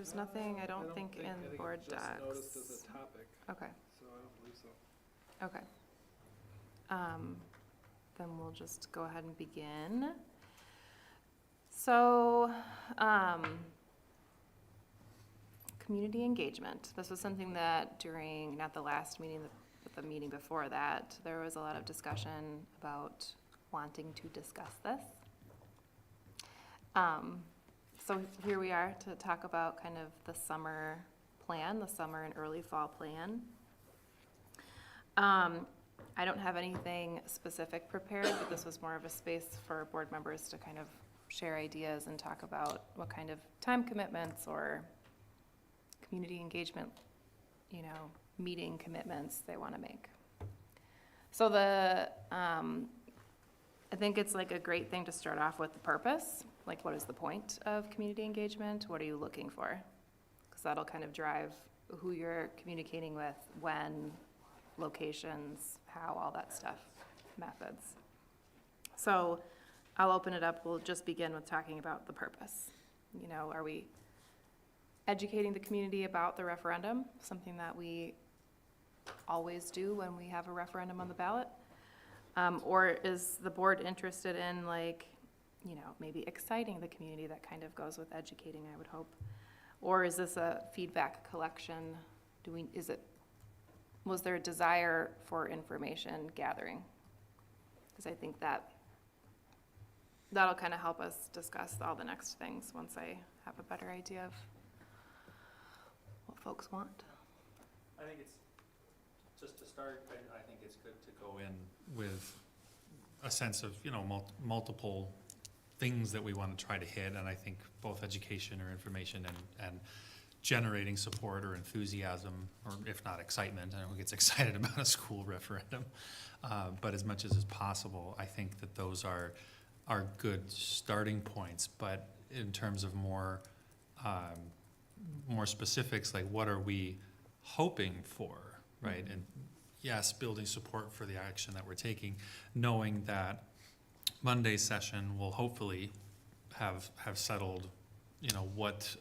There's nothing, I don't think, in board just docs. noticed as a topic, Okay, so I don't believe so. okay. Then we'll just go ahead and begin. So, community engagement. This was something that during, not the last meeting, but the meeting before that, there was a lot of discussion about wanting to discuss this. So here we are to talk about kind of the summer plan, the summer and early fall plan. I don't have anything specific prepared, but this was more of a space for board members to kind of share ideas and talk about what kind of time commitments or community engagement, meeting commitments they want to make. So I think it's like a great thing to start off with the purpose. Like, what is the point of community engagement? What are you looking for? Because that'll kind of drive who you're communicating with, when, locations, how, all that stuff, methods. So I'll open it up. We'll just begin with talking about the purpose. Are we educating the community about the referendum, something that we always do when we have a referendum on the ballot? Or is the board interested in maybe exciting the community? That kind of goes with educating, I would hope. Or is this a feedback collection? Was there a desire for information gathering? Because I think that'll kind of help us discuss all the next things once I have a better idea of what folks want. I think it's, just to start, I think it's good to go in with a sense of, multiple things that we want to try to hit, and I think both education or information and generating support or enthusiasm, or if not excitement. I know who gets excited about a school referendum, but as much as is possible, I think that those are good starting points. But in terms of more specifics, like what are we hoping for, right? And yes, building support for the action that we're taking, knowing that Monday's session will hopefully have settled, what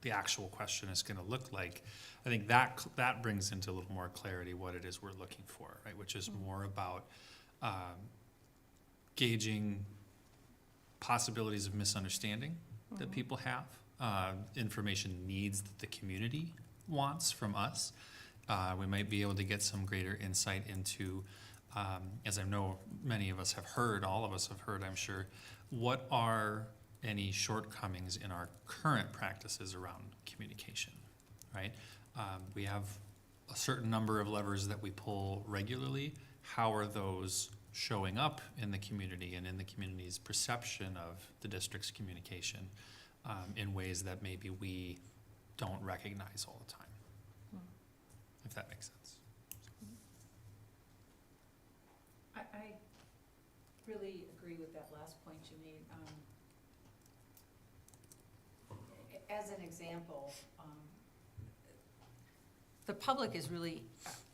the actual question is going to look like. I think that brings into a little more clarity what it is we're looking for, right? Which is more about gauging possibilities of misunderstanding that people have, information needs that the community wants from us. We might be able to get some greater insight into, as I know many of us have heard, all of us have heard, I'm sure, what are any shortcomings in our current practices around communication, right? We have a certain number of levers that we pull regularly. How are those showing up in the community and in the community's perception of the district's communication in ways that maybe we don't recognize all the time? If that makes sense. I really agree with that last point you made. As an example, the public is really,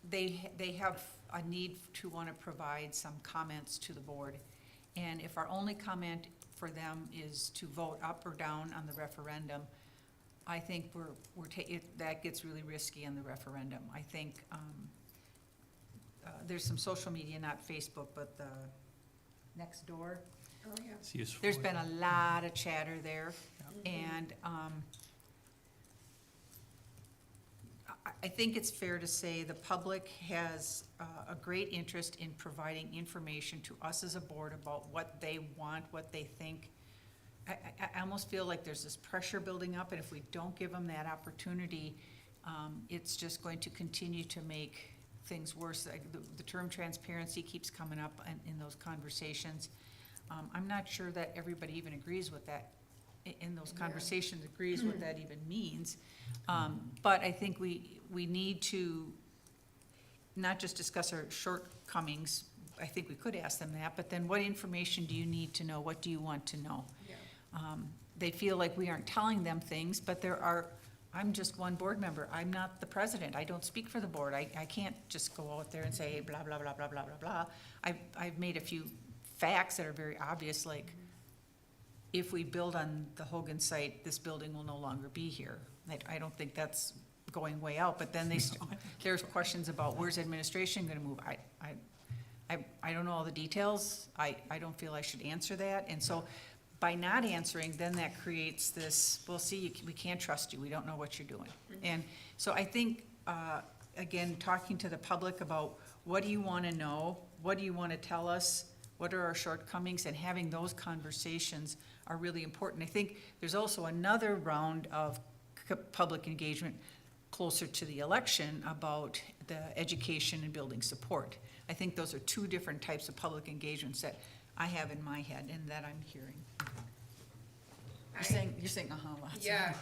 they have a need to want to provide some comments to the board. And if our only comment for them is to vote up or down on the referendum, I think that gets really risky on the referendum. I think there's some social media, not Facebook, but the next door. Oh, yeah. It's useful. There's been a lot of chatter there, and I think it's fair to say the public has a great interest in providing information to us as a board about what they want, what they think. I almost feel like there's this pressure building up, and if we don't give them that opportunity, it's just going to continue to make things worse. The term transparency keeps coming up in those conversations. I'm not sure that everybody even agrees with that in those conversations, agrees what that even means. But I think we need to not just discuss our shortcomings. I think we could ask them that, but then what information do you need to know? What do you want to know? Yeah. They feel like we aren't telling them things, but I'm just one board member. I'm not the president. I don't speak for the board. I can't just go out there and say blah, blah, blah, blah, blah, blah, blah. I've made a few facts that are very obvious, like if we build on the Hogan site, this building will no longer be here. I don't think that's going way out, but then there's questions about where's administration gonna move? I don't know all the details. I don't feel I should answer that. And so by not answering, then that creates this, well, see, we can't trust you. We don't know what you're doing. And so I think, again, talking to the public about what do you want to know? What do you want to tell us? What are our shortcomings? And having those conversations are really important. I think there's also another round of public engagement closer to the election about the education and building support. I think those are two different types of public engagements that I have in my head and that I'm hearing. You're saying, lots. Yeah,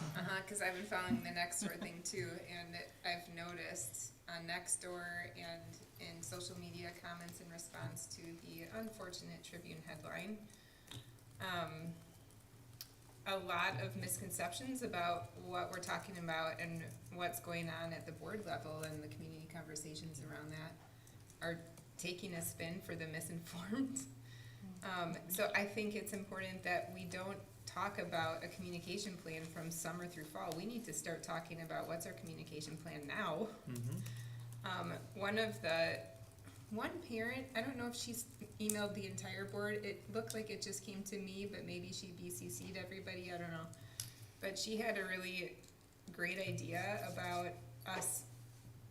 because I've been following the Nextdoor thing too, and I've noticed on Nextdoor and in social media comments in response to the unfortunate Tribune headline, a lot of misconceptions about what we're talking about and what's going on at the board level, and the community conversations around that are taking a spin for the misinformed. So I think it's important that we don't talk about a communication plan from summer through fall. We need to start talking about what's our communication plan now. One parent, I don't know if she's emailed the entire board. It looked like it just came to me, but maybe she BCC'd everybody, I don't know. But she had a really great idea about us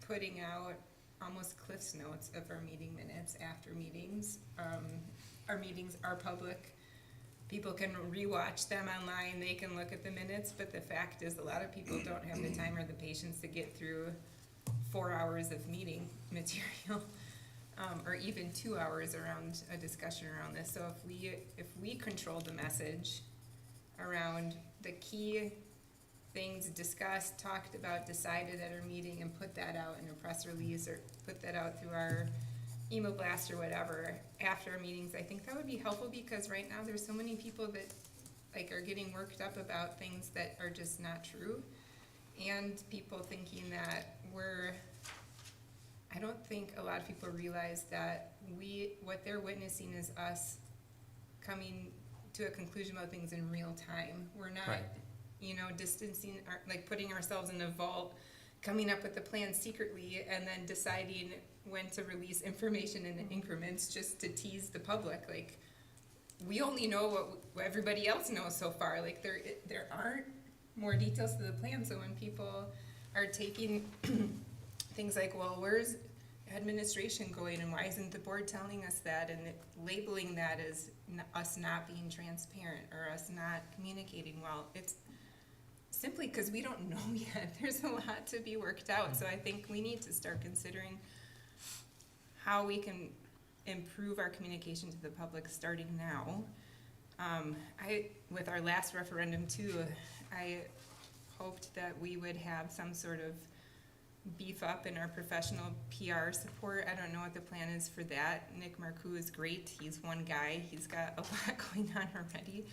putting out almost Cliff's Notes of our meeting minutes after meetings. Our meetings are public. People can rewatch them online, they can look at the minutes, but the fact is a lot of people don't have the time or the patience to get through 4 hours of meeting material, or even 2 hours around a discussion around this. So if we control the message around the key things discussed, talked about, decided at our meeting, and put that out in a press release or put that out through our email blast or whatever after our meetings, I think that would be helpful, because right now there's so many people that are getting worked up about things that are just not true, and people thinking that I don't think a lot of people realize that what they're witnessing is us coming to a conclusion about things in real time. We're not, Right. distancing, putting ourselves in a vault, coming up with the plan secretly, and then deciding when to release information in increments just to tease the public. We only know what everybody else knows so far. There aren't more details to the plan. So when people are taking things like, well, where's administration going, and why isn't the board telling us that, and labeling that as us not being transparent or us not communicating well, it's simply because we don't know yet. There's a lot to be worked out. So I think we need to start considering how we can improve our communication to the public starting now. With our last referendum too, I hoped that we would have some sort of beef up in our professional PR support. I don't know what the plan is for that. Nick Marcoux is great. He's one guy. He's got a lot going on already.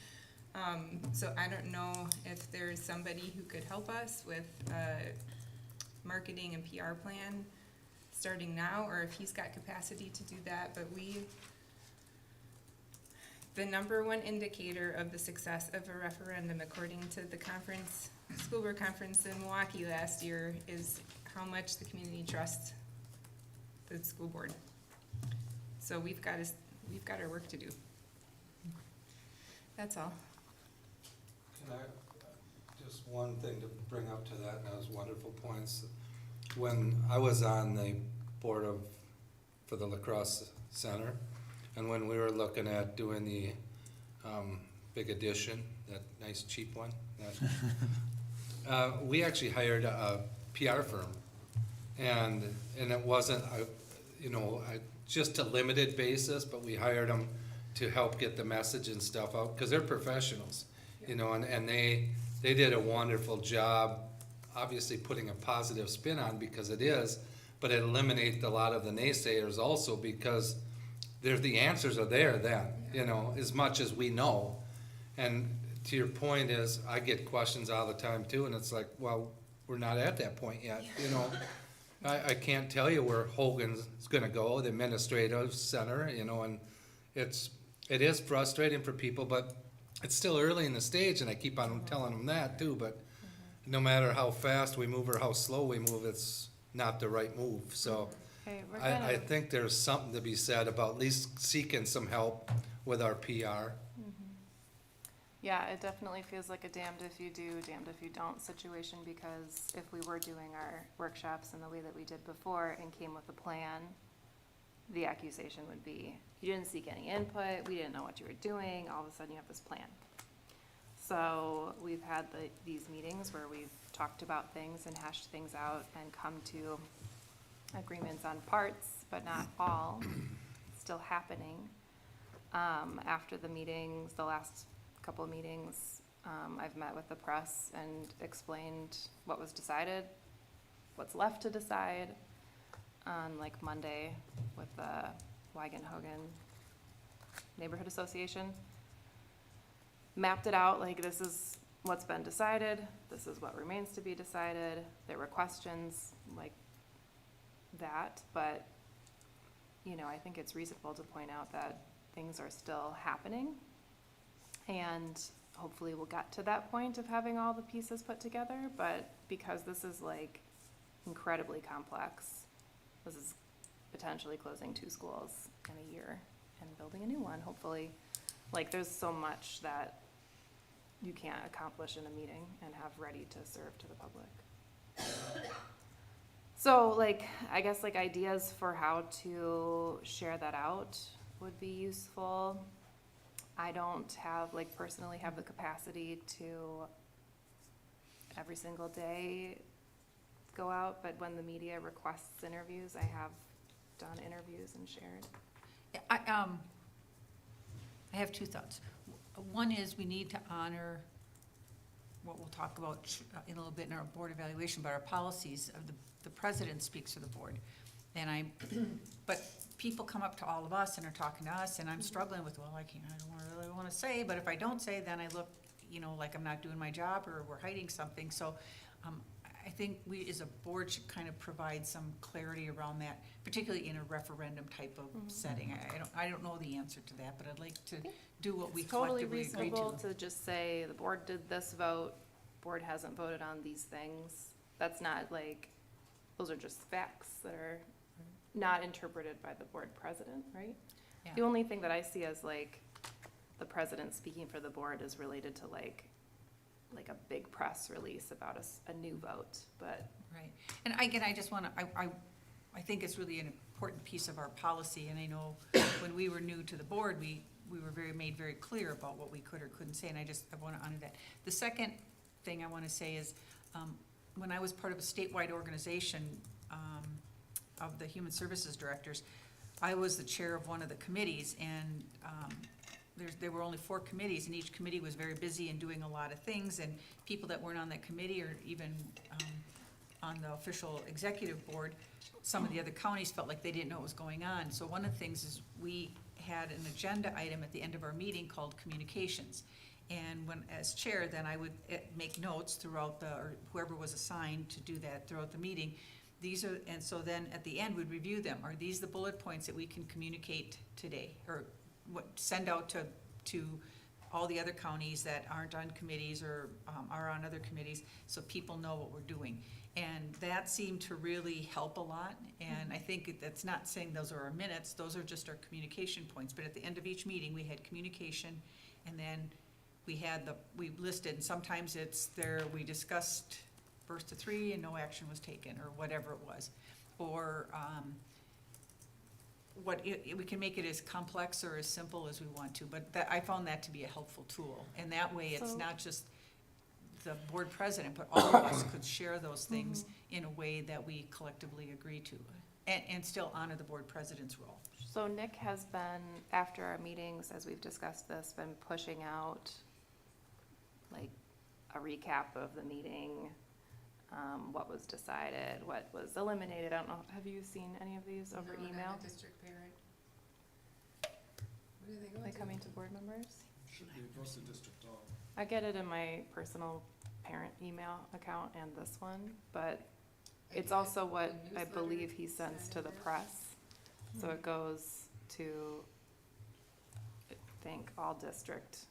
So I don't know if there's somebody who could help us with marketing and PR plan starting now, or if he's got capacity to do that. But the number one indicator of the success of a referendum, according to the school board conference in Milwaukee last year, is how much the community trusts the school board. So we've got our work to do. That's all. Can I, just one thing to bring up to that, and those wonderful points. When I was on the board for the lacrosse center, and when we were looking at doing the big addition, that nice cheap one, we actually hired a PR firm, and it wasn't just a limited basis, but we hired them to help get the message and stuff out, because they're professionals, and they did a wonderful job, obviously putting a positive spin on, because it is, but it eliminates a lot of the naysayers also, because the answers are there then, as much as we know. And to your point is, I get questions all the time too, and it's like, well, we're not at that point yet, I can't tell you where Hogan's gonna go, the administrative center, and it is frustrating for people, but it's still early in the stage, and I keep on telling them that too, but no matter how fast we move or how slow we move, it's not the right move, so. Okay, we're I think there's something to be said about at least seeking some help with our PR. Yeah, it definitely feels like a damned if you do, damned if you don't situation, because if we were doing our workshops in the way that we did before and came with a plan, the accusation would be, you didn't seek any input, we didn't know what you were doing, all of a sudden you have this plan. So we've had these meetings where we've talked about things and hashed things out and come to agreements on parts, but not all. It's still happening. After the meetings, the last couple of meetings, I've met with the press and explained what was decided, what's left to decide. On like Monday with the Wagenhogen Neighborhood Association. Mapped it out, like this is what's been decided, this is what remains to be decided. There were questions like that, but, you know, I think it's reasonable to point out that things are still happening. And hopefully we'll get to that point of having all the pieces put together, but because this is like incredibly complex, this is potentially closing 2 schools in a year and building a new one, hopefully. Like, there's so much that you can't accomplish in a meeting and have ready to serve to the public. So, like, I guess, like, ideas for how to share that out would be useful. I don't have, like, personally have the capacity to every single day go out, but when the media requests interviews, I have done interviews and shared. Yeah, I have 2 thoughts. One is we need to honor what we'll talk about in a little bit in our board evaluation, but our policies of the president speaks for the board. And but people come up to all of us and are talking to us, and I'm struggling with, well, I don't really wanna say, but if I don't say, then I look, you know, like I'm not doing my job or we're hiding something. So, I think we as a board should kind of provide some clarity around that, particularly in a referendum type of setting. I don't know the answer to that, but I'd like to do what we It's totally collectively agreed reasonable to. to just say, the board did this vote, board hasn't voted on these things. That's not like, those are just facts that are not interpreted by the board president, right? Yeah. The only thing that I see as like, the president speaking for the board is related to like a big press release about a new vote, but. Right, and again, I just wanna, I think it's really an important piece of our policy, and I know when we were new to the board, we were made very clear about what we could or couldn't say, and I wanna honor that. The second thing I wanna say is, when I was part of a statewide organization, of the human services directors, I was the chair of one of the committees, and, there were only 4 committees, and each committee was very busy and doing a lot of things, and people that weren't on that committee or even on the official executive board, some of the other counties felt like they didn't know what was going on. So one of the things is we had an agenda item at the end of our meeting called communications. And when, as chair, then I would make notes throughout or whoever was assigned to do that throughout the meeting. And so then at the end, we'd review them. Are these the bullet points that we can communicate today? Or send out to all the other counties that aren't on committees or are on other committees, so people know what we're doing. And that seemed to really help a lot, and I think that's not saying those are our minutes, those are just our communication points, but at the end of each meeting, we had communication, and then we listed, and sometimes it's there, we discussed first to 3 and no action was taken, or whatever it was. Or, we can make it as complex or as simple as we want to, but I found that to be a helpful tool. And that way, it's So- not just the board president, but all of us could share those things in a way that we collectively agree to, and still honor the board president's role. So Nick has been, after our meetings, as we've discussed this, been pushing out like a recap of the meeting, what was decided, what was eliminated. I don't know, have you seen any of these over No, and I'm email? a district parent. Where do they go Like to? coming to board members? Should be across the district all. I get it in my personal parent email account and this one, but it's also what The I newsletter believe he sends to the sent. press. So it goes to, I think, all district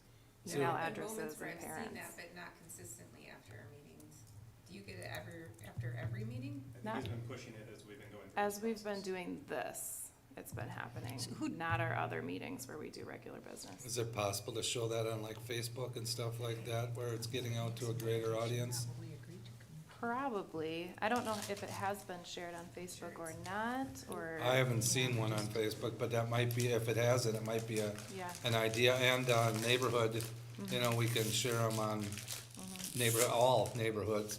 email There have been addresses moments where and I've seen parents. that, but not consistently after our meetings. Do you get it after every meeting? I think he's been pushing it as we've been going through As this we've been process. doing this, it's been happening, So who- not our other meetings where we do regular business. Is it possible to show that on like Facebook and stuff like that, where it's getting out to a greater audience? Probably agreed to come. Probably. I don't know if it has been shared on Facebook or not, or, I haven't seen one on Facebook, but that might be, if it hasn't, it might be yeah. an idea. And neighborhood, you know, we can share them on all neighborhoods.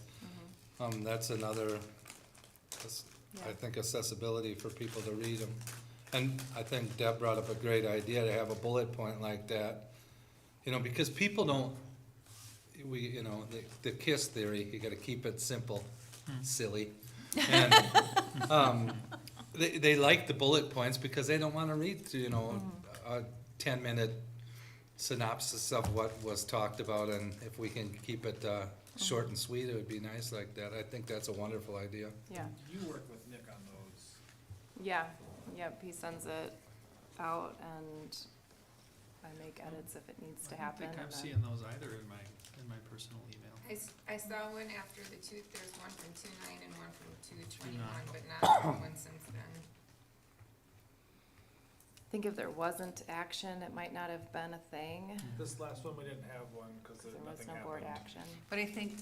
That's another, I think accessibility for people to read them. And I think Deb brought up a great idea to have a bullet point like that. You know, because people don't, you know, the KISS theory, you gotta keep it simple, silly. And, they like the bullet points because they don't wanna read, you know, a 10-minute synopsis of what was talked about, and if we can keep it, short and sweet, it would be nice like that. I think that's a wonderful idea. Yeah, You work with Nick on those. yeah, yep, he sends it out and I make edits if it needs to happen. I don't think I'm and then- seeing those either in my personal email. I saw one after there's one from 2/9 and one from 2/21, but not the one since then. I think if there wasn't action, it might not have been a thing, This last one, we didn't have one, cause because there was nothing no happened. board action. But I think,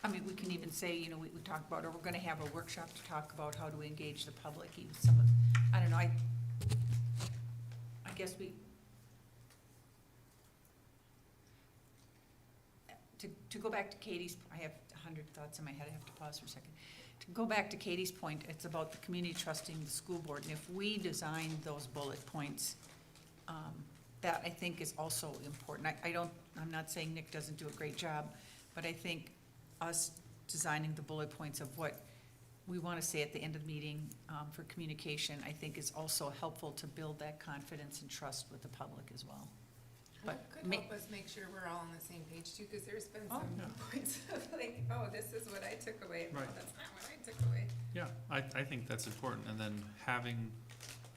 I mean, we can even say, you know, we talk about, or we're gonna have a workshop to talk about how to engage the public, even some of, I don't know, I guess to go back to Katie's, I have 100 thoughts in my head, I have to pause for a second. To go back to Katie's point, it's about the community trusting the school board, and if we design those bullet points, that I think is also important. I'm not saying Nick doesn't do a great job, but I think us designing the bullet points of what we want to say at the end of the meeting for communication, I think is also helpful to build that confidence and trust with the public as well. But Could help us make sure we're all on the same page too, because there's been some yeah. points of like, oh, this is what I took away, no, Right. that's not what I took away. Yeah, I think that's important, and then having,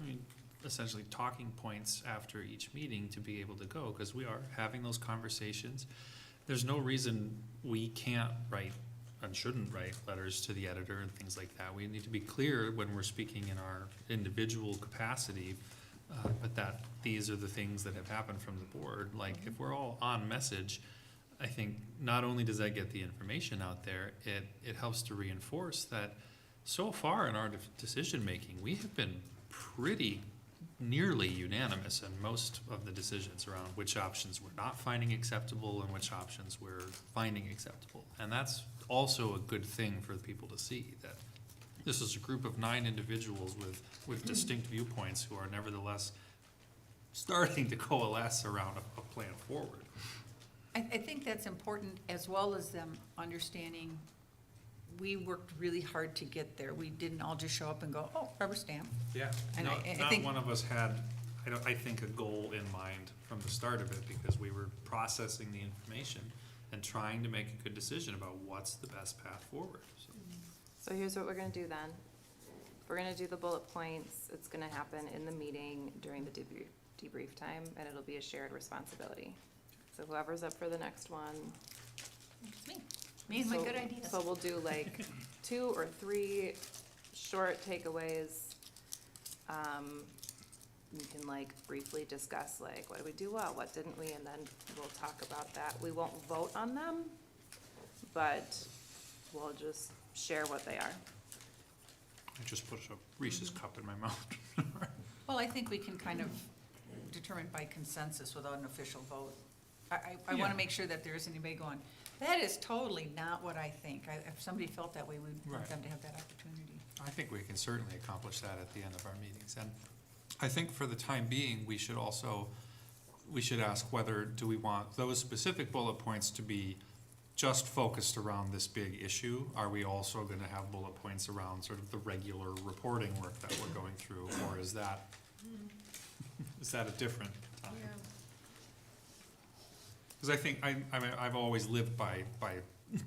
I mean, essentially talking points after each meeting to be able to go, because we are having those conversations. There's no reason we can't write and shouldn't write letters to the editor and things like that. We need to be clear when we're speaking in our individual capacity, but that these are the things that have happened from the board. Like, if we're all on message, I think not only does that get the information out there, it helps to reinforce that so far in our decision-making, we have been pretty nearly unanimous in most of the decisions around which options we're not finding acceptable and which options we're finding acceptable. And that's also a good thing for people to see, that this is a group of 9 individuals with distinct viewpoints who are nevertheless starting to coalesce around a plan forward. I think that's important, as well as them understanding we worked really hard to get there. We didn't all just show up and go, oh, rubber stamp. Yeah, And I not think- one of us had, I think, a goal in mind from the start of it, because we were processing the information and trying to make a good decision about what's the best path forward, so. So here's what we're gonna do then. We're gonna do the bullet points. It's gonna happen in the meeting during the debrief time, and it'll be a shared responsibility. So whoever's up for the next one. It's me. Me and my So- good ideas. So we'll do like 2 or 3 short takeaways. You can like briefly discuss like, what did we do well, what didn't we, and then we'll talk about that. We won't vote on them, but we'll just share what they are. I just put a Reese's cup in my mouth. Well, I think we can kind of determine by consensus without an official vote. I Yeah. want to make sure that there isn't anybody going, that is totally not what I think. If somebody felt that way, we'd want Right. them to have that opportunity. I think we can certainly accomplish that at the end of our meetings, and I think for the time being, we should ask whether, do we want those specific bullet points to be just focused around this big issue? Are we also gonna have bullet points around sort of the regular reporting work that we're going through, or is that a different time? Yeah. Cause I think, I've always lived by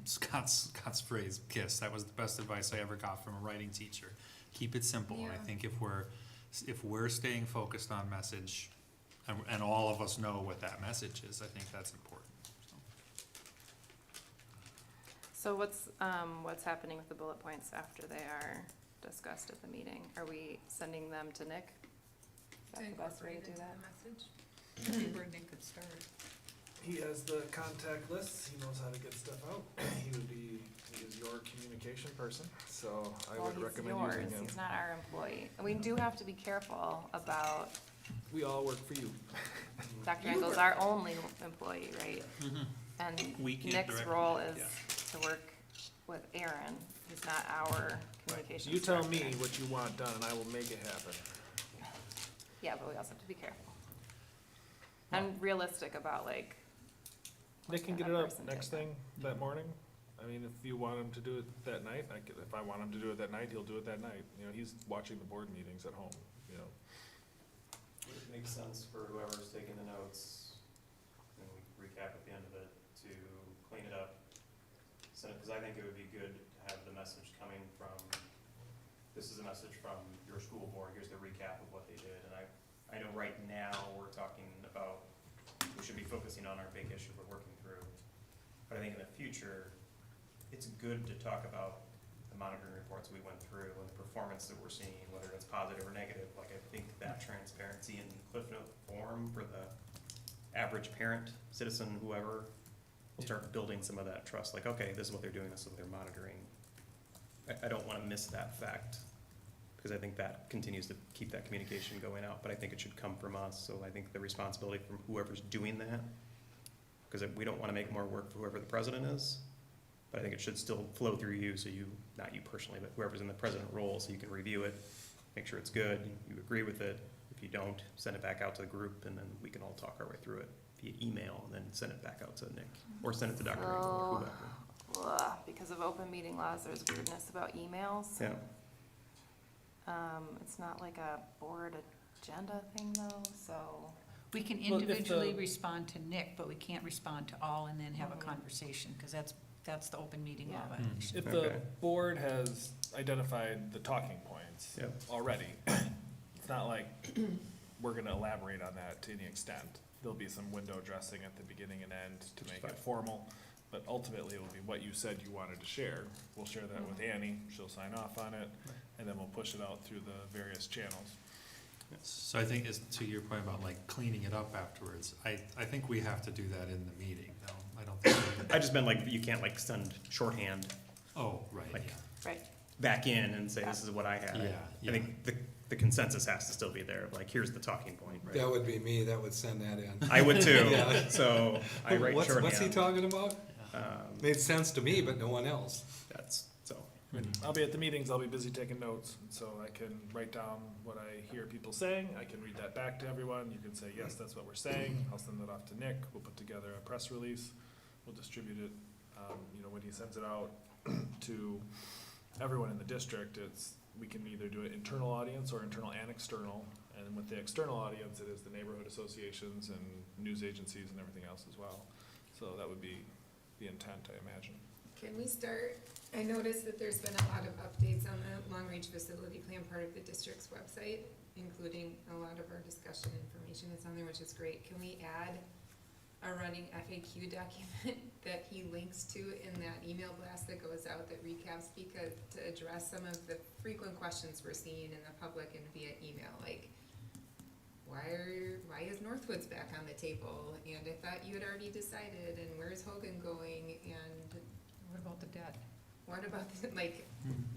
Scott's phrase, KISS. That was the best advice I ever got from a writing teacher. Keep it simple. And I Yeah. think if we're staying focused on message, and all of us know what that message is, I think that's important, so. So what's happening with the bullet points after they are discussed at the meeting? Are we sending them to Nick? Is that the best way to do that? Maybe where Nick could start. he has the contact lists, he knows how to get stuff out. He is your communication person, so I would recommend Well, using he's him. yours, he's not our employee. And we do have to be careful about, We all work for you. Dr. Engel's our only employee, right? And We can't Nick's directly- role is yeah. to work with Aaron. He's not our communications You tell me director. what you want done and I will make it happen. Yeah, but we also have to be careful. And realistic about like, Nick can what get that it up person next did. thing that morning. I mean, if you want him to do it that night, if I want him to do it that night, he'll do it that night. You know, he's watching the board meetings at home, you know. Would it make sense for whoever's taking the notes, and we recap at the end of it, to clean it up? Because I think it would be good to have the message coming from, this is a message from your school board, here's the recap of what they did. And I know right now, we're talking about, we should be focusing on our big issue we're working through. But I think in the future, it's good to talk about the monitoring reports we went through and the performance that we're seeing, whether it's positive or negative. Like, I think that transparency in Cliff Note form for the average parent, citizen, whoever, will start building some of that trust. Like, okay, this is what they're doing, this is what they're monitoring. I don't wanna miss that fact, because I think that continues to keep that communication going out, but I think it should come from us. So I think the responsibility from whoever's doing that, because we don't wanna make more work for whoever the president is, but I think it should still flow through you, so you, not you personally, but whoever's in the president role, so you can review it, make sure it's good, you agree with it. If you don't, send it back out to the group, and then we can all talk our way through it via email, and then send it back out to Nick, or send it to Dr. Engel, or whoever. because of open meeting laws, there's weirdness about emails. Yeah. It's not like a board agenda thing though, so. We can Well, if individually the- respond to Nick, but we can't respond to all and then have a Mhm. conversation, because that's the open meeting law Yeah. violation. If the Okay. board has identified the talking points Yep. already, it's not like we're gonna elaborate on that to any extent. There'll be some window dressing at the beginning and end to make it formal, but ultimately it will be what you said you wanted to share. We'll share that with Annie, she'll sign off on it, and then we'll push it out through the various channels. So I think is to your point about like cleaning it up afterwards, I think we have to do that in the meeting, though. I don't think. I just meant like, you can't like send shorthand Oh, right, Like- yeah. Right. back in and say, this is what I had. Yeah, I think the consensus has to still be there, of like, here's the talking point, right? That would be me, that would send that in. I would too, Yeah. so I write shorthand. What's he talking about? Um, Made sense to me, but no one else. That's, so, I'll be at the meetings, I'll be busy taking notes, and so I can write down what I hear people saying, I can read that back to everyone, you can say, yes, that's what we're saying, I'll send it off to Nick, we'll put together a press release, we'll distribute it, when he sends it out to everyone in the district, we can either do an internal audience or internal and external, and with the external audience, it is the neighborhood associations and news agencies and everything else as well. So that would be the intent, I imagine. Can we start, I noticed that there's been a lot of updates on the long-range facility plan part of the district's website, including a lot of our discussion information that's on there, which is great. Can we add a running FAQ document that he links to in that email blast that goes out that recaps, because to address some of the frequent questions we're seeing in the public and via email, like, why is Northwoods back on the table? And I thought you had already decided, and where's Hogan going? And What about the debt? what about,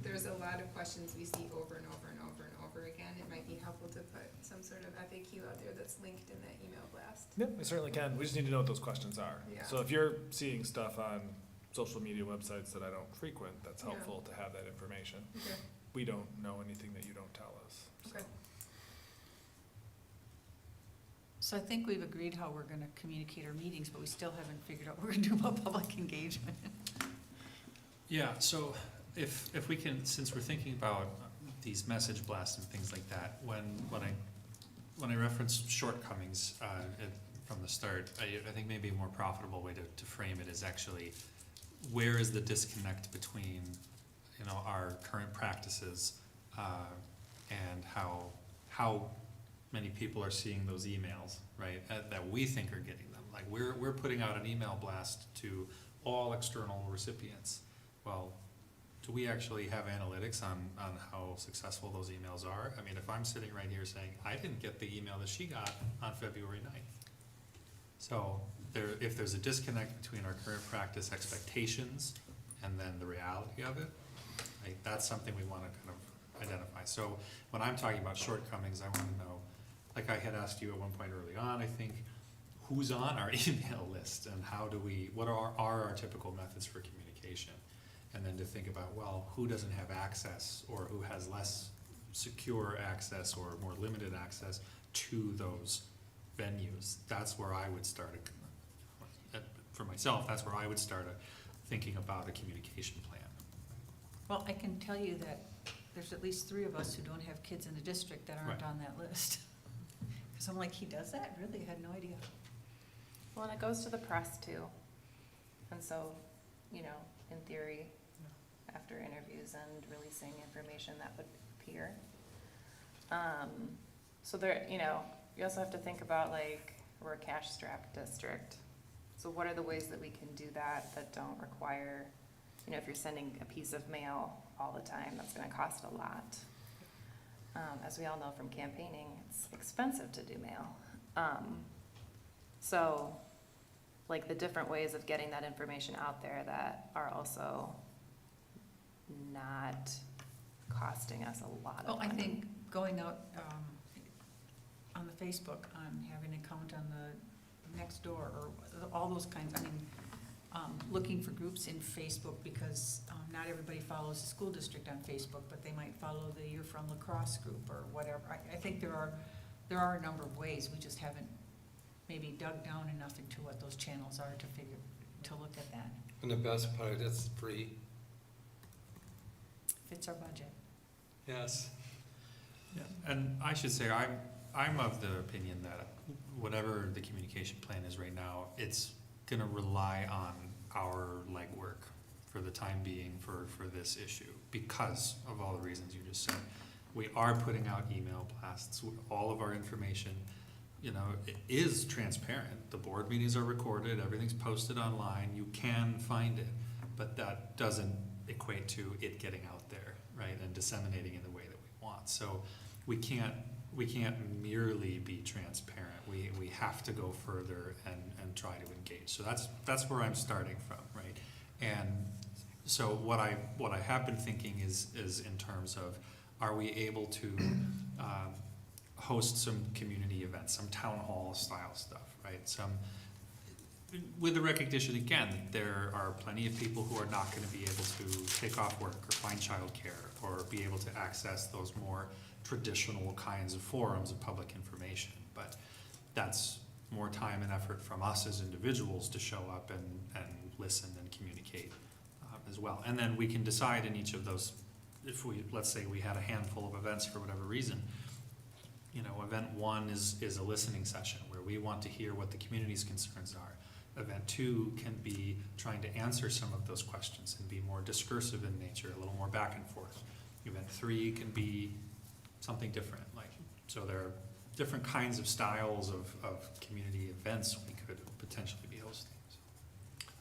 there's a lot of questions we see over and over and over and over again. It might be helpful to put some sort of FAQ out there that's linked in that email blast. Yeah, we certainly can. We just need to know what those questions are. Yeah. So if you're seeing stuff on social media websites that I don't frequent, that's Yeah. helpful to have that information. Okay, We don't know anything that you don't tell us. so. okay. So I think we've agreed how we're gonna communicate our meetings, but we still haven't figured out what we're gonna do about public engagement. Yeah, so if we can, since we're thinking about these message blasts and things like that, when I reference shortcomings from the start, I think maybe a more profitable way to frame it is actually, where is the disconnect between, our current practices and how many people are seeing those emails, right, that we think are getting them. Like, we're putting out an email blast to all external recipients. Well, do we actually have analytics on how successful those emails are? I mean, if I'm sitting right here saying, I didn't get the email that she got on February 9th. So if there's a disconnect between our current practice expectations and then the reality of it, right, that's something we want to kind of identify. So when I'm talking about shortcomings, I want to know, like I had asked you at one point early on, I think, who's on our email list and what are our typical methods for communication? And then to think about, well, who doesn't have access or who has less secure access or more limited access to those venues. That's where I would start, for myself, that's where I would start thinking about a communication plan. Well, I can tell you that there's at least 3 of us who don't have kids in the district that aren't Right. on that list. Because I'm like, he does that? Really? I had no idea. Well, and it goes to the press too. And so, you know, in theory, after interviews and releasing information that would appear. So there, you know, you also have to think about, like, we're a cash-strapped district. So what are the ways that we can do that don't require, you know, if you're sending a piece of mail all the time, that's gonna cost a lot. As we all know from campaigning, it's expensive to do mail. So, like, the different ways of getting that information out there that are also not costing us a lot of Well, I money. think going out on the Facebook, on having an account on the next door, or all those kinds, I mean, looking for groups in Facebook, because not everybody follows the school district on Facebook, but they might follow the You're From La Crosse group or whatever. I think there are a number of ways, we just haven't maybe dug down enough into what those channels are to look at that. And the best part, it's free. Fits our budget. Yes. Yeah, and I should say, I'm of the opinion that whatever the communication plan is right now, it's gonna rely on our legwork for the time being for this issue, because of all the reasons you just said. We are putting out email blasts, all of our information, you know, it is transparent. The board meetings are recorded, everything's posted online, you can find it, but that doesn't equate to it getting out there, right, and disseminating in the way that we want. So we can't merely be transparent. We have to go further and try to engage. So that's where I'm starting from, right? And so what I have been thinking is in terms of, are we able to host some community events, some town hall style stuff, right? With the recognition, again, that there are plenty of people who are not going to be able to take off work or find childcare or be able to access those more traditional kinds of forums of public information. But that's more time and effort from us as individuals to show up and listen and communicate as well. And then we can decide in each of those, if let's say we had a handful of events for whatever reason, you know, event 1 is a listening session where we want to hear what the community's concerns are. Event 2 can be trying to answer some of those questions and be more discursive in nature, a little more back and forth. Event 3 can be something different, so there are different kinds of styles of community events we could potentially be hosting.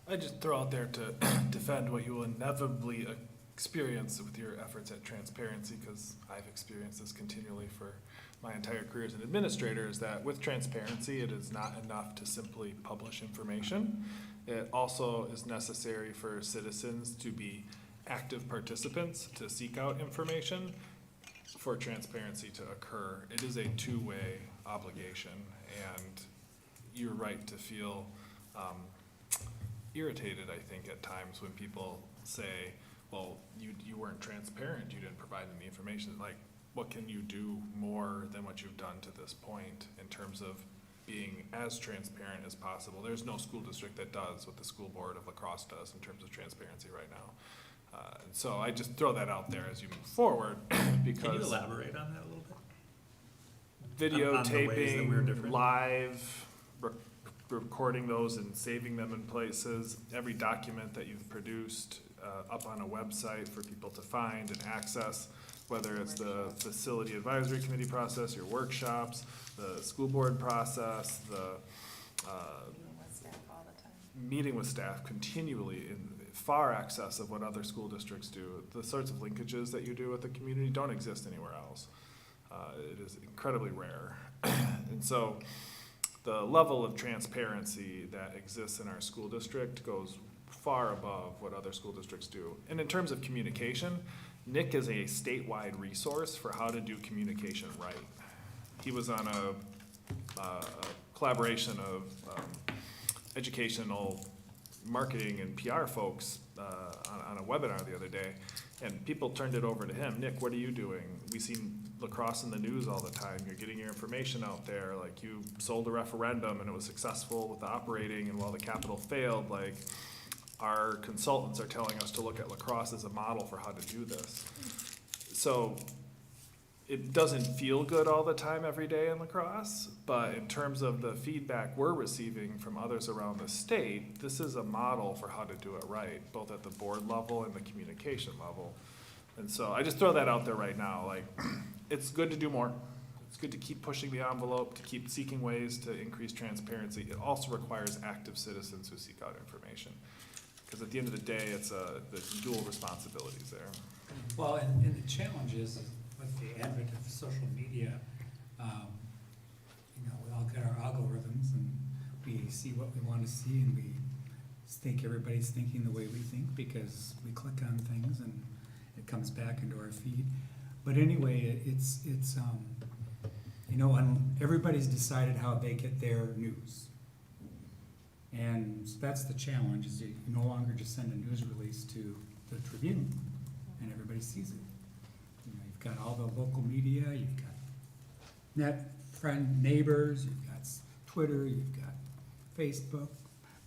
I just throw out there to defend what you will inevitably experience with your efforts at transparency, because I've experienced this continually for my entire career as an administrator, is that with transparency, it is not enough to simply publish information. It also is necessary for citizens to be active participants, to seek out information for transparency to occur. It is a two-way obligation, and you're right to feel irritated, I think, at times when people say, well, you weren't transparent, you didn't provide any information. Like, what can you do more than what you've done to this point in terms of being as transparent as possible? There's no school district that does what the school board of La Crosse does in terms of transparency right now. And so I just throw that out there as you move forward, because Can you elaborate on that a little bit? On the ways that we're videotaping, different? live, recording those and saving them in places, every document that you've produced up on a website for people to find and access, whether it's the facility advisory committee process, your workshops, the school board process, the Meeting with staff all the time. meeting with staff continually in far excess of what other school districts do. The sorts of linkages that you do with the community don't exist anywhere else. It is incredibly rare. And so the level of transparency that exists in our school district goes far above what other school districts do. And in terms of communication, Nick is a statewide resource for how to do communication right. He was on a collaboration of educational marketing and PR folks on a webinar the other day, and people turned it over to him. Nick, what are you doing? We see lacrosse in the news all the time. You're getting your information out there. Like, you sold a referendum and it was successful with the operating, and while the capital failed, like, our consultants are telling us to look at lacrosse as a model for how to do this. So it doesn't feel good all the time every day in lacrosse, but in terms of the feedback we're receiving from others around the state, this is a model for how to do it right, both at the board level and the communication level. And so I just throw that out there right now. Like, it's good to do more. It's good to keep pushing the envelope, to keep seeking ways to increase transparency. It also requires active citizens who seek out information. Because at the end of the day, it's the dual responsibilities there. Well, and the challenge is with the advent of social media, we all get our algorithms and we see what we want to see, and we think everybody's thinking the way we think because we click on things and it comes back into our feed. But anyway, it's and everybody's decided how they get their news. And that's the challenge, is you no longer just send a news release to the Tribune and everybody sees it. You've got all the local media, you've got neighbors, you've got Twitter, you've got Facebook.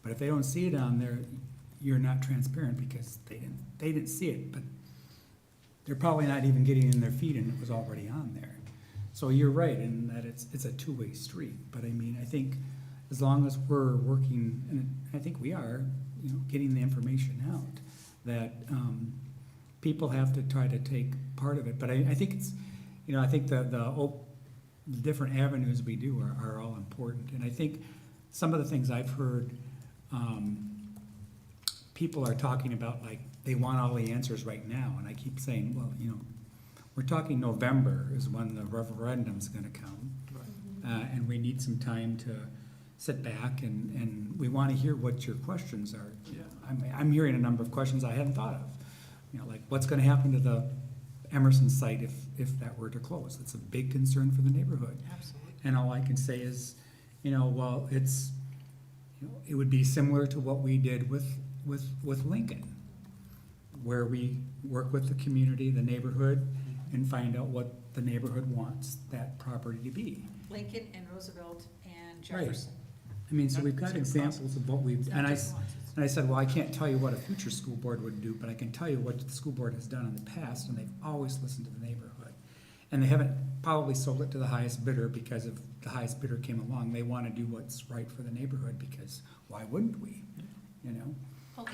But if they don't see it on there, you're not transparent because they didn't see it, but they're probably not even getting in their feed and it was already on there. So you're right in that it's a two-way street. But I mean, I think as long as we're working, and I think we are, getting the information out, that people have to try to take part of it. But I think it's, I think the different avenues we do are all important. And I think some of the things I've heard, people are talking about, like, they want all the answers right now. And I keep saying, well, we're talking November is when the referendum's gonna come. And we need some time to sit back and we want to hear what your questions are. I'm hearing a number of questions I hadn't thought of. Like, what's going to happen to the Emerson site if that were to close? It's a big concern for the neighborhood. Absolutely. And all I can say is, well, it's, it would be similar to what we did with Lincoln, where we work with the community, the neighborhood, and find out what the neighborhood wants that property to be. Lincoln and Roosevelt and Jefferson. I mean, so we've got examples of what we've, It's not and I just once, it's- said, well, I can't tell you what a future school board would do, but I can tell you what the school board has done in the past, and they've always listened to the neighborhood. And they haven't probably sold it to the highest bidder because if the highest bidder came along, they want to do what's right for the neighborhood, because why wouldn't we? Well,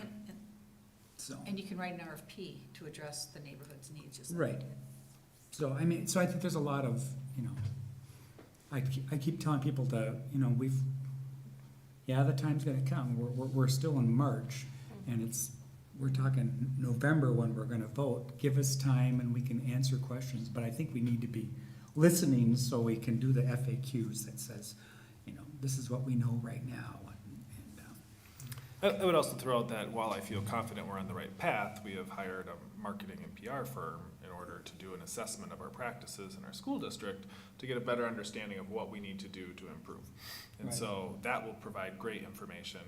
So, and you can write an RFP to address the neighborhood's needs, just like we Right. did. so I mean, so I think there's a lot of, I keep telling people to, the time's gonna come. We're still in March, and we're talking November when we're gonna vote. Give us time and we can answer questions, but I think we need to be listening so we can do the FAQs that says, this is what we know right now. I would also throw out that while I feel confident we're on the right path, we have hired a marketing and PR firm in order to do an assessment of our practices in our school district to get a better understanding of what we need to do to improve. And Right. so that will provide great information,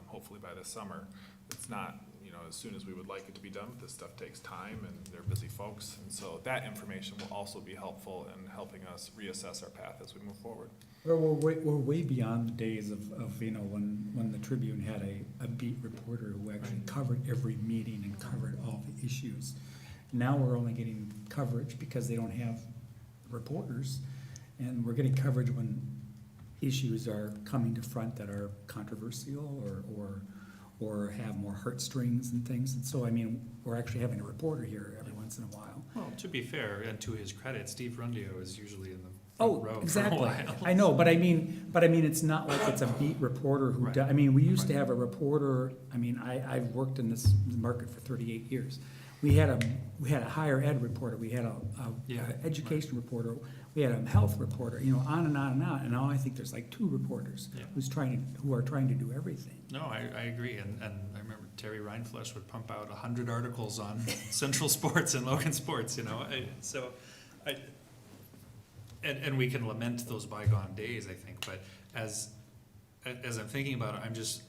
hopefully by this summer. It's not, as soon as we would like it to be done, this stuff takes time and they're busy folks. And so that information will also be helpful in helping us reassess our path as we move forward. Well, we're way beyond the days of when the Tribune had a beat reporter who actually covered every meeting and covered all the issues. Now we're only getting coverage because they don't have reporters, and we're getting coverage when issues are coming to front that are controversial or have more heartstrings and things. And so, I mean, we're actually having a reporter here every once in a while. Well, to be fair, and to his credit, Steve Rundio is usually in the front Oh, row for a exactly. while. I know, but I mean, it's not like it's a beat reporter who, Right. I mean, we used to have a reporter, I mean, I've worked in this market for 38 years. We had a higher ed reporter, we had a Yeah, education reporter, we had a health reporter, you know, on and on and on. And now I think there's like 2 reporters Yeah. who are trying to do everything. No, I agree, and I remember Terry Reinflesch would pump out 100 articles on Central Sports and Logan Sports, you know, and we can lament those bygone days, I think, but as I'm thinking about it,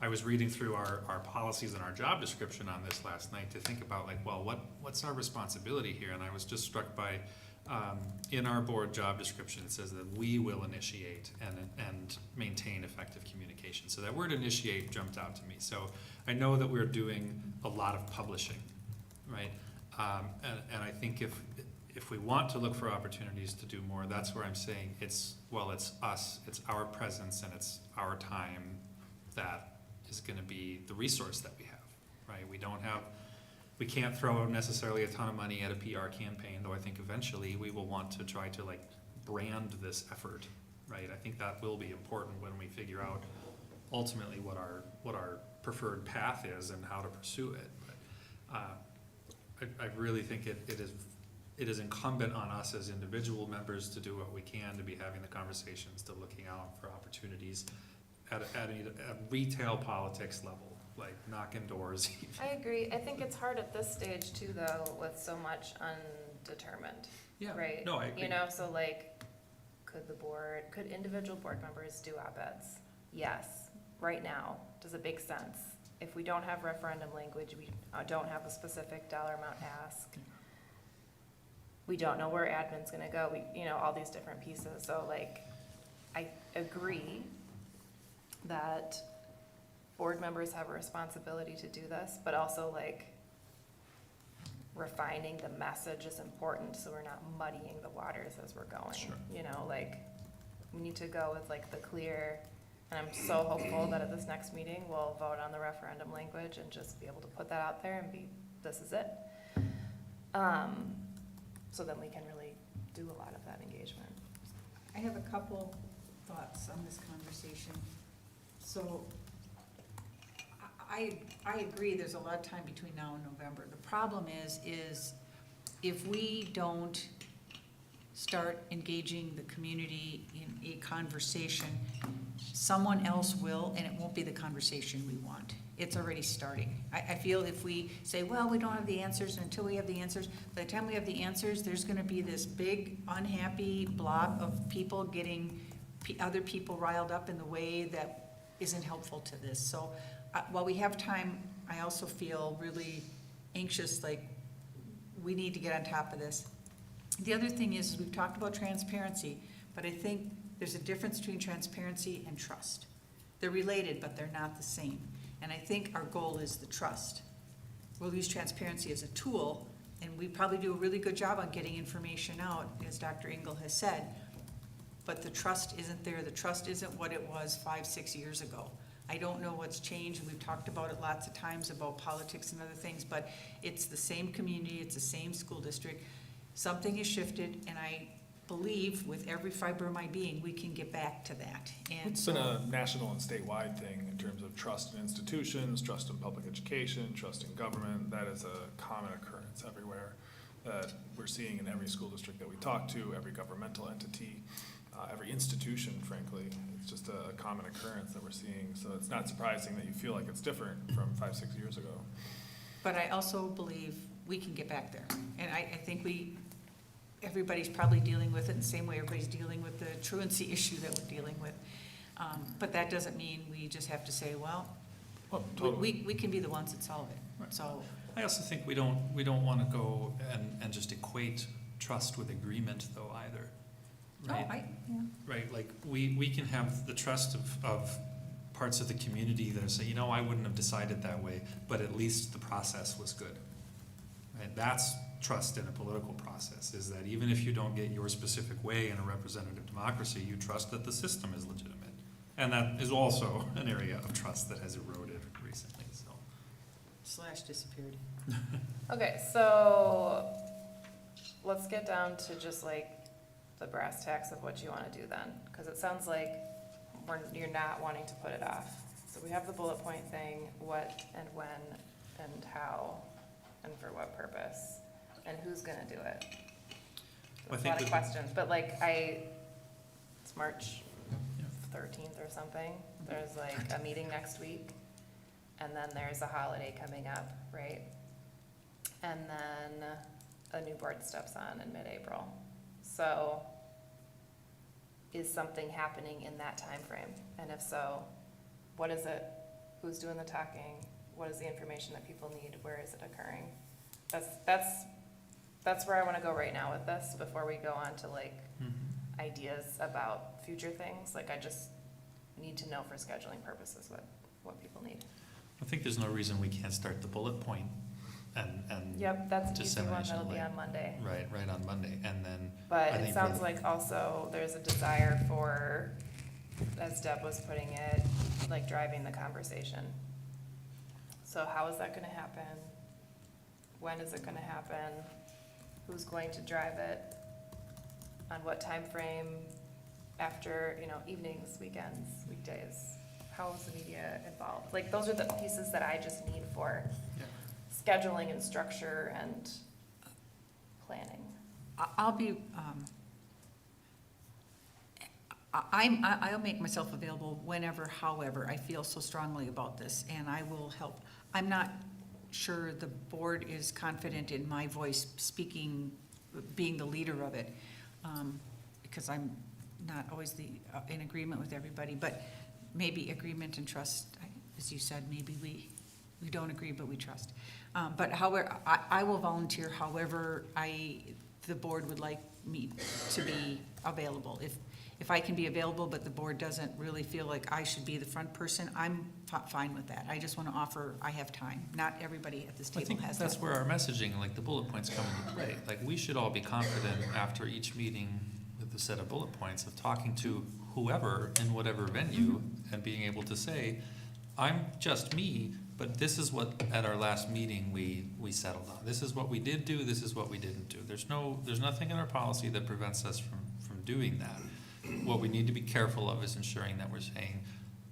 I was reading through our policies and our job description on this last night to think about like, well, what's our responsibility here? And I was just struck by, in our board job description, it says that we will initiate and maintain effective communication. So that word initiate jumped out to me. So I know that we're doing a lot of publishing, right? And I think if we want to look for opportunities to do more, that's where I'm saying it's us, it's our presence and it's our time that is gonna be the resource that we have, right? We can't throw necessarily a ton of money at a PR campaign, though I think eventually we will want to try to like brand this effort, right? I think that will be important when we figure out ultimately what our preferred path is and how to pursue it. But I really think it is incumbent on us as individual members to do what we can to be having the conversations, to looking out for opportunities at a retail politics level, like knocking doors. I agree. I think it's hard at this stage too, though, with so much undetermined, Yeah, right? no, I agree. You know, so like, could individual board members do op-eds? Yes. Right now, does it make sense? If we don't have referendum language, we don't have a specific dollar amount ask. We don't know where admin's gonna go, all these different pieces. So like, I agree that board members have a responsibility to do this, but also like refining the message is important so we're not muddying the waters as we're going. Sure. Like we need to go with like the clear, and I'm so hopeful that at this next meeting, we'll vote on the referendum language and just be able to put that out there and this is it. So then we can really do a lot of that engagement. I have a couple thoughts on this conversation. So I agree, there's a lot of time between now and November. The problem is if we don't start engaging the community in a conversation, someone else will, and it won't be the conversation we want. It's already starting. I feel if we say, well, we don't have the answers, and until we have the answers, by the time we have the answers, there's gonna be this big unhappy blob of people getting other people riled up in the way that isn't helpful to this. So while we have time, I also feel really anxious, like we need to get on top of this. The other thing is we've talked about transparency, but I think there's a difference between transparency and trust. They're related, but they're not the same. And I think our goal is the trust. We'll use transparency as a tool, and we probably do a really good job on getting information out, as Dr. Engel has said, but the trust isn't there. The trust isn't what it was 5-6 years ago. I don't know what's changed. We've talked about it lots of times about politics and other things, but it's the same community, it's the same school district. Something has shifted, and I believe with every fiber of my being, we can get back to that. And It's been a national and statewide thing in terms of trust in institutions, trust in public education, trust in government. That is a common occurrence everywhere that we're seeing in every school district that we talk to, every governmental entity, every institution, frankly. It's just a common occurrence that we're seeing. So it's not surprising that you feel like it's different from 5-6 years ago. But I also believe we can get back there. And I think everybody's probably dealing with it in the same way everybody's dealing with the truancy issue that we're dealing with. But that doesn't mean we just have to say, well, Totally. we can be the ones that solve it. Right. So, I also think we don't want to go and just equate trust with agreement though either, right? Right, like we can have the trust of parts of the community that say, I wouldn't have decided that way, but at least the process was good. Right, that's trust in a political process, is that even if you don't get your specific way in a representative democracy, you trust that the system is legitimate. And that is also an area of trust that has eroded recently. Slash disappeared. Okay, so let's get down to just like the brass tacks of what you wanna do then, cause it sounds like you're not wanting to put it off. So we have the bullet point thing, what and when and how and for what purpose, and who's gonna do it. Well, I There's a lot think of with- questions, but like it's March 13th or something, there's like a meeting next week, and then there's a holiday coming up, right? And then a new board steps on in mid-April. So is something happening in that time frame? And if so, what is it? Who's doing the talking? What is the information that people need? Where is it occurring? That's where I wanna go right now with this, before we go on to like ideas about future things. Like I just need to know for scheduling purposes what people need. I think there's no reason we can't start the bullet point and. Yep, that's an easy one, Dissemination that'll be link. on Monday. Right on Monday, and then. But I it think sounds for- like also there's a desire for, as Deb was putting it, like driving the conversation. So how is that gonna happen? When is it gonna happen? Who's going to drive it? On what time frame? After, evenings, weekends, weekdays? How is the media involved? Like, those are the pieces that I just need for Yeah. scheduling and structure and planning. I'll be, I'll make myself available whenever, however, I feel so strongly about this, and I will help. I'm not sure the board is confident in my voice speaking, being the leader of it, because I'm not always in agreement with everybody, but maybe agreement and trust, as you said, maybe we don't agree, but we trust. But however, I will volunteer however the board would like me to be available. If I can be available, but the board doesn't really feel like I should be the front person, I'm fine with that. I just want to offer, I have time. Not everybody at this I table think has that's that. where our messaging, like the bullet points come into play. Like, we should all be confident after each meeting with a set of bullet points of talking to whoever in whatever venue and being able to say, I'm just me, but this is what, at our last meeting, we settled on. This is what we did do, this is what we didn't do. There's nothing in our policy that prevents us from doing that. What we need to be careful of is ensuring that we're saying,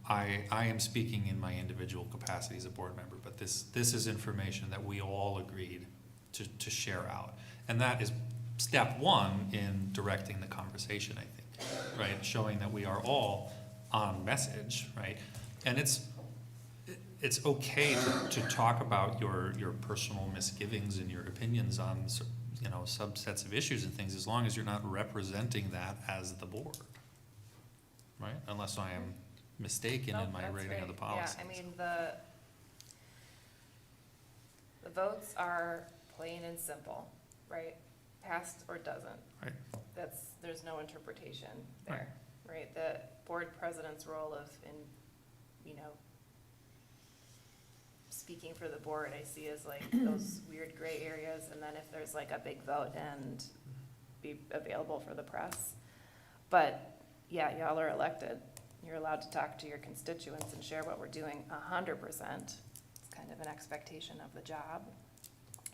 I am speaking in my individual capacity as a board member, but this is information that we all agreed to share out. And that is step one in directing the conversation, I think, right? Showing that we are all on message, right? And it's okay to talk about your personal misgivings and your opinions on, subsets of issues and things, as long as you're not representing that as the board, right? Unless I am mistaken in Nope, my that's rating of the great. policies. Yeah, I mean, the votes are plain and simple, right? Passed or doesn't. Right. There's no interpretation there, right? The board president's role speaking for the board, I see as like those weird gray areas, and then if there's like a big vote and be available for the press. But, yeah, y'all are elected. You're allowed to talk to your constituents and share what we're doing 100%. It's kind of an expectation of the job.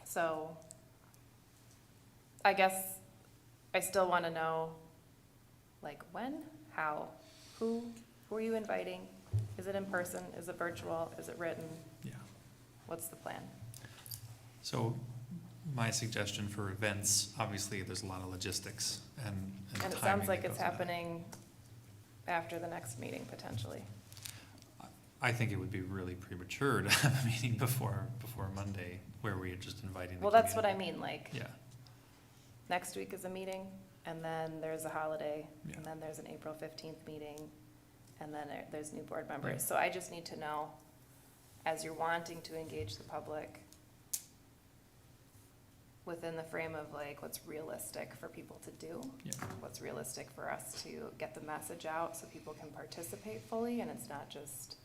So, I guess I still want to know, like, when, how, who are you inviting? Is it in person? Is it virtual? Is it written? Yeah. What's the plan? So my suggestion for events, obviously, there's a lot of logistics and And it timing sounds like that it's goes into that. happening after the next meeting, potentially. I think it would be really premature to have a meeting before Monday where we are just inviting the Well, that's what I community. mean, like, Yeah, next week is a meeting, and then there's a holiday, Yeah. and then there's an April 15th meeting, and then there's new board Yeah. members. So I just need to know, as you're wanting to engage the public, within the frame of like what's realistic for people to do, yeah, what's realistic for us to get the message out so people can participate fully, and it's not just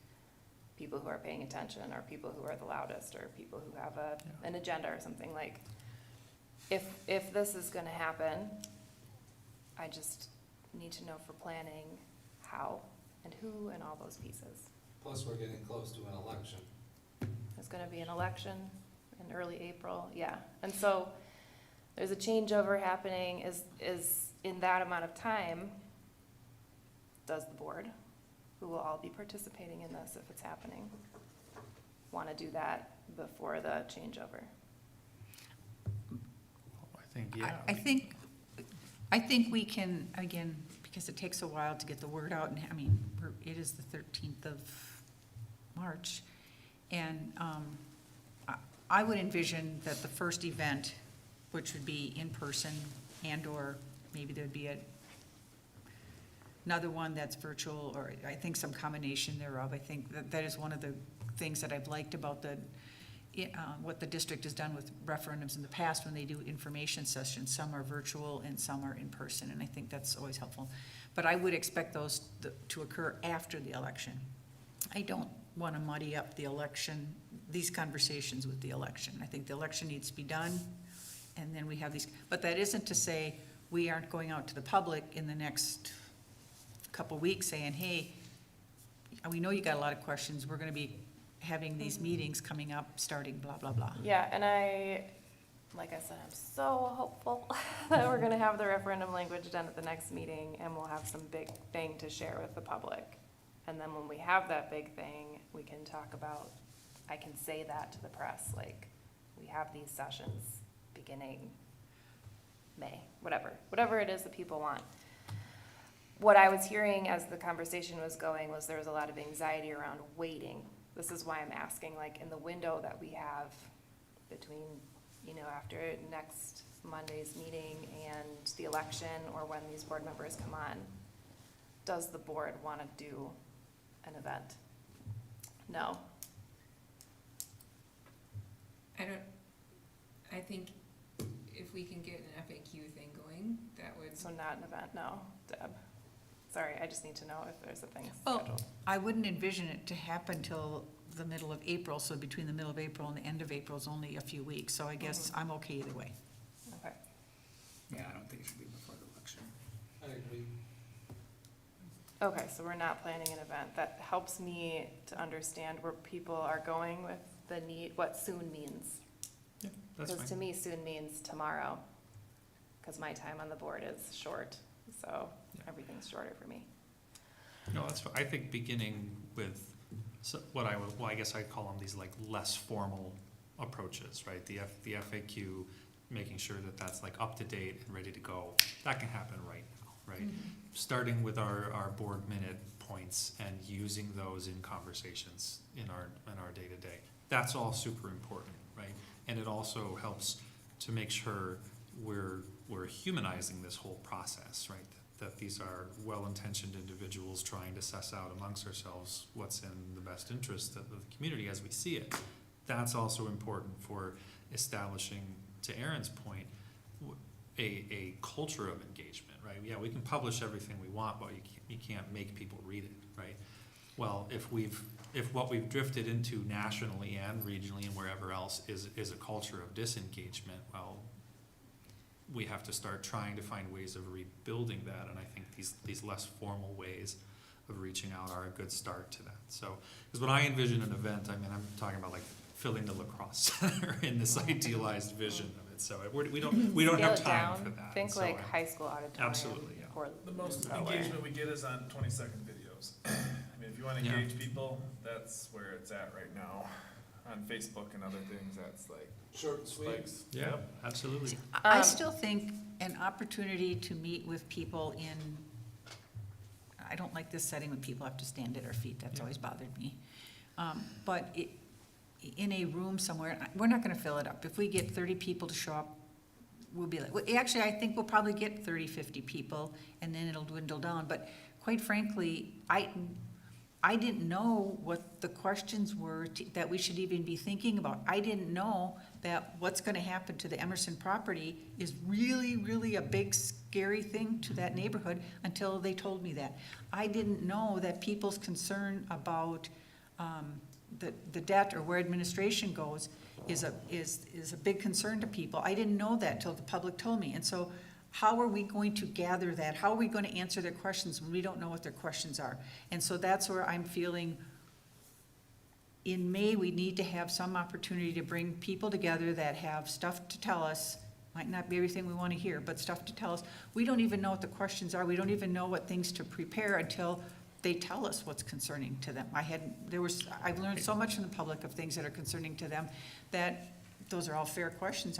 people who are paying attention, or people who are the loudest, or people who have Yeah. an agenda or something. Like, if this is gonna happen, I just need to know for planning how and who and all those pieces. Plus, we're getting close to an election. It's gonna be an election in early April, yeah. And so there's a changeover happening, is in that amount of time, does the board, who will all be participating in this if it's happening, wanna do that before the changeover? I think, yeah. I think we can, again, because it takes a while to get the word out, and, I mean, it is the 13th of March, and I would envision that the first event, which would be in person, and/or maybe there'd be another one that's virtual, or I think some combination thereof. I think that is one of the things that I've liked about what the district has done with referendums in the past when they do information sessions. Some are virtual and some are in person, and I think that's always helpful. But I would expect those to occur after the election. I don't want to muddy up the election, these conversations with the election. I think the election needs to be done, and then we have these, but that isn't to say we aren't going out to the public in the next couple weeks saying, hey, we know you got a lot of questions, we're gonna be having these meetings coming up, starting blah, blah, blah. Yeah, and like I said, I'm so hopeful that we're gonna have the referendum language done at the next meeting, and we'll have some big thing to share with the public. And then when we have that big thing, we can talk about, I can say that to the press, like, we have these sessions beginning May, whatever it is that people want. What I was hearing as the conversation was going was there was a lot of anxiety around waiting. This is why I'm asking, like, in the window that we have between, after next Monday's meeting and the election, or when these board members come on, does the board want to do an event? No. I think if we can get an FAQ thing going, that would. So not an event, no, Deb. Sorry, I just need to know if there's a thing Well, scheduled. I wouldn't envision it to happen till the middle of April, so between the middle of April and the end of April is only a few weeks, so I guess I'm okay either way. Okay. Yeah, I don't think it should be before the election. I agree. Okay, so we're not planning an event. That helps me to understand where people are going with the need, what soon means. Yeah, that's Because to fine. me, soon means tomorrow, because my time on the board is short, so Yeah. everything's shorter for me. No, that's fine. I think beginning with I guess I'd call them these like less formal approaches, right? The FAQ, making sure that that's like up to date and ready to go. That can happen right now, right? Starting with our board minute points and using those in conversations in our day-to-day. That's all super important, right? And it also helps to make sure we're humanizing this whole process, right? That these are well-intentioned individuals trying to suss out amongst ourselves what's in the best interest of the community as we see it. That's also important for establishing, to Aaron's point, a culture of engagement, right? Yeah, we can publish everything we want, but you can't make people read it, right? Well, if what we've drifted into nationally and regionally and wherever else is a culture of disengagement, well, we have to start trying to find ways of rebuilding that, and I think these less formal ways of reaching out are a good start to that. So, because when I envision an event, I mean, I'm talking about like filling the lacrosse center in this idealized vision of it. So we don't Scale have it time down. for that. Think So like high school auditorium. Absolutely, yeah. Or The most nowhere. engagement we get is on 20-second videos. I mean, if you want to Yeah. engage people, that's where it's at right now. On Facebook and other things, that's like Short and sweet. spikes. Yeah, absolutely. I Um, still think an opportunity to meet with people I don't like this setting when people have to stand at our feet, that's Yeah. always bothered me. But in a room somewhere, we're not gonna fill it up. If we get 30 people to show up, we'll be like, actually, I think we'll probably get 30, 50 people, and then it'll dwindle down. But quite frankly, I didn't know what the questions were that we should even be thinking about. I didn't know that what's gonna happen to the Emerson property is really, really a big, scary thing to that neighborhood until they told me that. I didn't know that people's concern about the debt or where administration goes is a big concern to people. I didn't know that till the public told me. And so how are we going to gather that? How are we going to answer their questions when we don't know what their questions are? And so that's where I'm feeling in May, we need to have some opportunity to bring people together that have stuff to tell us. Might not be everything we want to hear, but stuff to tell us. We don't even know what the questions are. We don't even know what things to prepare until they tell us what's concerning to them. I've learned so much from the public of things that are concerning to them, that those are all fair questions.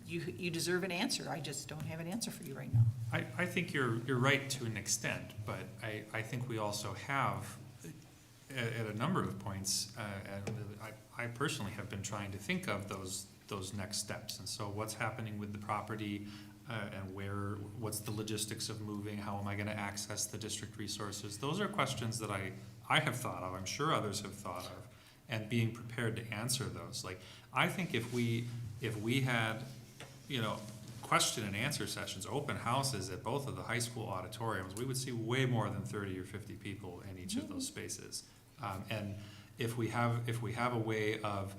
You deserve an answer. I just don't have an answer for you right now. I think you're right to an extent, but I think we also have, at a number of points, and I personally have been trying to think of those next steps. And so what's happening with the property, and what's the logistics of moving? How am I gonna access the district resources? Those are questions that I have thought of, I'm sure others have thought of, and being prepared to answer those. Like, I think if we had, question and answer sessions, open houses at both of the high school auditoriums, we would see way more than 30 or 50 people in each of those spaces. And if we have a way of,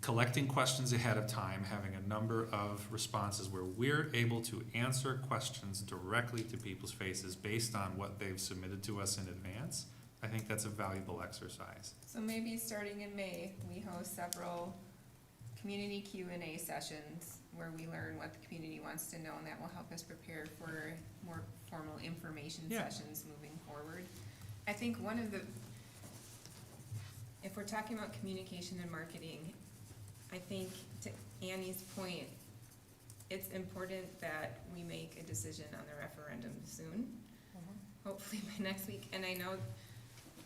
collecting questions ahead of time, having a number of responses where we're able to answer questions directly to people's faces based on what they've submitted to us in advance, I think that's a valuable exercise. So maybe starting in May, we host several community Q&A sessions where we learn what the community wants to know, and that will help us prepare for more formal information Yeah. sessions moving forward. I think if we're talking about communication and marketing, I think to Annie's point, it's important that we make a decision on the referendum soon, hopefully by next week. And I know,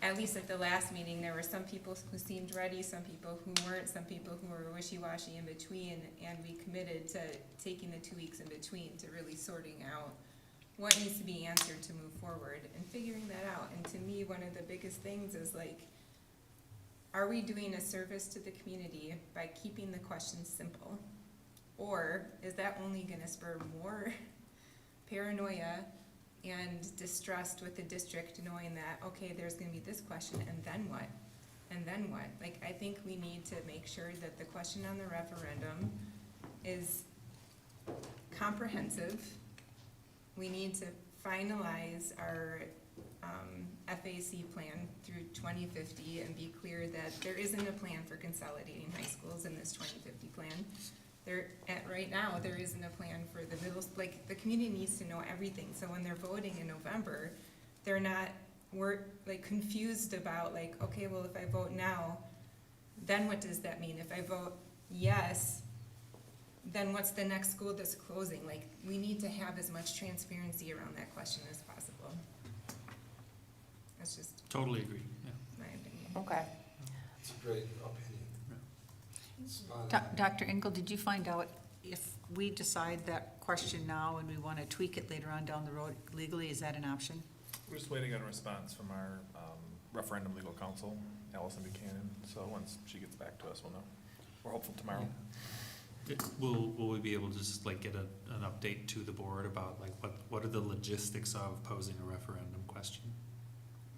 at least at the last meeting, there were some people who seemed ready, some people who weren't, some people who were wishy-washy in between, and we committed to taking the 2 weeks in between to really sorting out what needs to be answered to move forward and figuring that out. And to me, one of the biggest things is like, are we doing a service to the community by keeping the questions simple? Or is that only gonna spur more paranoia and distrust with the district, knowing that, okay, there's gonna be this question, and then what? And then what? Like, I think we need to make sure that the question on the referendum is comprehensive. We need to finalize our FAC plan through 2050 and be clear that there isn't a plan for consolidating high schools in this 2050 plan. Right now, there isn't a plan for the the community needs to know everything, so when they're voting in November, we're confused about okay, well, if I vote now, then what does that mean? If I vote yes, then what's the next school that's closing? We need to have as much transparency around that question as possible. That's just Totally agree, yeah. my opinion. Okay. It's a great opinion. Spot on. Dr. Engel, did you find out if we decide that question now and we want to tweak it later on down the road legally, is that an option? We're just waiting on a response from our referendum legal counsel, Allison Buchanan, so once she gets back to us, we'll know. We're hopeful tomorrow. Will we be able to just get an update to the board about what are the logistics of posing a referendum question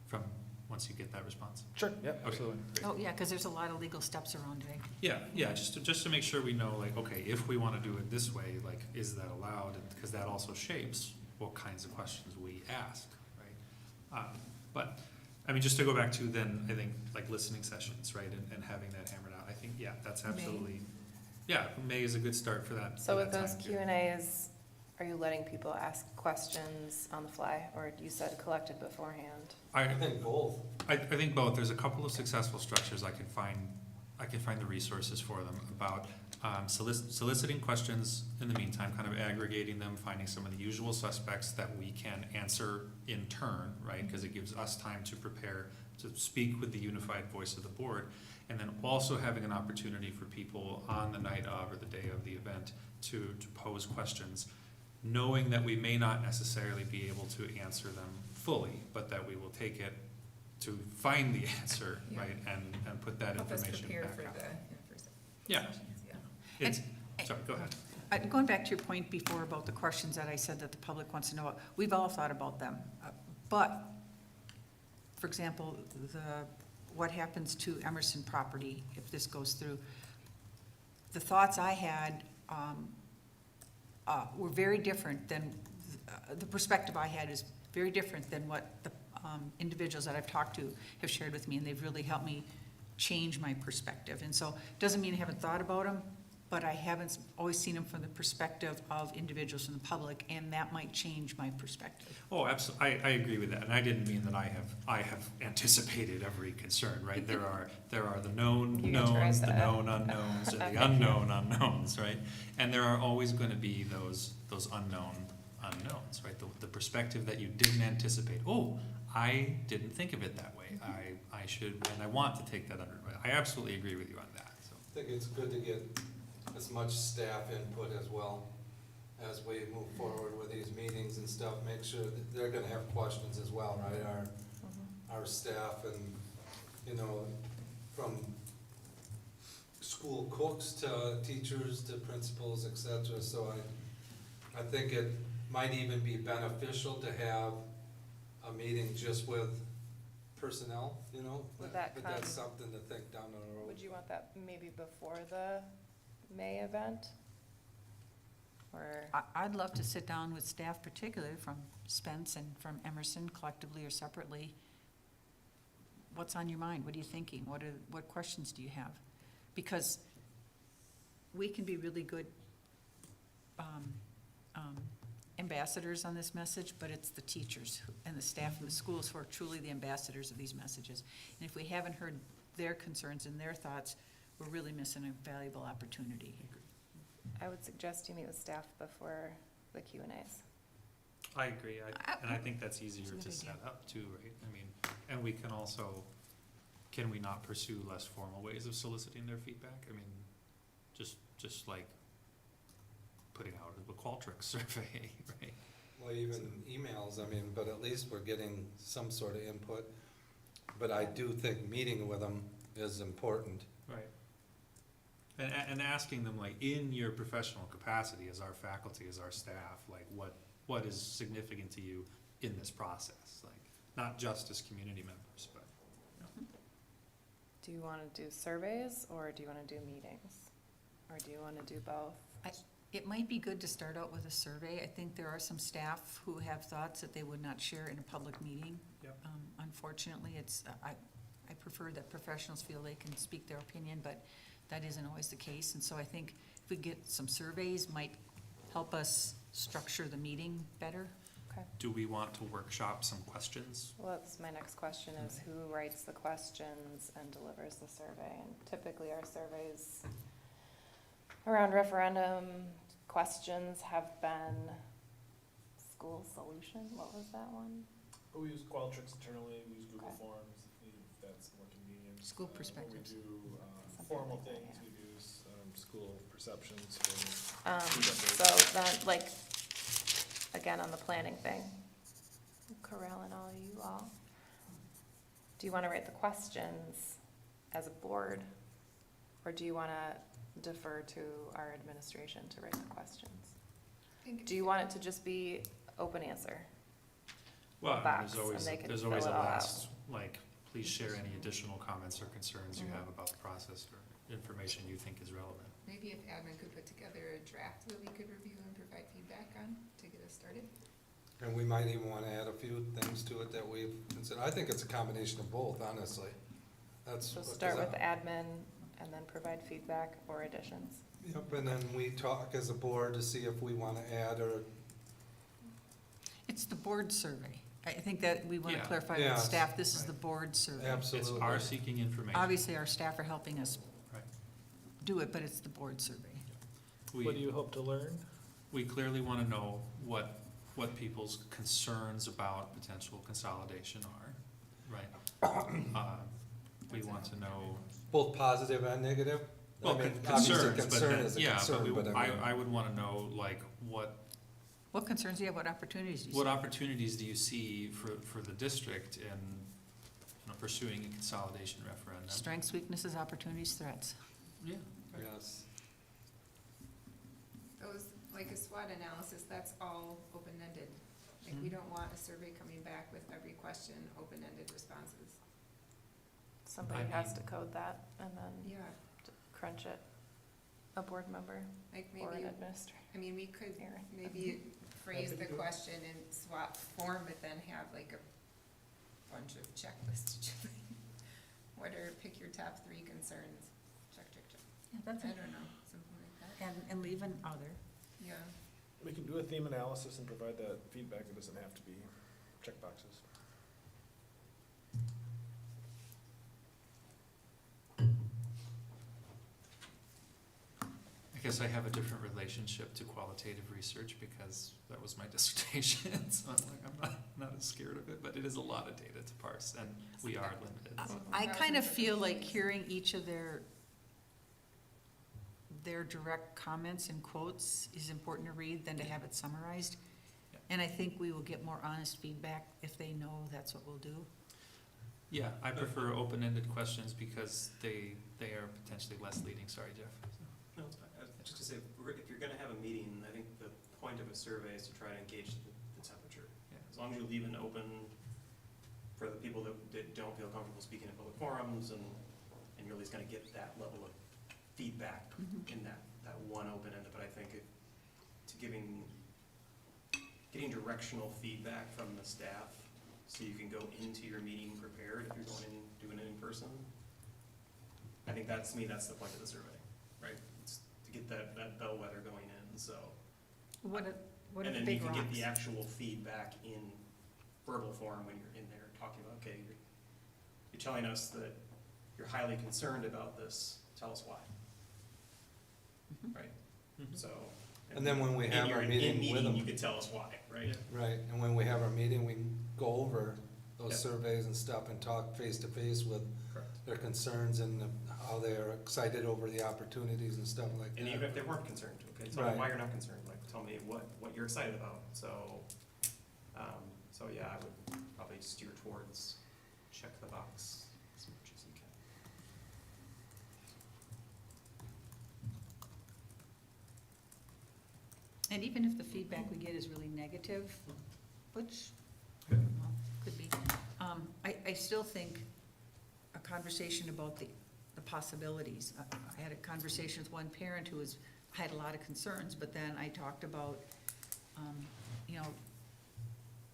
from, once you get that response? Sure, yeah, Okay. absolutely. Great. Oh, yeah, because there's a lot of legal steps around it. Yeah, just to make sure we know, okay, if we want to do it this way, is that allowed? Because that also shapes what kinds of questions we ask, right? But, I mean, just to go back to then, I think, listening sessions, right, and having that hammered out, I think, yeah, that's absolutely, May is a good start for that. So for with that those time period. Q&As, are you letting people ask questions on the fly, or you said collected beforehand? I think both. I think both. There's a couple of successful structures I can find the resources for them about soliciting questions in the meantime, kind of aggregating them, finding some of the usual suspects that we can answer in turn, right? Because it gives us time to prepare to speak with the unified voice of the board, and then also having an opportunity for people on the night of or the day of the event to pose questions, knowing that we may not necessarily be able to answer them fully, but that we will take it to find the answer, Yeah. right, and put that Help us information prepare back for out. the Yeah. sessions, yeah. It's, sorry, go ahead. Going back to your point before about the questions that I said that the public wants to know about, we've all thought about them. But, for example, what happens to Emerson property if this goes through? The thoughts I had were very different than, the perspective I had is very different than what the individuals that I've talked to have shared with me, and they've really helped me change my perspective. And so, doesn't mean I haven't thought about them, but I haven't always seen them from the perspective of individuals from the public, and that might change my perspective. Oh, absolutely, I agree with that, and I didn't mean that I have anticipated every concern, right? There are the known You can try knowns, the that. known unknowns, and the unknown unknowns, right? And there are always gonna be those unknown unknowns, right? The perspective that you didn't anticipate, oh, I didn't think of it that way, I should, and I want to take that under, I absolutely agree with you on that, so. I think it's good to get as much staff input as well as we move forward with these meetings and stuff. Make sure that they're gonna have questions as well, right? Our staff and, you know, from school cooks to teachers to principals, et cetera. So I think it might even be beneficial to have a meeting just with personnel, you know? Would that But that's come- something to think down the road. Would you want that maybe before the May event? Or, I'd love to sit down with staff, particularly from Spence and from Emerson, collectively or separately. What's on your mind? What are you thinking? What questions do you have? Because we can be really good ambassadors on this message, but it's the teachers and the staff in the schools who are truly the ambassadors of these messages. And if we haven't heard their concerns and their thoughts, we're really missing a valuable opportunity. I would suggest you meet with staff before the Q and As. I agree, and I think that's easier That's a to good set idea. up too, right? I mean, and we can also, can we not pursue less formal ways of soliciting their feedback? I mean, just like putting out a Qualtrics survey, right? Well, even emails, I mean, but at least we're getting some sort of input. But I do think meeting with them is important. Right. And asking them, like, in your professional capacity as our faculty, as our staff, like, what is significant to you in this process? Like, not just as community members, but, you know. Do you want to do surveys or do you want to do meetings? Or do you want to do both? It might be good to start out with a survey. I think there are some staff who have thoughts that they would not share in a public meeting. Yep. Unfortunately, I prefer that professionals feel they can speak their opinion, but that isn't always the case. And so I think if we get some surveys, might help us structure the meeting better. Okay. Do we want to workshop some questions? Well, that's my next question is who writes the questions and delivers the survey? And typically our surveys around referendum questions have been school solution. What was that one? We use Qualtrics internally, we use Google Okay. Forms, if that's more convenient. School When perspectives. we do Something formal like that, things, yeah. we use school perceptions for. So then, like, again, on the planning thing, Corral and all you all, do you want to write the questions as a board? Or do you want to defer to our administration to write the questions? Do you want it to just be open answer? Well, I mean, box, and there's they can always a fill it all last, like, please share any additional comments or concerns you Mhm. have about the process or information you think is relevant. Maybe if admin could put together a draft that we could review and provide feedback on to get us started. And we might even want to add a few things to it that we've considered. I think it's a combination of both, honestly. That's. So what- start 'cause with the admin and then provide feedback or additions. Yep, and then we talk as a board to see if we want to add or, It's the board survey. I think that we want to Yeah. clarify with Yes. staff, this is Right. the board survey. absolutely. It's our seeking information. Obviously, our staff are helping us Right. do it, but it's the board survey. What do We, you hope to learn? we clearly want to know what people's concerns about potential consolidation are, right? We want to know, Both positive and negative? well, I mean, obviously concerns, but concern then, is a yeah, concern, but but I mean. I would want to know, like, What concerns do you have? What opportunities do you see? what opportunities do you see for the district in, you know, pursuing a consolidation referendum? Strengths, weaknesses, opportunities, threats. Yeah. Yes. Those, like a SWOT analysis, that's all open-ended. Like, we Mhm. don't want a survey coming back with every question, open-ended responses. Somebody I has mean- to code that and then Yeah, crunch it, a board member like or an maybe, administrator. I mean, we could Aaron. maybe phrase the question in SWOT form, but then have like bunch of checklists. What are, pick your top 3 concerns, check, check, check. Yeah, that's I it. don't know, something like that. And leave an other. Yeah, We can do a theme analysis and provide that feedback. It doesn't have to be checkboxes. I guess I have a different relationship to qualitative research because that was my dissertation, so I'm like, I'm not as scared of it, but it is a lot of data to parse, and we are limited. so. I kind of feel like hearing each of their direct comments and quotes is important to read than to have it summarized. Yeah. And I think we will get more honest feedback if they know that's what we'll do. Yeah, I prefer open-ended questions because they are potentially less leading. Sorry, Jeff. No, it's fine. Just to say, if you're gonna have a meeting, I think the point of a survey is to try to engage the temperature. Yeah. As long as you leave it open for the people that don't feel comfortable speaking in public forums, and you're at least gonna get that level of feedback in that one open-ended, but I think getting directional feedback from the staff so you can go into your meeting prepared if you're going in, doing it in person. I think that's the point of the survey, right? It's to get that bellwether going in, so. What are And the then you big can rocks? get the actual feedback in verbal form when you're in there talking about, okay, you're telling us that you're highly concerned about this, tell us why. Mhm. Right? Mhm. So. And then when we in have your our in meeting with them. You could tell us why, right? Right, and when we have our meeting, we can go over those Yeah. surveys and stuff and talk face to face with Correct. their concerns and how they're excited over the opportunities and stuff like And even if that. they weren't concerned, okay, tell me Right. why you're not concerned, like, tell me what you're excited about, so, yeah, I would probably steer towards check the box as much as you can. And even if the feedback we get is really negative, which well, could be, I still think a conversation about the possibilities. I had a conversation with one parent who had a lot of concerns, but then I talked about,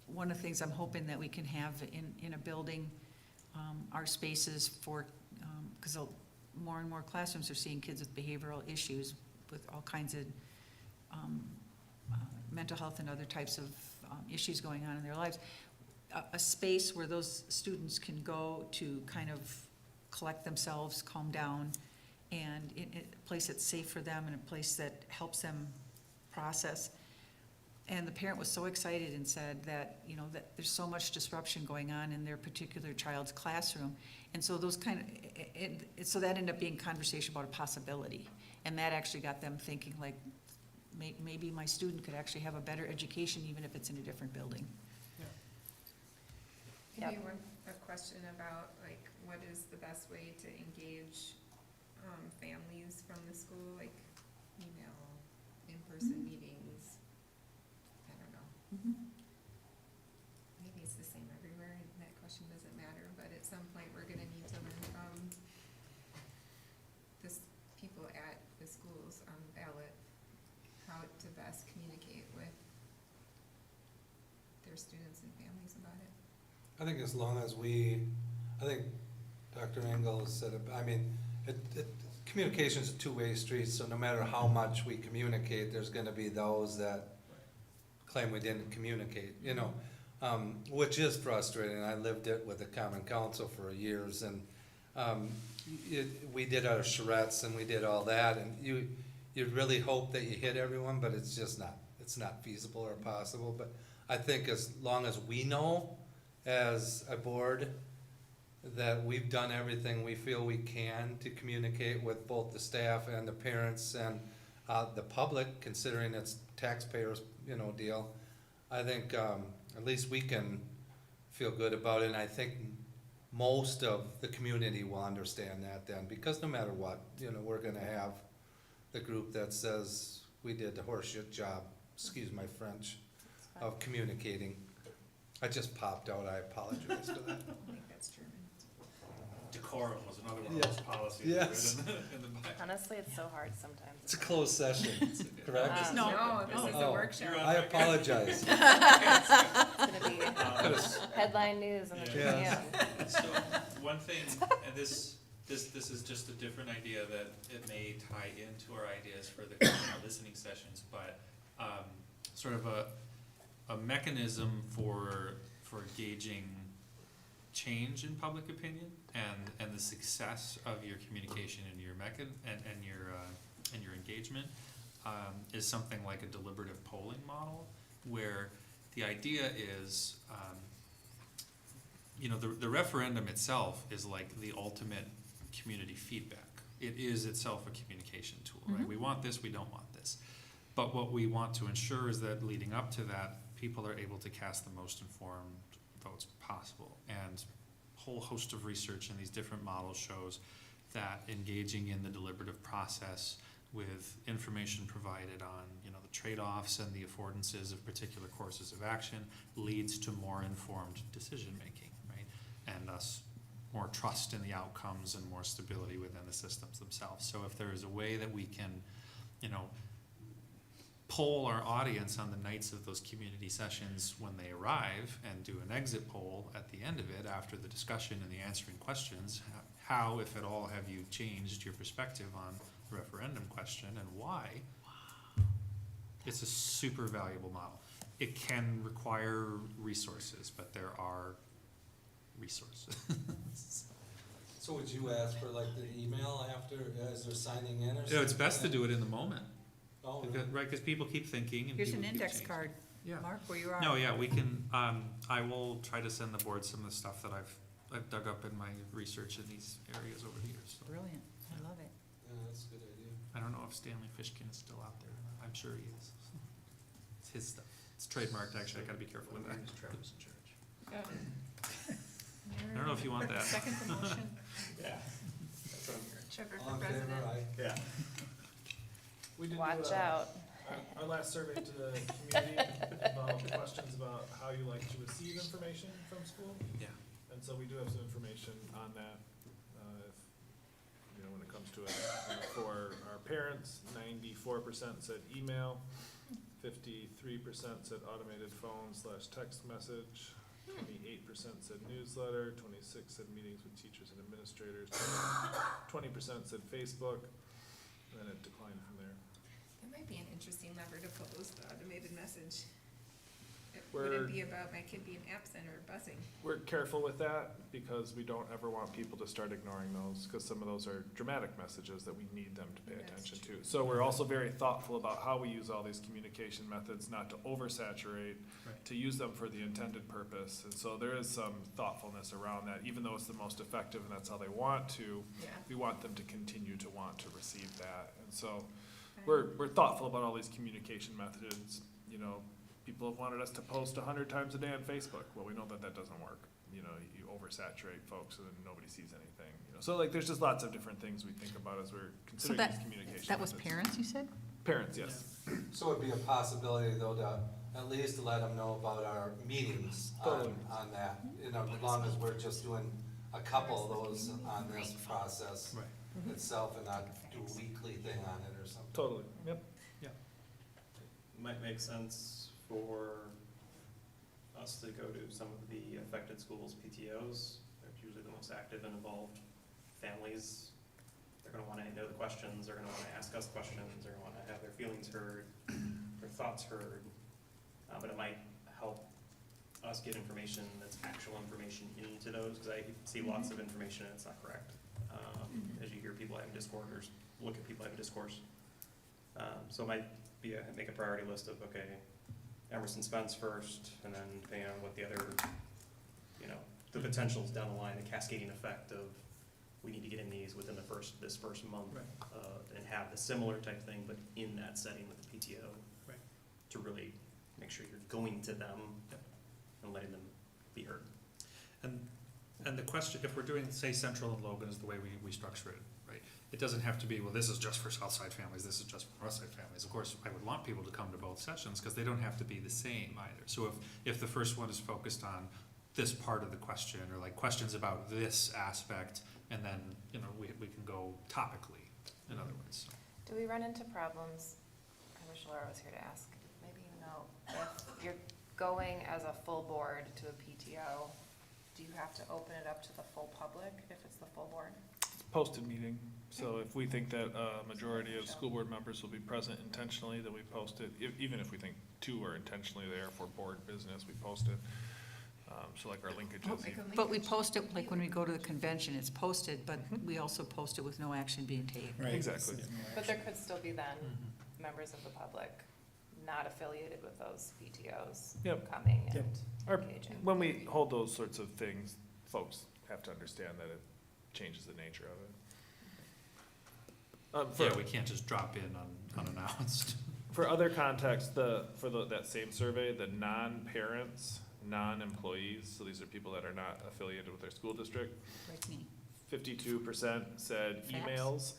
one of the things I'm hoping that we can have in a building, are spaces for, because more and more classrooms are seeing kids with behavioral issues, with all kinds of mental health and other types of issues going on in their lives. A space where those students can go to kind of collect themselves, calm down, and in a place that's safe for them and a place that helps them process. And the parent was so excited and said that, that there's so much disruption going on in their particular child's classroom. And so those so that ended up being a conversation about a possibility. And that actually got them thinking, like, maybe my student could actually have a better education even if it's in a different building. maybe a question about, like, what is the best way to engage, families from the school, like email, in-person meetings? I don't know. Maybe it's the same everywhere, and that question doesn't matter, but at some point, we're gonna need to learn from people at the schools on the ballot, how to best communicate with their students and families about it. I think as long as I think Dr. Engel said it, communication's a two-way street, so no matter how much we communicate, there's gonna be those that claim we didn't communicate, which is frustrating. I lived it with the Common Council for years, and we did our charrettes and we did all that, and you really hope that you hit everyone, but it's just not feasible or possible. But I think as long as we know as a board that we've done everything we feel we can to communicate with both the staff and the parents and the public, considering it's taxpayers, deal, I think at least we can feel good about it. And I think most of the community will understand that then, because no matter what, we're gonna have the group that says we did the horseshit job, excuse my French, of communicating. I just popped out, I apologize for that. I think that's German. decorum was another one of Yeah. those policies Yes. written in the bylaw. Honestly, it's so hard sometimes. It's a closed session, correct? No, this is a Oh. workshop. I apologize. It's gonna be headline news in the Yeah. Tribune. So, one thing, and this is just a different idea that it may tie into our ideas for the listening sessions, but, sort of a mechanism for gauging change in public opinion and the success of your communication and your and your engagement, is something like a deliberative polling model, where the idea is, the referendum itself is like the ultimate community feedback. It is itself a communication tool, right? We want this, we don't want this. But what we want to ensure is that leading up to that, people are able to cast the most informed votes possible. And a whole host of research in these different models shows that engaging in the deliberative process with information provided on, the trade-offs and the affordances of particular courses of action leads to more informed decision-making, right? And thus more trust in the outcomes and more stability within the systems themselves. So if there is a way that we can, poll our audience on the nights of those community sessions when they arrive and do an exit poll at the end of it after the discussion and the answering questions, how, if at all, have you changed your perspective on the referendum question and why? It's a super valuable model. It can require resources, but there are resources. So would you ask for like the email after, as they're signing in or something? Yeah, it's best to do it in the moment, Oh, right, because people keep thinking and Here's people an keep index changing. card, Yeah. Mark, where you are. No, yeah, we can, I will try to send the board some of the stuff that I've dug up in my research in these areas over the years. So Brilliant, I love it. Yeah, that's a good idea. I don't know if Stanley Fishkin is still out there. I'm sure he is. It's his stuff. It's trademarked, actually. I gotta be careful with that. I don't know if you want that. Second the motion. Yeah. That's what I'm hearing. Sugar All for in favor, president. aye. Yeah. We did do Watch out. Our last survey to the community involved questions about how you like to receive information from school. Yeah. And so we do have some information on that, when it comes to it. For our parents, 94% said email, 53% said automated phone/text message, 28% said newsletter, 26% said meetings with teachers and administrators, 20% said Facebook, and then it declined from there. That might be an interesting lever to pose, the automated message. It We're- wouldn't be about my kid being absent or buzzing. We're careful with that because we don't ever want people to start ignoring those, because some of those are dramatic messages that we need them to pay That's attention true. to. So we're also very thoughtful about how we use all these communication methods, not to oversaturate, Right. to use them for the intended purpose. And so there is some thoughtfulness around that, even though it's the most effective and that's how they want to, Yeah. we want them to continue to want to receive that. And so we're thoughtful about all these communication methods. People have wanted us to post 100 times a day on Facebook. Well, we know that that doesn't work. You oversaturate folks and then nobody sees anything. So there's just lots of different things we think about as we're So considering these communication that was methods. parents, you said? Parents, yes. So it'd be a possibility though to at least let them know about our meetings Totally. on that, as long as we're just doing a couple of those on this process Right. itself and not do a weekly thing on it or something. Totally. Yep. Might make sense for us to go to some of the affected schools' PTOs. They're usually the most active and involved families. They're gonna wanna know the questions, they're gonna wanna ask us questions, they're gonna wanna have their feelings heard, their thoughts heard. But it might help us get information that's actual information into those, because I see lots of information and it's not correct. As you hear people having discourse, or look at people having discourse. So it might be make a priority list of, okay, Emerson Spence first, and then depending on what the other, the potentials down the line, the cascading effect of, we need to get in these within this first month. Right. And have the similar type thing, but in that setting with the PTO. Right. To really make sure you're going to them. Yep. And letting them be heard. And the question, if we're doing, say, Central and Logan is the way we structure it, right? It doesn't have to be, well, this is just for South Side families, this is just for North Side families. Of course, I would want people to come to both sessions, because they don't have to be the same either. So if the first one is focused on this part of the question, or like questions about this aspect, and then, you know, we can go topically, in other words. Do we run into problems, I wish Laura was here to ask, maybe you know, if you're going as a full board to a PTO, do you have to open it up to the full public if it's the full board? It's a posted meeting, so if we think that a majority of school board members will be present intentionally, then we post it. Even if we think 2 are intentionally there for board business, we post it. So like our linkages. But we post it, like when we go to the convention, it's posted, but we also post it with no action being taken. Right. Exactly. But there could still be then members of the public not affiliated with those PTOs Yep. coming Yep. Our- and engaging. When we hold those sorts of things, folks have to understand that it changes the nature of it. Yeah, we can't just drop in unannounced. For other context, that same survey, the non-parents, non-employees, so these are people that are not affiliated with their school district, Like me. 52% said Facts. emails.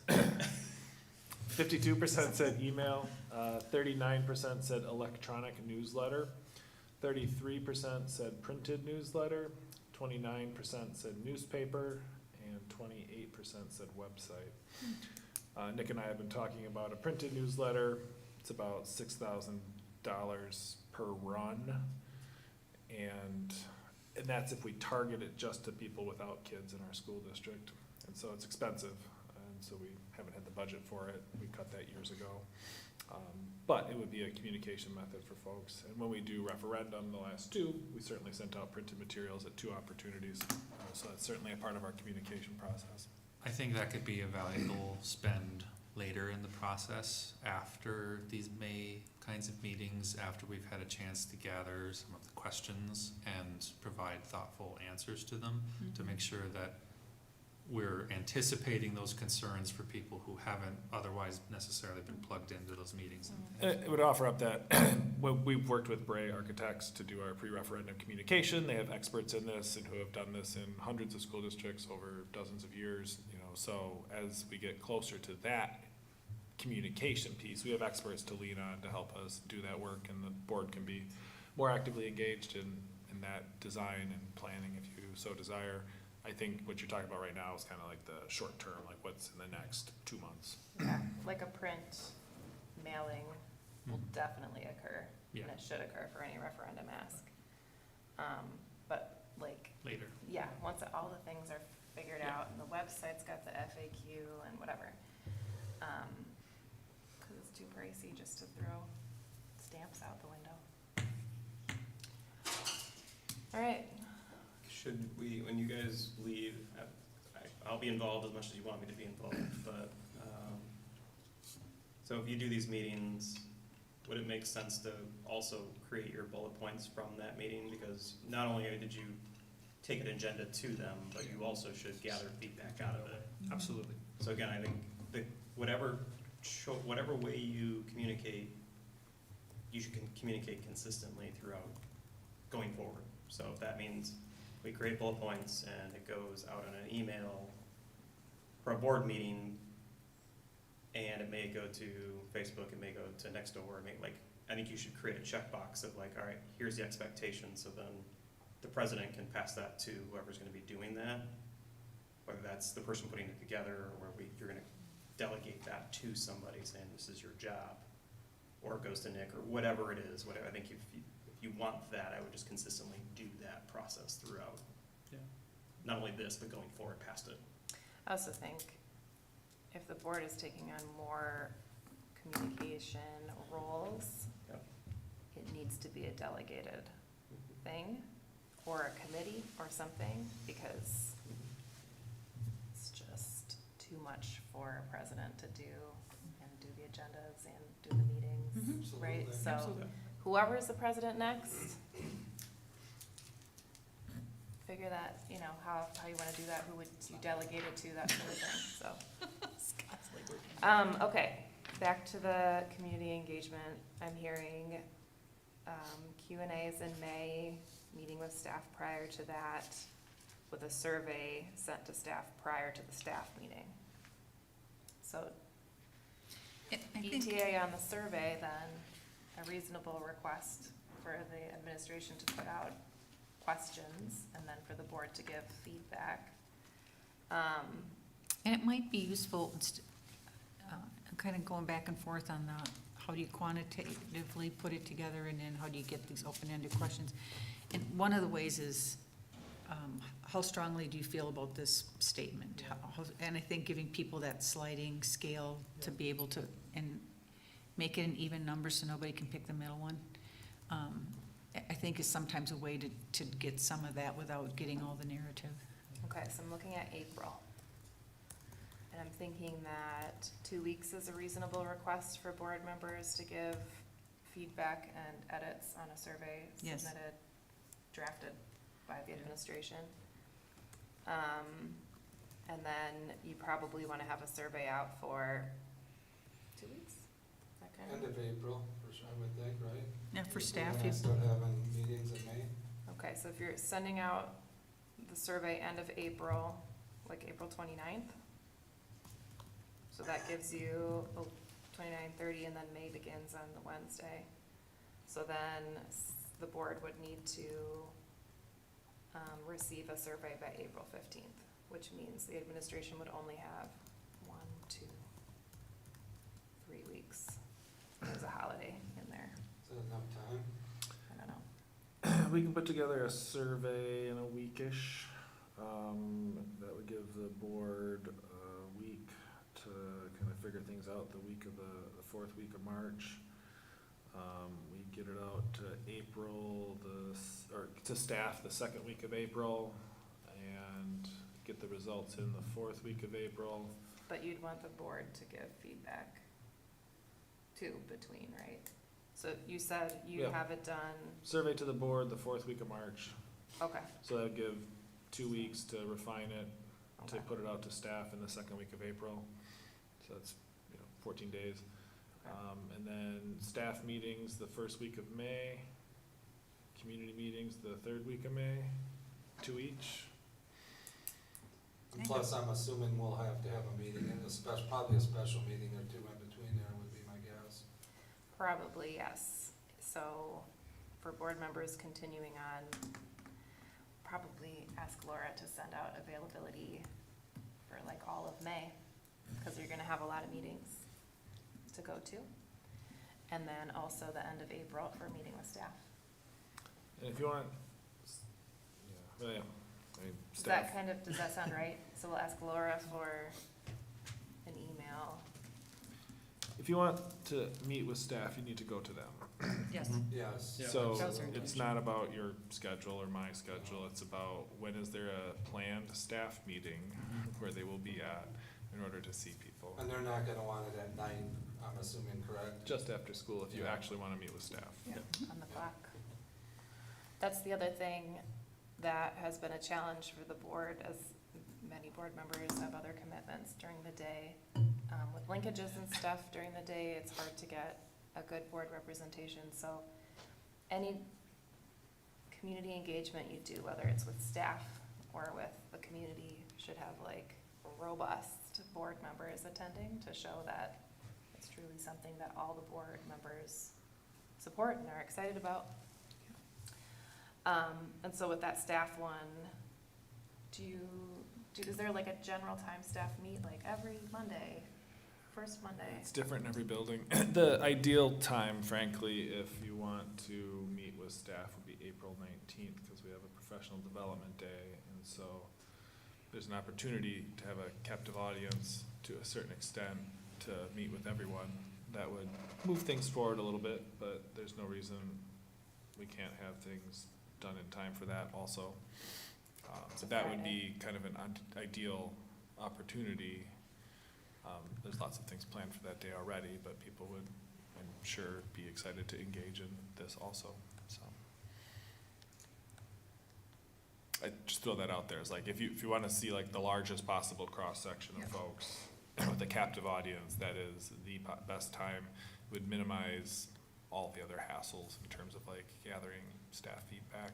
52% said email, 39% said electronic newsletter, 33% said printed newsletter, 29% said newspaper, and 28% said website. Nick and I have been talking about a printed newsletter. It's about $6,000 per run. And that's if we target it just to people without kids in our school district. And so it's expensive, and so we haven't had the budget for it. We cut that years ago. But it would be a communication method for folks. And when we do referendum, the last 2, we certainly sent out printed materials at 2 opportunities. So that's certainly a part of our communication process. I think that could be a valuable spend later in the process, after these May kinds of meetings, after we've had a chance to gather some of the questions and provide thoughtful answers to them, to make sure that we're anticipating those concerns for people who haven't otherwise necessarily been plugged into those meetings. It would offer up that, we've worked with Bray Architects to do our pre-referendum communication. They have experts in this and who have done this in hundreds of school districts over dozens of years, you know. So as we get closer to that communication piece, we have experts to lean on to help us do that work, and the board can be more actively engaged in that design and planning if you so desire. I think what you're talking about right now is kind of like the short term, like what's in the next 2 months. Yeah, like a print mailing will definitely occur, Yeah. and it should occur for any referendum ask. But like, Later. yeah, once all the things are figured out and the website's got the FAQ and whatever. Cause it's too pricey just to throw stamps out the window. All right, Should we, when you guys leave, I'll be involved as much as you want me to be involved, but, so if you do these meetings, would it make sense to also create your bullet points from that meeting? Because not only did you take an agenda to them, but you also should gather feedback out of it. Absolutely. So again, I think whatever way you communicate, you should communicate consistently throughout going forward. So if that means we create bullet points and it goes out on an email for a board meeting, and it may go to Facebook, it may go to Nextdoor, I think you should create a checkbox of like, all right, here's the expectation, so then the president can pass that to whoever's gonna be doing that, whether that's the person putting it together, or you're gonna delegate that to somebody saying this is your job, or it goes to Nick, or whatever it is, whatever. I think if you want that, I would just consistently do that process throughout. Yeah. Not only this, but going forward past it. I also think if the board is taking on more communication roles, Yep. it needs to be a delegated thing, or a committee or something, because it's just too much for a president to do, and do the agendas and do the meetings, right? So Absolutely. whoever's the president next, figure that, you know, how you wanna do that, who would you delegate it to, that sort of thing, so. Okay, back to the community engagement. I'm hearing, Q&As in May, meeting with staff prior to that, with a survey sent to staff prior to the staff meeting. So I think, ETA on the survey, then a reasonable request for the administration to put out questions, and then for the board to give feedback. And it might be useful, kind of going back and forth on the, how do you quantitatively put it together, and then how do you get these open-ended questions? And one of the ways is, how strongly do you feel about this statement? And I think giving people that sliding scale to be able to, and make it an even number so nobody can pick the middle one, I think is sometimes a way to get some of that without getting all the narrative. Okay, so I'm looking at April. And I'm thinking that 2 weeks is a reasonable request for board members to give feedback and edits on a survey Yes. submitted, drafted by the administration. And then you probably wanna have a survey out for 2 weeks? Is that kind End of? of April, for sure, I would think, right? Yeah, for We're staff, gonna you, start having meetings in May. Okay, so if you're sending out the survey end of April, like April 29th, so that gives you 29, 30, and then May begins on the Wednesday. So then the board would need to receive a survey by April 15th, which means the administration would only have 1, 2, 3 weeks. There's a holiday in there, Is that enough time? I don't know. We can put together a survey in a weekish. That would give the board a week to kind of figure things out, the week of the fourth week of March. We get it out to April, or to staff the second week of April, and get the results in the fourth week of April. But you'd want the board to give feedback too between, right? So you said you Yeah. have it done, Survey to the board the fourth week of March, okay, so that'd give 2 weeks to refine it, to okay, put it out to staff in the second week of April. So that's, 14 days. okay. And then staff meetings the first week of May, community meetings the third week of May, 2 each. And plus, I'm assuming we'll have to have a meeting, and probably a special meeting or two in between there would be my guess. Probably, yes. So for board members continuing on, probably ask Laura to send out availability for like all of May, because you're gonna have a lot of meetings to go to. And then also the end of April for meeting with staff. And if you want, I mean, Does staff, does that sound right? So we'll ask Laura for an email. if you want to meet with staff, you need to go to them. yes. Yes. So Those are it's intentions. not about your schedule or my schedule, it's about when is there a planned staff meeting where they will be at in order to see people. And they're not gonna want it at night, I'm assuming, correct? Just after school, if you Yeah. actually wanna meet with staff. On the clock. That's the other thing that has been a challenge for the board, as many board members have other commitments during the day. With linkages and stuff during the day, it's hard to get a good board representation, so any community engagement you do, whether it's with staff or with the community, should have like robust board members attending to show that it's truly something that all the board members support and are excited about. And so with that staff one, is there like a general time staff meet, like every Monday, first Monday? It's different in every building. The ideal time, frankly, if you want to meet with staff, would be April 19th, because we have a professional development day. And so there's an opportunity to have a captive audience to a certain extent to meet with everyone. That would move things forward a little bit, but there's no reason we can't have things done in time for that also. So that would be kind of an ideal opportunity. There's lots of things planned for that day already, but people would, I'm sure, be excited to engage in this also, so. I just throw that out there, it's like, if you wanna see like the largest possible cross-section of folks with a captive audience, that is the best time, would minimize all the other hassles in terms of like gathering staff feedback.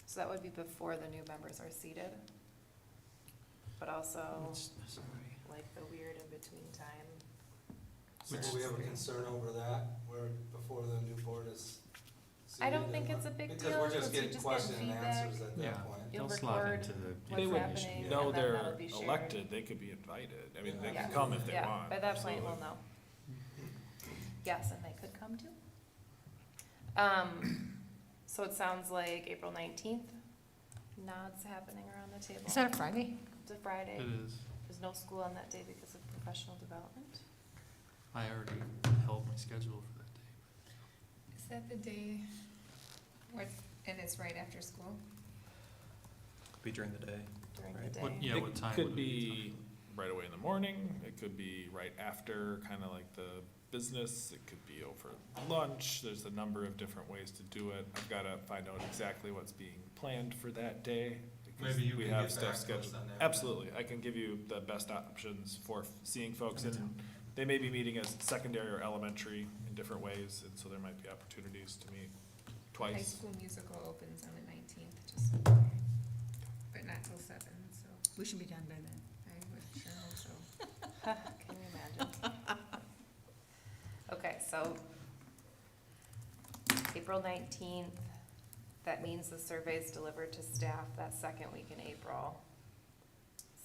So that would be before the new members are seated, but also like the weird in-between time. So do we have a concern over that, where before the new board is I don't think it's a big Because deal, we're 'cause just you getting just get question and feedback. answers at Yeah. that point. You'll They'll slot record into the what's They would happening, and know then they're that'll be shared. elected, they could be invited. I mean, they Yeah. can come if they Yeah, want. by that point, we'll absolutely. know. Yes, and they could come too. So it sounds like April 19th, nods happening around the table. Is that a Friday? It's a Friday. It is. There's no school on that day because of professional development. I already held my schedule for that day. Is that the day, what, and it's right after school? Be during the day. During the Right. day. What, yeah, what time It could would be right away in the morning, it could be right after, kind of like the business, it could be over lunch, there's a number of different ways to do it. I've gotta find out exactly what's being planned for that day. because Maybe you we can have get stuff back to us scheduled. on that. Absolutely, I can give you the best options for seeing folks, and they may be meeting as secondary or elementary in different ways, and so there might be opportunities to meet High twice. school musical opens on the 19th, just, but not till 7, so We should be done by then. I would sure hope so. Can you imagine? Okay, so April 19th, that means the survey's delivered to staff that second week in April.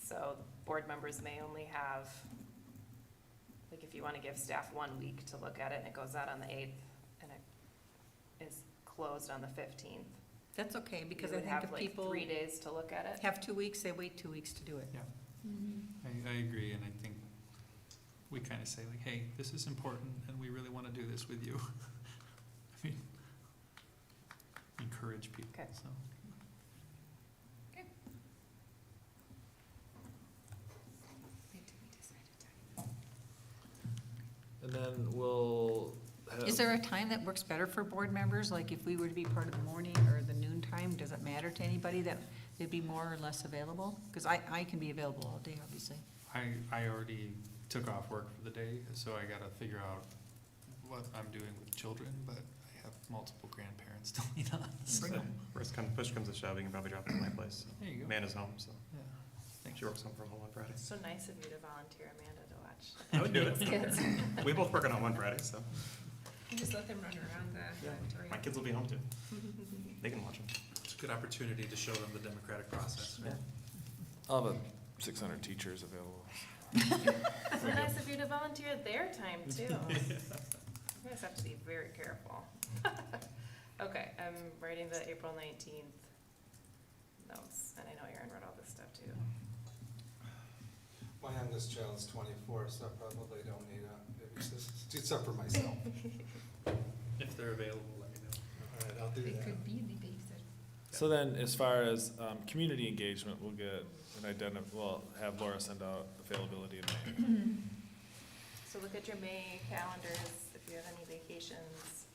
So board members may only have, like, if you want to give staff 1 week to look at it, and it goes out on the 8th, and it is closed on the 15th. That's okay, because You I would think have if like people 3 days to look at it. have 2 weeks, they wait 2 weeks to do it. Yeah, I agree, and I think we kind of say like, hey, this is important, and we really want to do this with you. I mean, encourage people, Okay. so. Wait till we decide a time. And then we'll have. Is there a time that works better for board members? Like if we were to be part of the morning or the noon time, does it matter to anybody that they'd be more or less available? Because I can be available all day, obviously. I already took off work for the day, so I gotta figure out what I'm doing with children, but I have multiple grandparents to lean on, so. Bring 'em. Worst come, push comes to shove, you can probably drop it at my place. There you go. Amanda's home, so Yeah, thanks. she works home from home on Friday. So nice of you to volunteer Amanda to watch. I would do it. Kids. We both working on one Friday, so You just let them run around the auditorium. my kids will be home too. They can watch them. It's a good opportunity to show them the democratic process. Yeah. I'll have 600 teachers available. So nice of you to volunteer their time too. You guys have to be very careful. Okay, I'm writing the April 19th notes, and I know Aaron wrote all this stuff too. My youngest child's 24, so I probably don't need a babysitter, except for myself. If they're available, let me know. All right, I'll do They that. could be the babysitter. So then, as far as community engagement, we'll get we'll have Laura send out availability in May. So look at your May calendars, if you have any vacations.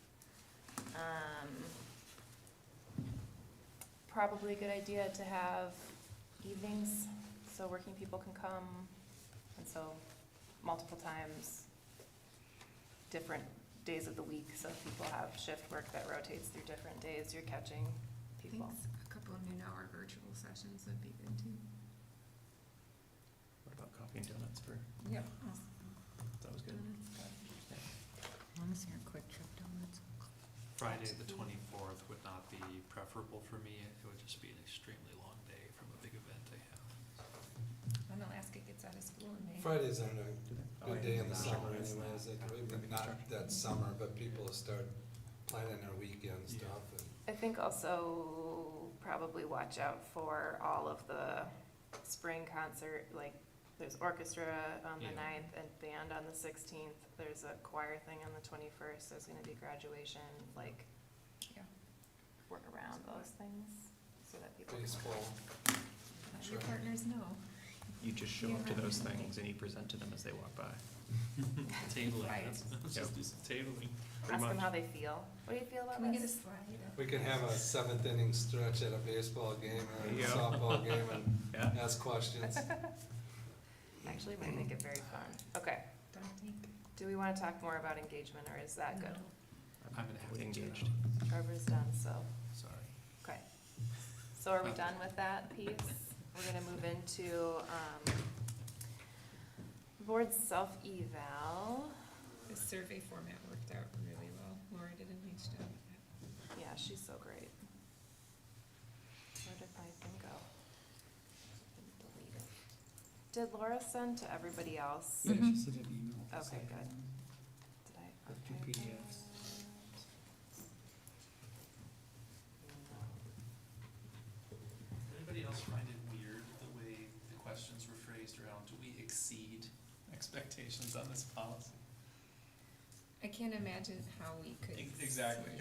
Probably a good idea to have evenings, so working people can come, and so multiple times, different days of the week, so if people have shift work that rotates through different days, you're catching I think people. a couple of noon hour virtual sessions would be good too. What about coffee and donuts for, Yep. that was good. Honestly, a quick trip donuts. Friday, the 24th would not be preferable for me. It would just be an extremely long day from a big event I have. When Alaska gets out of school in May. Fridays aren't a Oh, good yeah. day in the summer It's anyways, not. not that summer, but people start planning their weekend Yeah. stuff and. I think also probably watch out for all of the spring concert, like there's orchestra on the Yeah. 9th and band on the 16th. There's a choir thing on the 21st. There's gonna be graduation, like, Yeah. work around those things so that people. Baseball. Let your partners know. You just show up to those things and you present to them as they walk by. Tabling, Right. let's just do some tabling. Ask them much. how they feel. What do you feel about Can we get a this? slide? We can have a 7th inning stretch at a baseball game or There a you go. softball game and Yeah. ask questions. Actually, might make it very fun. Okay, Don't think. do we wanna talk more about engagement, or is that good? I'm gonna have to Engaged. Trevor's done, so. Sorry. Okay, so are we done with that piece? We're gonna move into, board self-eval. The survey format worked out really well. Laura did a nice job with Yeah, she's so great. Where did my thing go? Didn't delete it. Did Laura send to everybody else? Yeah, she sent an email. with the Okay, site good. on Did I The two archive PDFs. that? Anybody else find it weird the way the questions were phrased around, do we exceed expectations on this policy? I can't imagine how we could. Exactly.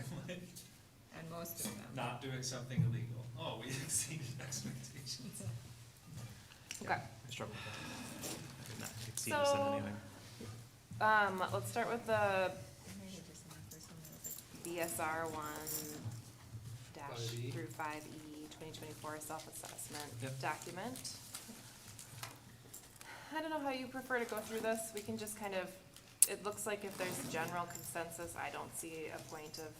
On most of them. Not doing something illegal. Oh, we exceeded expectations. Okay. I struggle with that. I did not exceed So- or send anything. Let's start with the Maybe just in the first one, that was like- BSR one dash 5E. through 5E, 2024 self-assessment Yep. document. I don't know how you prefer to go through this. We can just kind of, it looks like if there's general consensus, I don't see a point of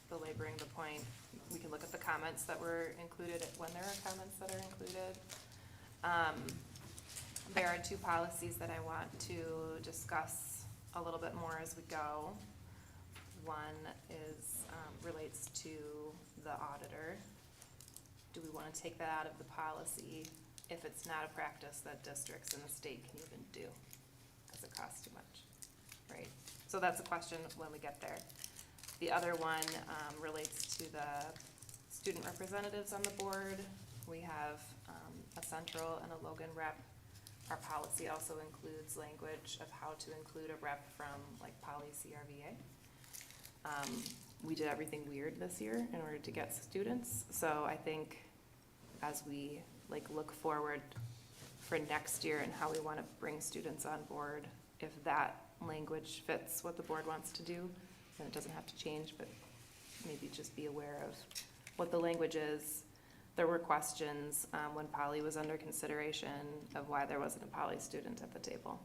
belaboring the point. We can look at the comments that were included, when there are comments that are included. There are two policies that I want to discuss a little bit more as we go. One is, relates to the auditor. Do we wanna take that out of the policy if it's not a practice that districts in the state can even do? Cause it costs too much, right? So that's a question when we get there. The other one, relates to the student representatives on the board. We have, a central and a Logan rep. Our policy also includes language of how to include a rep from like Poly CRVA. We did everything weird this year in order to get students, so I think as we like look forward for next year and how we wanna bring students on board, if that language fits what the board wants to do, then it doesn't have to change, but maybe just be aware of what the language is. There were questions, when Poly was under consideration of why there wasn't a Poly student at the table.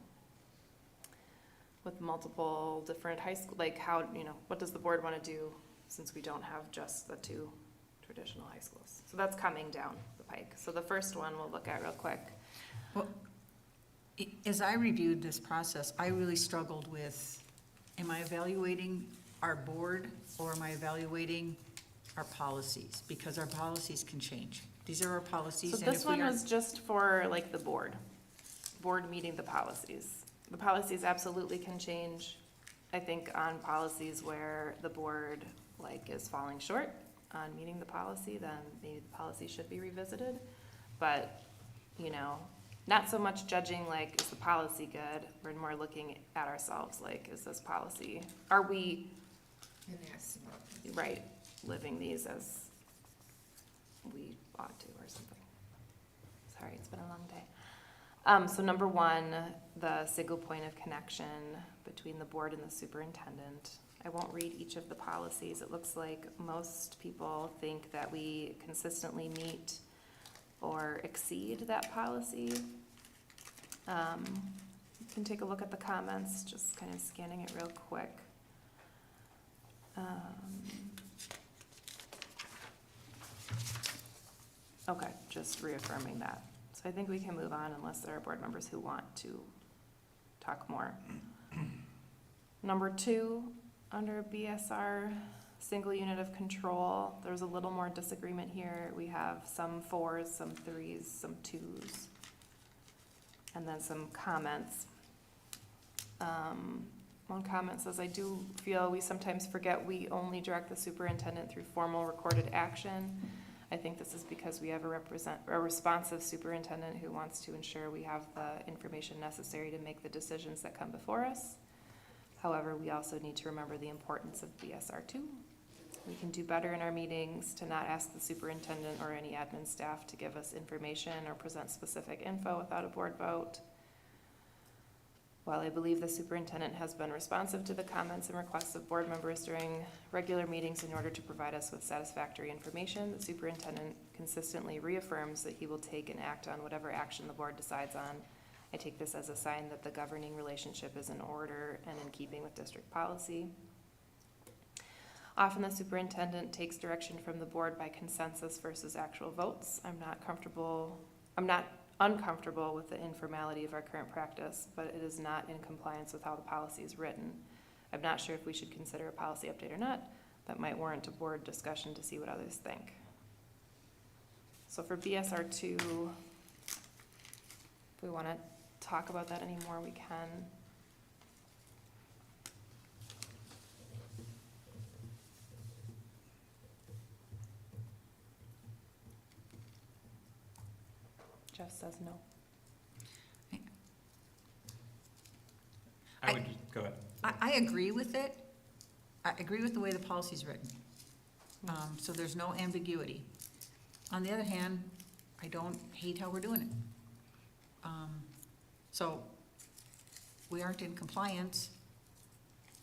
With multiple different high school, like how, what does the board wanna do since we don't have just the two traditional high schools? So that's coming down the pike. So the first one we'll look at real quick. Well, as I reviewed this process, I really struggled with, am I evaluating our board or am I evaluating our policies? Because our policies can change. These are our policies, So and this if we one are. was just for like the board meeting the policies. The policies absolutely can change. I think on policies where the board like is falling short on meeting the policy, then maybe the policy should be revisited. But, not so much judging like, is the policy good? We're more looking at ourselves, like, is this policy, are we, And that's about. right, living these as we ought to or something. Sorry, it's been a long day. So number one, the single point of connection between the board and the superintendent. I won't read each of the policies. It looks like most people think that we consistently meet or exceed that policy. You can take a look at the comments, just kind of scanning it real quick. Okay, just reaffirming that. So I think we can move on unless there are board members who want to talk more. Number two, under BSR, single unit of control, there's a little more disagreement here. We have some 4s, some 3s, some 2s, and then some comments. One comment says, I do feel we sometimes forget we only direct the superintendent through formal recorded action. I think this is because we have a responsive superintendent who wants to ensure we have the information necessary to make the decisions that come before us. However, we also need to remember the importance of BSR 2. We can do better in our meetings to not ask the superintendent or any admin staff to give us information or present specific info without a board vote. While I believe the superintendent has been responsive to the comments and requests of board members during regular meetings in order to provide us with satisfactory information, the superintendent consistently reaffirms that he will take and act on whatever action the board decides on. I take this as a sign that the governing relationship is in order and in keeping with district policy. Often the superintendent takes direction from the board by consensus versus actual votes. I'm not uncomfortable with the informality of our current practice, but it is not in compliance with how the policy is written. I'm not sure if we should consider a policy update or not. that might warrant a board discussion to see what others think. So for BSR two, if we wanna talk about that anymore, we can. Jeff says no. I would, go ahead. I agree with it. I agree with the way the policy's written. So there's no ambiguity. On the other hand, I don't hate how we're doing it. So we aren't in compliance.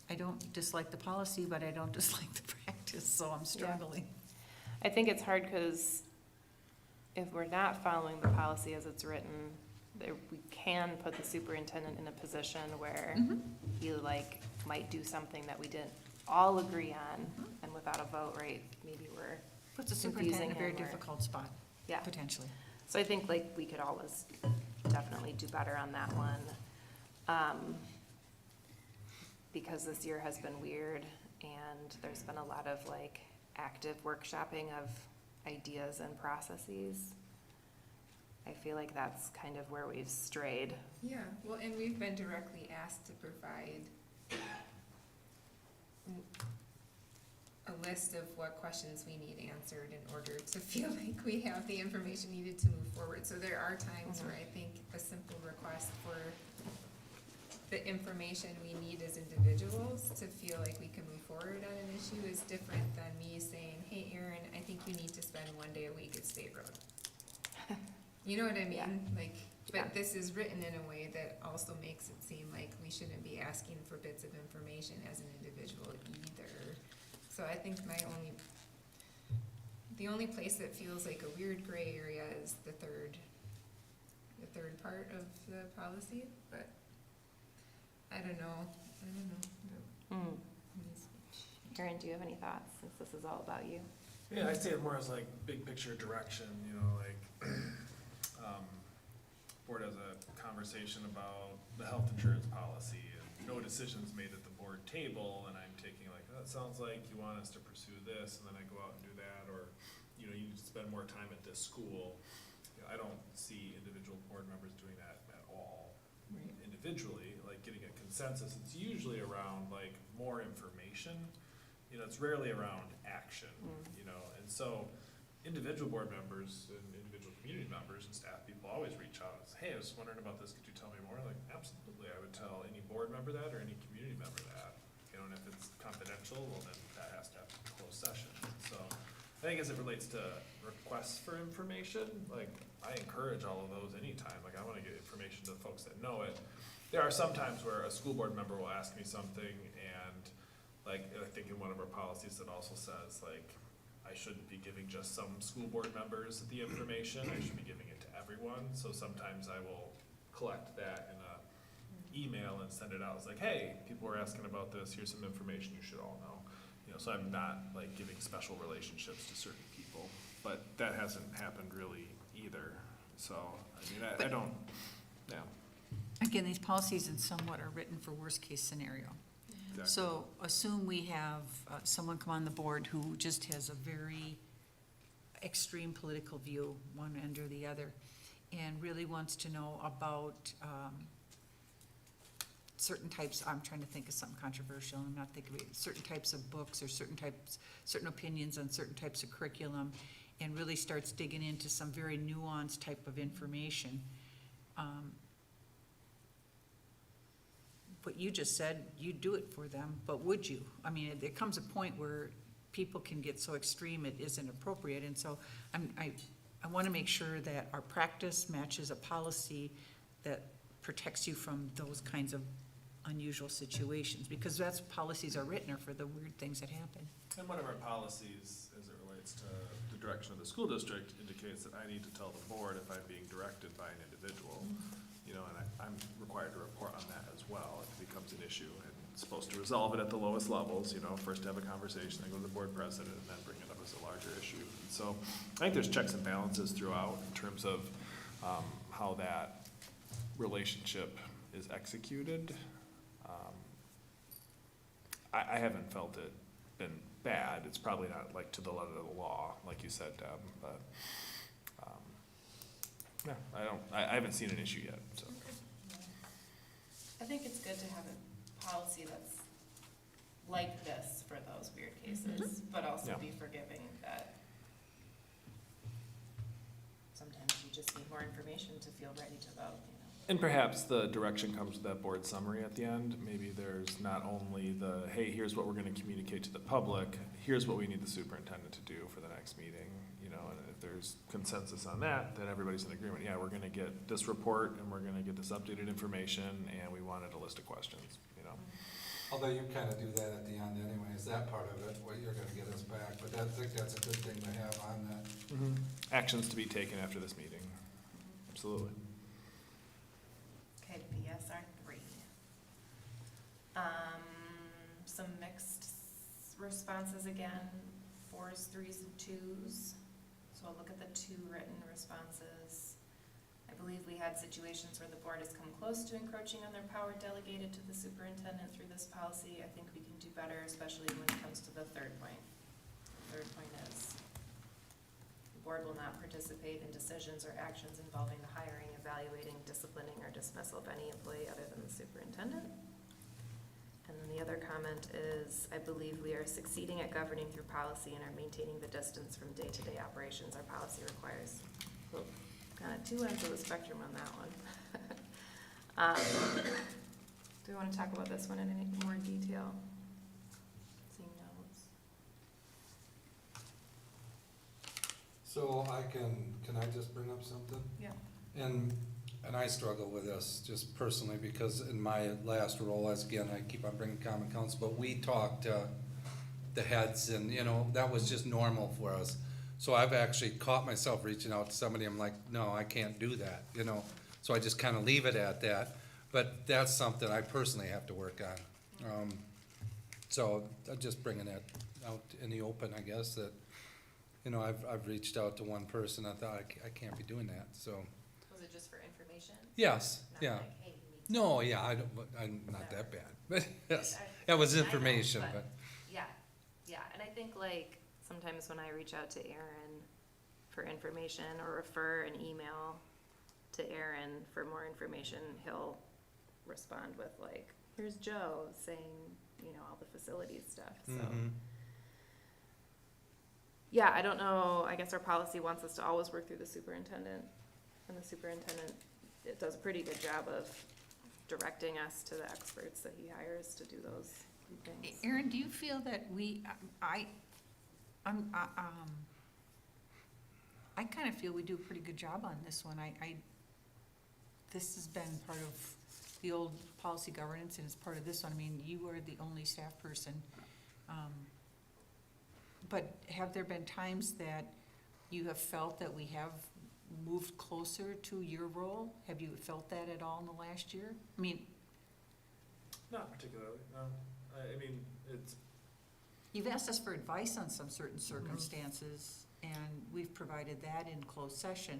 I don't dislike the policy, but I don't dislike the practice, so I'm struggling. I think it's hard because if we're not following the policy as it's written, we can put the superintendent in a position where he like might do something that we didn't all agree on, and without a vote, right, maybe we're, Puts the confusing superintendent in a very him or- difficult spot, yeah. potentially. So I think like we could always definitely do better on that one. Because this year has been weird and there's been a lot of like active workshopping of ideas and processes. I feel like that's kind of where we've strayed. Yeah, well, and we've been directly asked to provide a list of what questions we need answered in order to feel like we have the information needed to move forward. So there are times where I think a simple request for the information we need as individuals to feel like we can move forward on an issue is different than me saying, hey, Erin, I think you need to spend one day a week at State Road. You know what I mean? Yeah. Like, Yeah. but this is written in a way that also makes it seem like we shouldn't be asking for bits of information as an individual either. So I think the only place that feels like a weird gray area is the third part of the policy, but I don't know. Erin, do you have any thoughts, since this is all about you? Yeah, I see it more as like big picture direction, you know, like, board has a conversation about the health insurance policy and no decisions made at the board table, and I'm taking like, oh, that sounds like you want us to pursue this, and then I go out and do that, or, you know, you need to spend more time at this school. You know, I don't see individual board members doing that at all. Individually, like getting a consensus, it's usually around like more information, you know, it's rarely around action, you know, and so individual board members and individual community members and staff people always reach out and say, hey, I was wondering about this, could you tell me more? Like, absolutely, I would tell any board member that or any community member that, you know, and if it's confidential, well, then that has to have a closed session. So I think as it relates to requests for information, like, I encourage all of those anytime. Like, I wanna get information to the folks that know it. There are some times where a school board member will ask me something, and like, I think in one of our policies it also says, like, I shouldn't be giving just some school board members the information, I should be giving it to everyone. So sometimes I will collect that in a email and send it out. It's like, hey, people were asking about this, here's some information you should all know. You know, so I'm not like giving special relationships to certain people, but that hasn't happened really either. So, I mean, I don't, yeah. Again, these policies in somewhat are written for worst-case scenario. Exactly. So assume we have someone come on the board who just has a very extreme political view, one end or the other, and really wants to know about certain types, I'm trying to think of something controversial, I'm not thinking of it, certain types of books or certain opinions on certain types of curriculum, and really starts digging into some very nuanced type of information. What you just said, you'd do it for them, but would you? I mean, there comes a point where people can get so extreme it isn't appropriate, and so I want to make sure that our practice matches a policy that protects you from those kinds of unusual situations, because that's, policies are written are for the weird things that happen. And one of our policies, as it relates to the direction of the school district, indicates that I need to tell the board if I'm being directed by an individual. You know, and I'm required to report on that as well if it becomes an issue, and supposed to resolve it at the lowest levels, you know, first have a conversation, then go to the board president, and then bring it up as a larger issue. And so I think there's checks and balances throughout in terms of how that relationship is executed. I haven't felt it been bad. It's probably not like to the letter of the law, like you said, Deb, but, yeah, I haven't seen an issue yet, so. I think it's good to have a policy that's like this for those weird cases, but also Yeah. be forgiving that sometimes you just need more information to feel ready to vote, you know? And perhaps the direction comes with that board summary at the end. Maybe there's not only the, hey, here's what we're gonna communicate to the public, here's what we need the superintendent to do for the next meeting, you know, and if there's consensus on that, then everybody's in agreement. Yeah, we're gonna get this report and we're gonna get this updated information and we wanted a list of questions, you know? Although you kind of do that at the end anyway, is that part of it, what you're gonna get us back, but I think that's a good thing to have on that. Actions to be taken after this meeting. Absolutely. Okay, BSR 3. Some mixed responses again, 4s, 3s, and 2s. So I'll look at the 2 written responses. I believe we had situations where the board has come close to encroaching on their power delegated to the superintendent through this policy. I think we can do better, especially when it comes to the 3rd point. The 3rd point is, the board will not participate in decisions or actions involving the hiring, evaluating, disciplining, or dismissal of any employee other than the superintendent. And then the other comment is, I believe we are succeeding at governing through policy and are maintaining the distance from day-to-day operations our policy requires. So, kind of 2 ends of the spectrum on that one. Do we want to talk about this one in any more detail? Seeing notes. So can I just bring up something? Yeah. And I struggle with this just personally because in my last role, as again, I keep on bringing common council, but we talked to the heads and, you know, that was just normal for us. So I've actually caught myself reaching out to somebody, I'm like, no, I can't do that, you know? So I just kind of leave it at that, but that's something I personally have to work on. So I'm just bringing that out in the open, I guess, that, you know, I've reached out to one person, I thought, I can't be doing that, so. Was it just for information? Yes, Not yeah. like, hey, we need to- No, yeah, I'm not that bad, but yes, that was I know, information, but. Yeah, yeah, and I think like sometimes when I reach out to Aaron for information or refer an email to Aaron for more information, he'll respond with like, here's Joe saying, you know, all the facilities stuff, so. Mhm. Yeah, I don't know, I guess our policy wants us to always work through the superintendent, and the superintendent, it does a pretty good job of directing us to the experts that he hires to do those things. Erin, do you feel that I kind of feel we do a pretty good job on this one. This has been part of the old policy governance and it's part of this one. I mean, you are the only staff person. But have there been times that you have felt that we have moved closer to your role? Have you felt that at all in the last year? I mean, Not particularly, no. I mean, it's, you've asked us for advice on some certain circumstances, and we've provided that in closed session.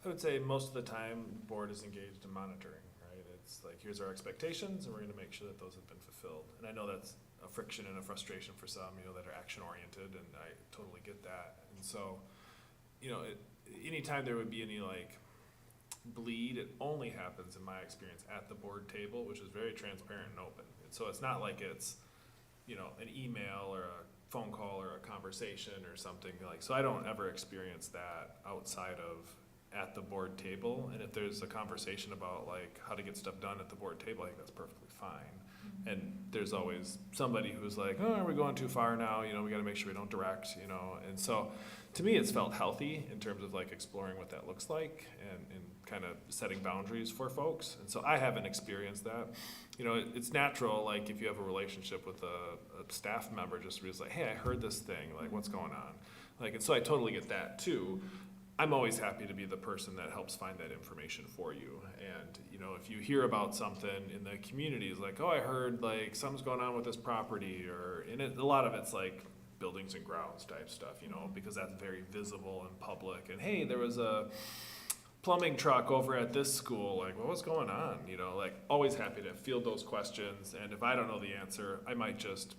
I would say most of the time, the board is engaged in monitoring, right? It's like, here's our expectations, and we're gonna make sure that those have been fulfilled. And I know that's a friction and a frustration for some, you know, that are action-oriented, and I totally get that. And so, you know, anytime there would be any like bleed, it only happens, in my experience, at the board table, which is very transparent and open. And so it's not like it's, you know, an email or a phone call or a conversation or something like, so I don't ever experience that outside of at the board table. And if there's a conversation about like how to get stuff done at the board table, I think that's perfectly fine. And there's always somebody who's like, oh, are we going too far now? You know, we gotta make sure we don't direct, you know? And so, to me, it's felt healthy in terms of like exploring what that looks like and kind of setting boundaries for folks. And so I haven't experienced that. You know, it's natural, like if you have a relationship with a staff member, just to be like, hey, I heard this thing, like what's going on? Like, and so I totally get that too. I'm always happy to be the person that helps find that information for you. And, you know, if you hear about something in the community, it's like, oh, I heard like something's going on with this property, or, and a lot of it's like buildings and grounds type stuff, you know, because that's very visible and public. And hey, there was a plumbing truck over at this school, like, well, what's going on? You know, like always happy to field those questions. And if I don't know the answer, I might just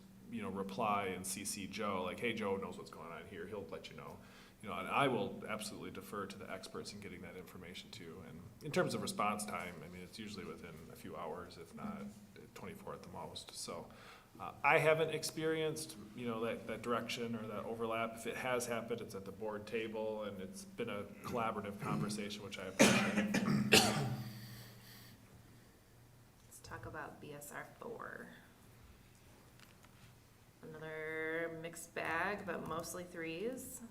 reply and CC Joe, like, hey, Joe knows what's going on here, he'll let you know. And I will absolutely defer to the experts in getting that information too. And in terms of response time, I mean, it's usually within a few hours, if not 24 at the most. So I haven't experienced, that direction or that overlap. If it has happened, it's at the board table, and it's been a collaborative conversation, which I appreciate. Let's talk about BSR 4. Another mixed bag, but mostly 3s.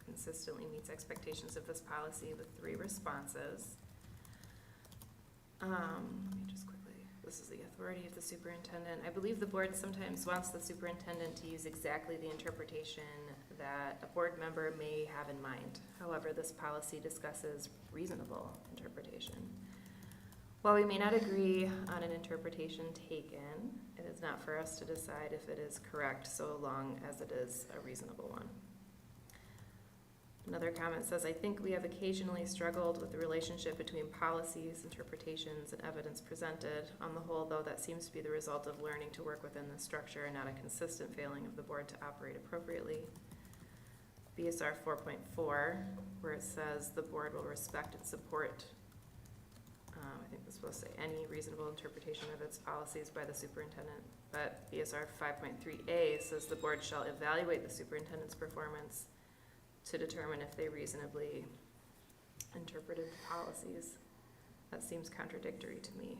Consistently meets expectations of this policy with 3 responses. Let me just quickly, this is the authority of the superintendent. I believe the board sometimes wants the superintendent to use exactly the interpretation that a board member may have in mind. However, this policy discusses reasonable interpretation. While we may not agree on an interpretation taken, it is not for us to decide if it is correct so long as it is a reasonable one. Another comment says, I think we have occasionally struggled with the relationship between policies, interpretations, and evidence presented. On the whole, though, that seems to be the result of learning to work within the structure and not a consistent failing of the board to operate appropriately. BSR 4.4, where it says the board will respect and support, I think this supposed to say any reasonable interpretation of its policies by the superintendent. But BSR 5.3a says the board shall evaluate the superintendent's performance to determine if they reasonably interpreted the policies. That seems contradictory to me.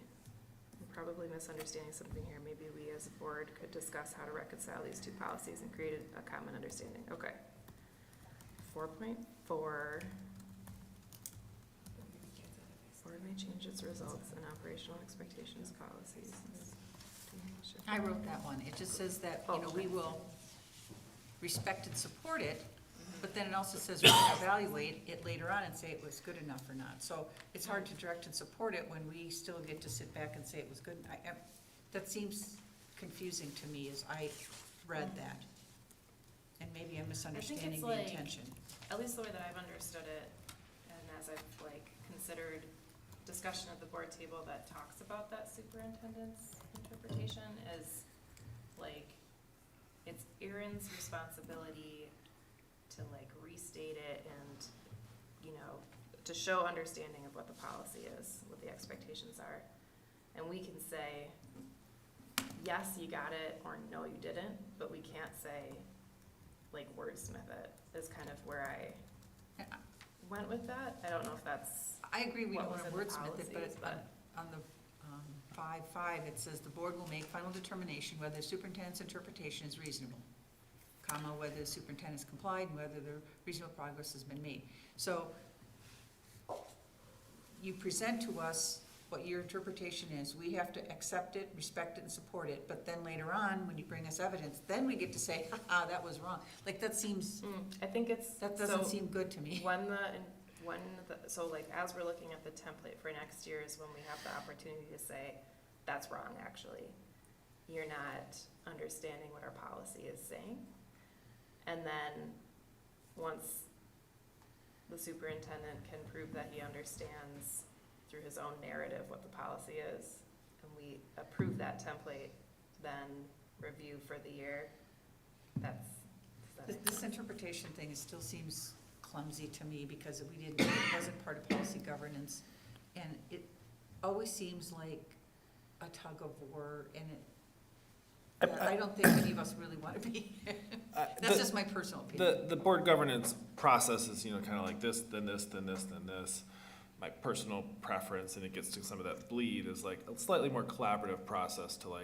I'm probably misunderstanding something here. Maybe we as a board could discuss how to reconcile these 2 policies and create a common understanding. Okay. 4.4. Board may change its results and operational expectations policies. I wrote that one. It just says that, we will respect and support it, but then it also says we're gonna evaluate it later on and say it was good enough or not. So it's hard to direct and support it when we still get to sit back and say it was good. That seems confusing to me as I read that. And maybe I'm misunderstanding the like- intention. At least the way that I've understood it, and as I've considered discussion at the board table that talks about that superintendent's interpretation, is it's Erin's responsibility to restate it and, to show understanding of what the policy is, what the expectations are. And we can say, yes, you got it, or no, you didn't, but we can't say, wordsmith it, is kind of where I went with that. I don't know if that's, I agree, we don't what want was to in the wordsmith it, policies, but on the 5.5, it says the board will make final determination whether the superintendent's interpretation is reasonable, comma, whether the superintendent has complied and whether the reasonable progress has been made. So you present to us what your interpretation is. We have to accept it, respect it, and support it. But then later on, when you bring us evidence, then we get to say, that was wrong. That seems, I think it's. that doesn't so seem good to me. As we're looking at the template for next year is when we have the opportunity to say, that's wrong, actually. You're not understanding what our policy is saying. And then, once the superintendent can prove that he understands through his own narrative what the policy is, and we approve that template, then review for the year, does that make This sense? interpretation thing still seems clumsy to me because it wasn't part of policy governance. And it always seems like a tug of war, and I don't think any of us really want to be. That's just my personal opinion. The board governance process is, kind of like this, then this, then this, then this. My personal preference, and it gets to some of that bleed, is a slightly more collaborative process to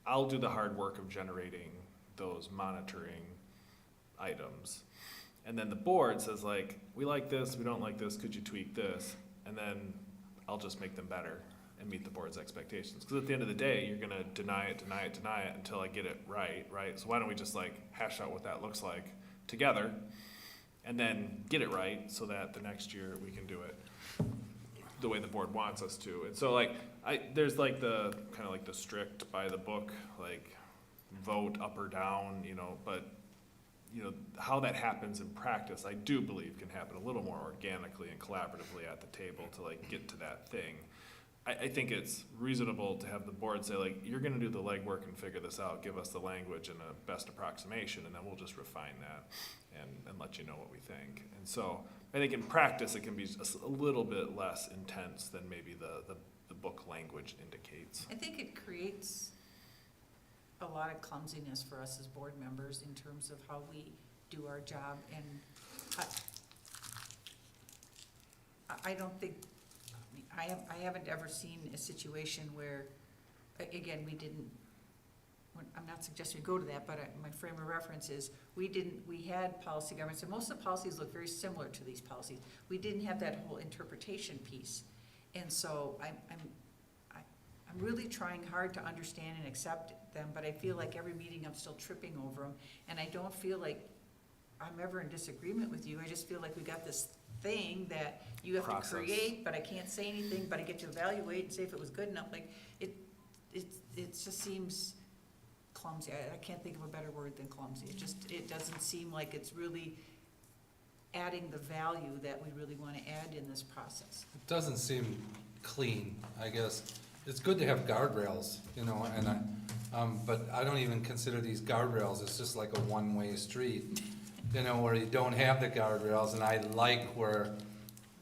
I'll do the hard work of generating those monitoring items. And then the board says we like this, we don't like this, could you tweak this? And then I'll just make them better and meet the board's expectations. Because at the end of the day, you're gonna deny it until I get it right? So why don't we just hash out what that looks like together and then get it right so that the next year we can do it the way the board wants us to. And so there's the kind of the strict by the book, vote up or down, but how that happens in practice, I do believe can happen a little more organically and collaboratively at the table to get to that thing. I think it's reasonable to have the board say like, you're gonna do the legwork and figure this out, give us the language and a best approximation, and then we'll just refine that and let you know what we think. And so, I think in practice, it can be just a little bit less intense than maybe the book language indicates. I think it creates a lot of clumsiness for us as board members in terms of how we do our job, and I don't think, I haven't ever seen a situation where, again, we didn't, I'm not suggesting we go to that, but my frame of reference is, we had policy governance, and most of the policies look very similar to these policies. We didn't have that whole interpretation piece. And so I'm really trying hard to understand and accept them, but I feel like every meeting I'm still tripping over them, and I don't feel like I'm ever in disagreement with you. I just feel like we got this thing that you have Process. to create, but I can't say anything, but I get to evaluate and say if it was good enough. Like, it just seems clumsy. I can't think of a better word than clumsy. It doesn't seem like it's really adding the value that we really want to add in this process. It doesn't seem clean, I guess. It's good to have guardrails, you know, and but I don't even consider these guardrails, it's just like a one-way street, you know, where you don't have the guardrails, and I like where,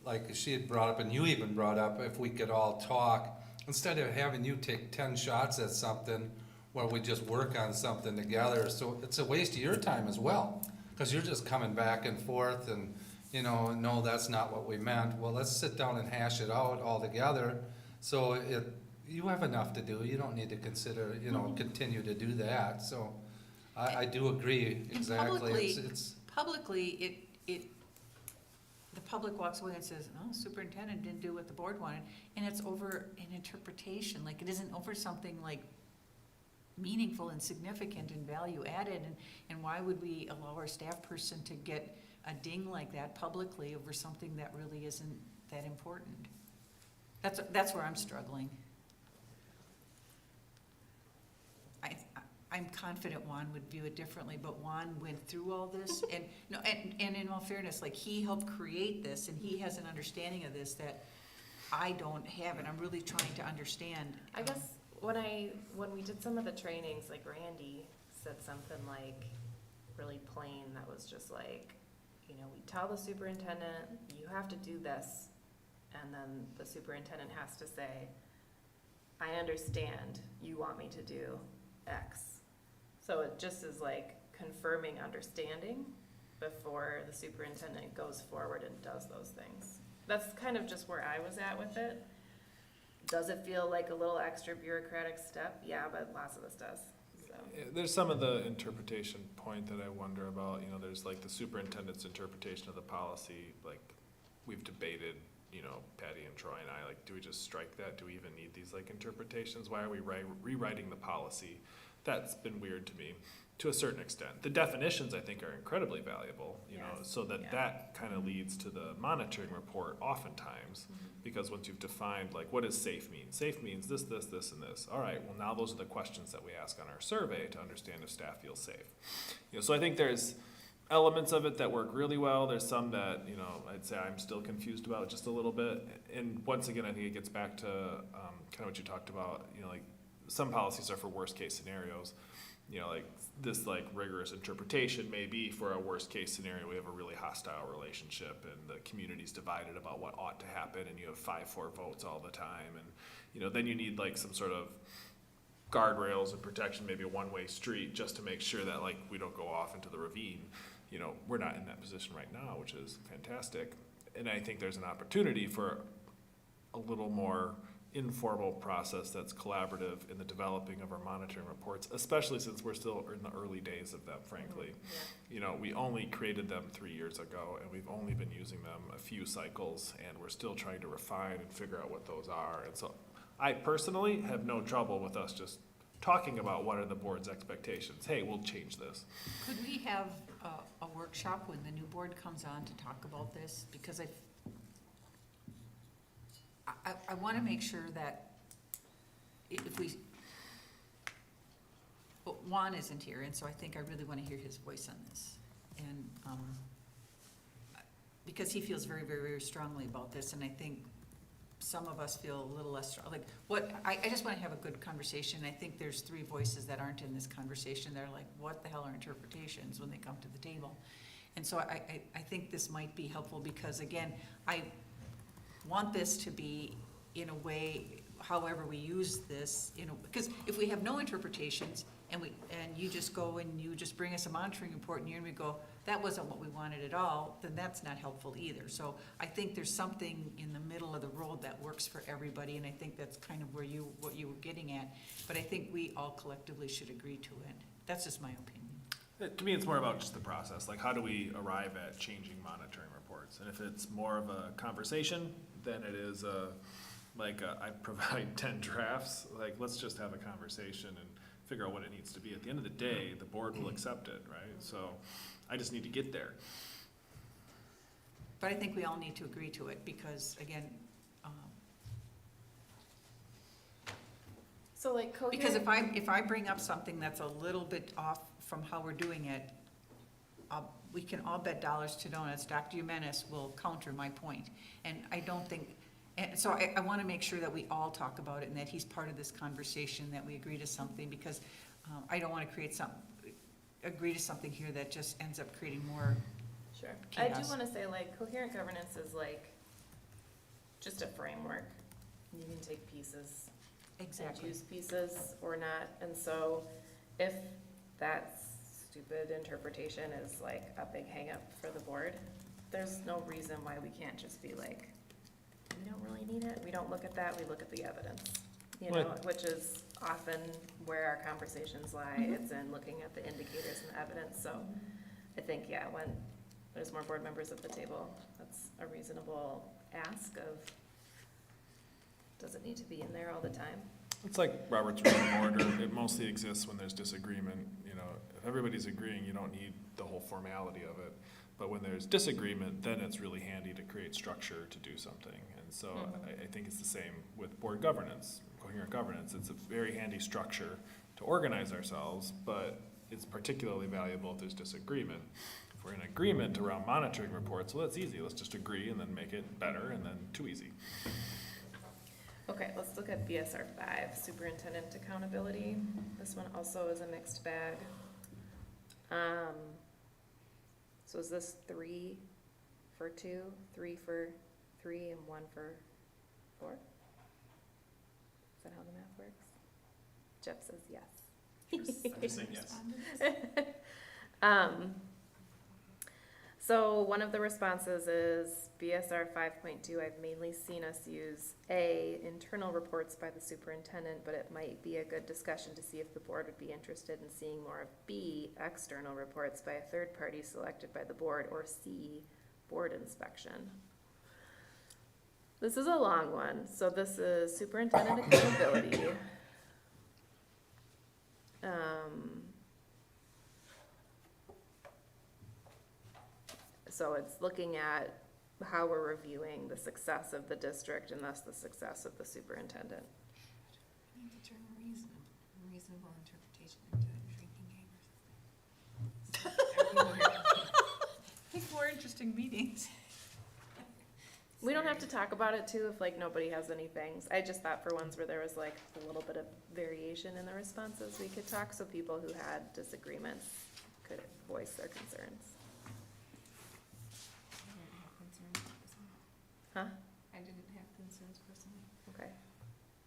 like she had brought up, and you even brought up, if we could all talk, instead of having you take 10 shots at something, where we just work on something together, so it's a waste of your time as well, because you're just coming back and forth, and, you know, no, that's not what we meant. Well, let's sit down and hash it out all together, so you have enough to do, you don't need to consider, you know, continue to do that, so I do agree, exactly. Publicly, the public walks away and says, oh, superintendent didn't do what the board wanted, and it's over an interpretation, like, it isn't over something like meaningful and significant and value added, and why would we allow our staff person to get a ding like that publicly over something that really isn't that important? That's where I'm struggling. I'm confident Juan would view it differently, but Juan went through all this, and no, and in all fairness, like, he helped create this, and he has an understanding of this that I don't have, and I'm really trying to understand. I guess when we did some of the trainings, like Randy said something like really plain that was just like, you know, we tell the superintendent, you have to do this, and then the superintendent has to say, I understand you want me to do X. So it just is like confirming understanding before the superintendent goes forward and does those things. That's kind of just where I was at with it. Does it feel like a little extra bureaucratic step? Yeah, but lots of this does, so. There's some of the interpretation point that I wonder about, you know, there's like the superintendent's interpretation of the policy, like, we've debated, you know, Patty and Troy and I, like, do we just strike that? Do we even need these, like, interpretations? Why are we rewriting the policy? That's been weird to me, to a certain extent. The definitions, I think, are incredibly valuable, you know, Yes. so that Yeah. that kind of leads to the monitoring report oftentimes, because once you've defined, like, what does safe mean? Safe means this, this, this, and this. All right, well, now those are the questions that we ask on our survey to understand if staff feels safe. You know, so I think there's elements of it that work really well. There's some that, you know, I'd say I'm still confused about just a little bit. And once again, I think it gets back to kind of what you talked about, you know, like, some policies are for worst case scenarios. You know, like this, like, rigorous interpretation may be for a worst case scenario. We have a really hostile relationship and the community's divided about what ought to happen, and you have 5-4 votes all the time. And, you know, then you need like some sort of guardrails and protection, maybe a one-way street, just to make sure that, like, we don't go off into the ravine. You know, we're not in that position right now, which is fantastic. And I think there's an opportunity for a little more informal process that's collaborative in the developing of our monitoring reports, especially since we're still in the early days of them, frankly. Yeah. You know, we only created them 3 years ago, and we've only been using them a few cycles, and we're still trying to refine and figure out what those are. And so I personally have no trouble with us just talking about what are the board's expectations. Hey, we'll change this. Could we have a workshop when the new board comes on to talk about this? Because I want to make sure that if we, well, Juan isn't here, and so I think I really want to hear his voice on this. And, because he feels very, very, very strongly about this, and I think some of us feel a little less, like, I just wanna have a good conversation. I think there's three voices that aren't in this conversation. They're like, what the hell are interpretations when they come to the table? And so I think this might be helpful because, again, I want this to be in a way, however we use this, because if we have no interpretations and you just go and you just bring us a monitoring report and we go, that wasn't what we wanted at all, then that's not helpful either. So I think there's something in the middle of the road that works for everybody, and I think that's kind of what you were getting at. But I think we all collectively should agree to it. That's just my opinion. To me, it's more about just the process, like how do we arrive at changing monitoring reports? And if it's more of a conversation than it is I provide 10 drafts, like, let's just have a conversation and figure out what it needs to be. At the end of the day, the board will accept it, right? So I just need to get there. But I think we all need to agree to it because, again, So like because coherent, if I bring up something that's a little bit off from how we're doing it, we can all bet dollars to donuts. Dr. Jimenez will counter my point. And I don't think, and so I want to make sure that we all talk about it and that he's part of this conversation, that we agree to something, because I don't want to agree to something here that just ends up creating more. sure. I do chaos. wanna say like coherent governance is like just a framework. You can take pieces and Exactly. use pieces or not. And so if that stupid interpretation is like a big hangup for the board, there's no reason why we can't just be like, we don't really need it. We don't look at that. We look at the evidence, Right. which is often where our conversations lie. Mhm. It's in looking at the indicators and the evidence. So I think, yeah, when there's more board members at the table, that's a reasonable ask of, does it need to be in there all the time? It's like Robert's Rule of Order, it mostly exists when there's disagreement, if everybody's agreeing, you don't need the whole formality of it. But when there's disagreement, then it's really handy to create structure to do something. And so I think it's the same with board governance, coherent governance. It's a very handy structure to organize ourselves, but it's particularly valuable if there's disagreement. If we're in agreement around monitoring reports, well, that's easy. Let's just agree and then make it better, and then too easy. Okay, let's look at BSR 5, superintendent accountability. This one also is a mixed bag. So is this 3 for 2, 3 for 3, and 1 for 4? Is that how the math works? Jeff says yes. I'm just saying yes. So one of the responses is BSR 5.2, I've mainly seen us use A, internal reports by the superintendent, but it might be a good discussion to see if the board would be interested in seeing more of B, external reports by a third party selected by the board, or C, board inspection. This is a long one. So this is superintendent accountability. So it's looking at how we're reviewing the success of the district and thus the success of the superintendent. We need to turn reasonable interpretation into a drinking game or something. Make more interesting meetings. We don't have to talk about it too if like nobody has any things. I just thought for ones where there was like a little bit of variation in the responses, we could talk so people who had disagreements could voice their concerns. Huh? I didn't have concerns personally. Okay.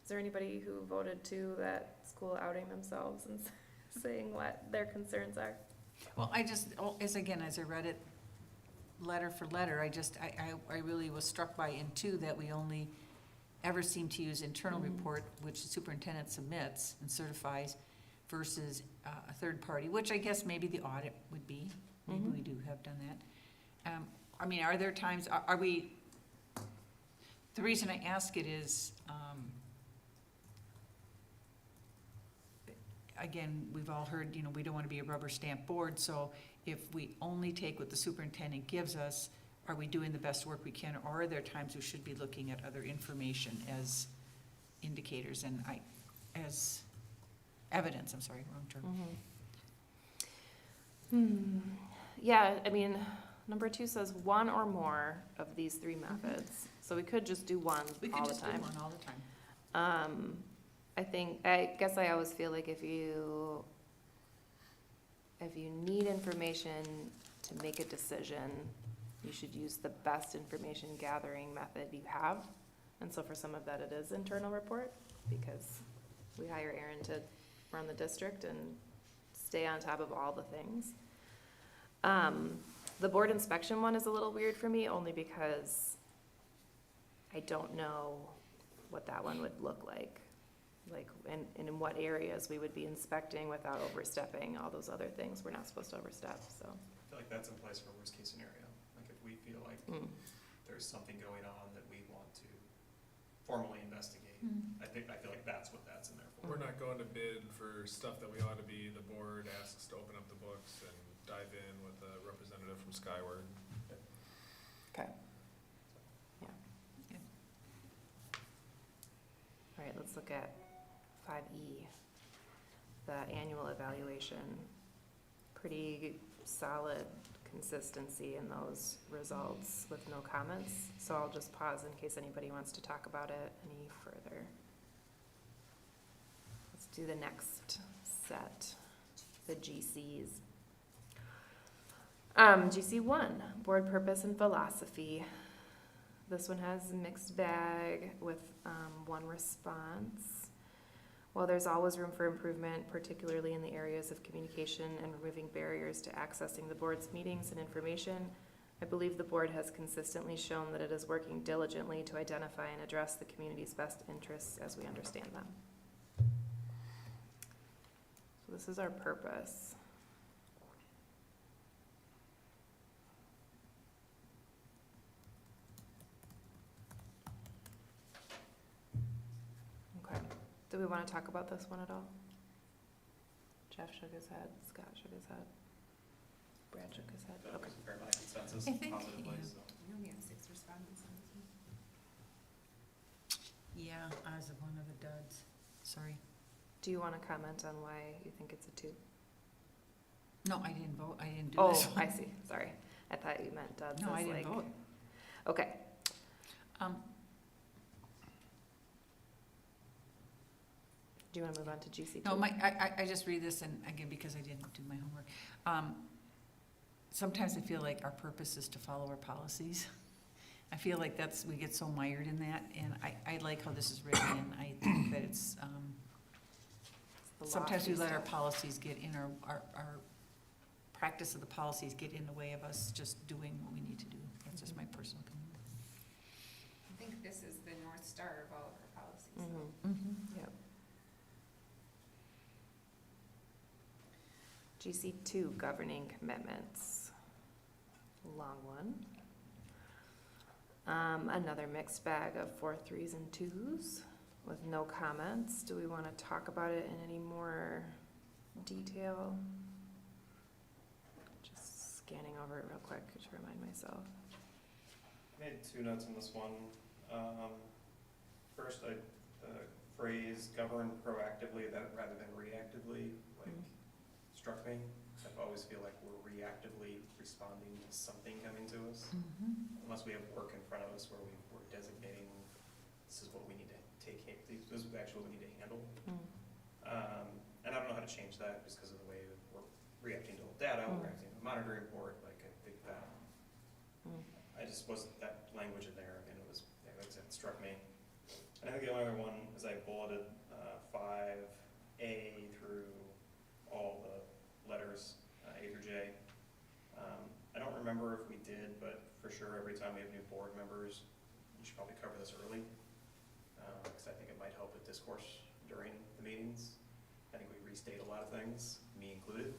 Is there anybody who voted to that school outing themselves and saying what their concerns are? Well, as I read it letter for letter, I really was struck by in 2 that we only ever seem to use internal report, which the superintendent submits and certifies, versus a third party, which I guess maybe the audit would be. Maybe we do have done that. Are there times, are we, the reason I ask it is, again, we've all heard, we don't want to be a rubber stamp board, so if we only take what the superintendent gives us, are we doing the best work we can, or are there times we should be looking at other information as indicators and as evidence, wrong term. Yeah, I mean, Number 2 says one or more of these 3 methods, so we could just do one We could all the just do time. one all the time. I guess I always feel like if you need information to make a decision, you should use the best information gathering method you have. And so for some of that, it is internal report, because we hire Aaron to run the district and stay on top of all the things. The board inspection one is a little weird for me, only because I don't know what that one would look like. And in what areas we would be inspecting without overstepping all those other things we're not supposed to overstep, so. I feel like that's in place for worst case scenario, like if we feel like Mm. there's something going on that we want to formally investigate, I feel like that's what that's in there for. We're not going to bid for stuff that we ought to be, the board asks to open up the books and dive in with a representative from Skyward. Okay. Yeah. Yeah. All right, let's look at 5E, the annual evaluation. Pretty solid consistency in those results with no comments. So I'll just pause in case anybody wants to talk about it any further. Let's do the next set, the GCs. GC1, board purpose and philosophy. This one has a mixed bag with one response. While there's always room for improvement, particularly in the areas of communication and removing barriers to accessing the board's meetings and information, I believe the board has consistently shown that it is working diligently to identify and address the community's best interests as we understand them. So this is our purpose. Okay. Do we want to talk about this one at all? Jeff shook his head, Scott shook his head, Brad shook his head, That okay. was a fair amount of consensus I think, positively, yeah. so. We only have 6 respondents on this one. Yeah, I was one of the duds, sorry. Do you want to comment on why you think it's a 2? No, I didn't vote, I didn't do Oh, this one. I see, sorry. I thought you meant Dud's No, I as didn't like. vote. Okay, do you want to move on to GC2? No, I just read this and again, because I didn't do my homework. Sometimes I feel like our purpose is to follow our policies. I feel like we get so mired in that, and I like how this is written, and I think that it's, The sometimes we lofty let our stuff. policies get in, our practice of the policies get in the way of us just doing what we need to do. That's just my personal opinion. I think this is the North Star of all of our policies. Mhm. Mm-hmm. Yep. GC2, governing commitments. Long one. Another mixed bag of 4 3s and 2s with no comments. Do we want to talk about it in any more detail? Just scanning over it real quick to remind myself. I made 2 notes on this one. First, the phrase govern proactively that rather than reactively, struck me. I always feel like we're reactively responding to something coming to us, unless we have work in front of us where we're designating this is what we need to take, this is actually what we need to handle. And I don't know how to change that just because of the way that we're reacting to data, we're reacting to the monitoring report, like I think that, I just wasn't, that language in there, and it was, like I said, it struck me. And I think the only other one is I bulleted 5A through all the letters, A through J. I don't remember if we did, but for sure, every time we have new board members, we should probably cover this early, because I think it might help with discourse during the meetings. I think we restate a lot of things, me included.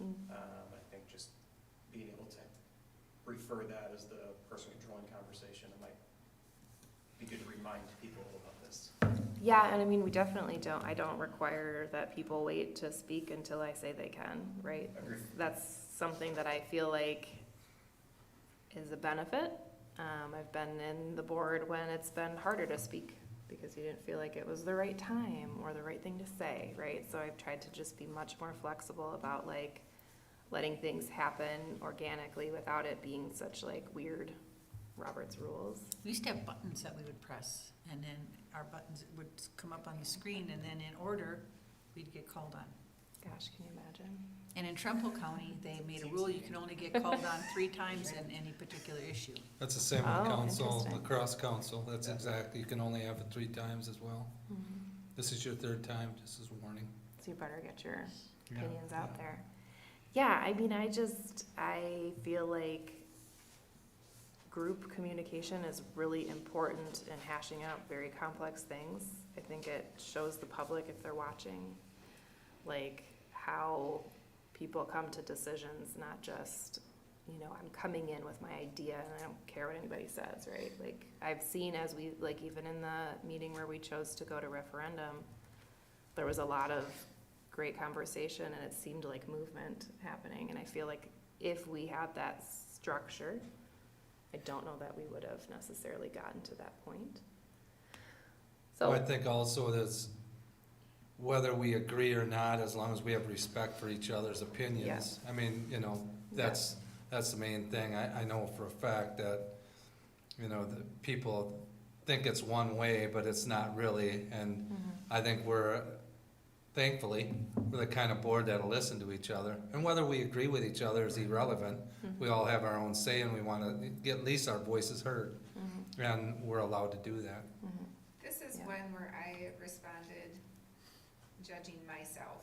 I think just being able to refer that as the person controlling conversation, it might be good to remind people about this. Yeah, and I mean, we definitely I don't require that people wait to speak until I say they can, right? Agreed. That's something that I feel like is a benefit. I've been in the board when it's been harder to speak because you didn't feel like it was the right time or the right thing to say, right? So I've tried to just be much more flexible about like, letting things happen organically without it being such like weird Robert's rules. We used to have buttons that we would press, and then our buttons would come up on the screen, and then in order, we'd get called on. Gosh, can you imagine? And in Trumbull County, they made a rule, you can only get called on 3 times in any particular issue. That's the same Oh, with council, the interesting. Crosse council, that's exactly, you can only have it 3 times as well. This is your 3rd time, just as a warning. So you better get your Yeah. opinions out there. Yeah, I mean, I feel like group communication is really important in hashing out very complex things. I think it shows the public, if they're watching, like how people come to decisions, not just, you know, I'm coming in with my idea and I don't care what anybody says, right? Like I've seen as we, like even in the meeting where we chose to go to referendum, there was a lot of great conversation and it seemed like movement happening. And I feel like if we had that structure, I don't know that we would have necessarily gotten to that point. Well, I So, think also there's, whether we agree or not, as long as we have respect for each other's opinions. I mean, you know, that's the main thing. I know for a fact that, you know, the people think it's one way, but it's not really. And I think thankfully, we're the kind of board that'll listen to each other. And whether we agree with each other is irrelevant. We all have our own say and we want to get at least our voices heard. And we're allowed to do that. This is Yeah. one where I responded judging myself.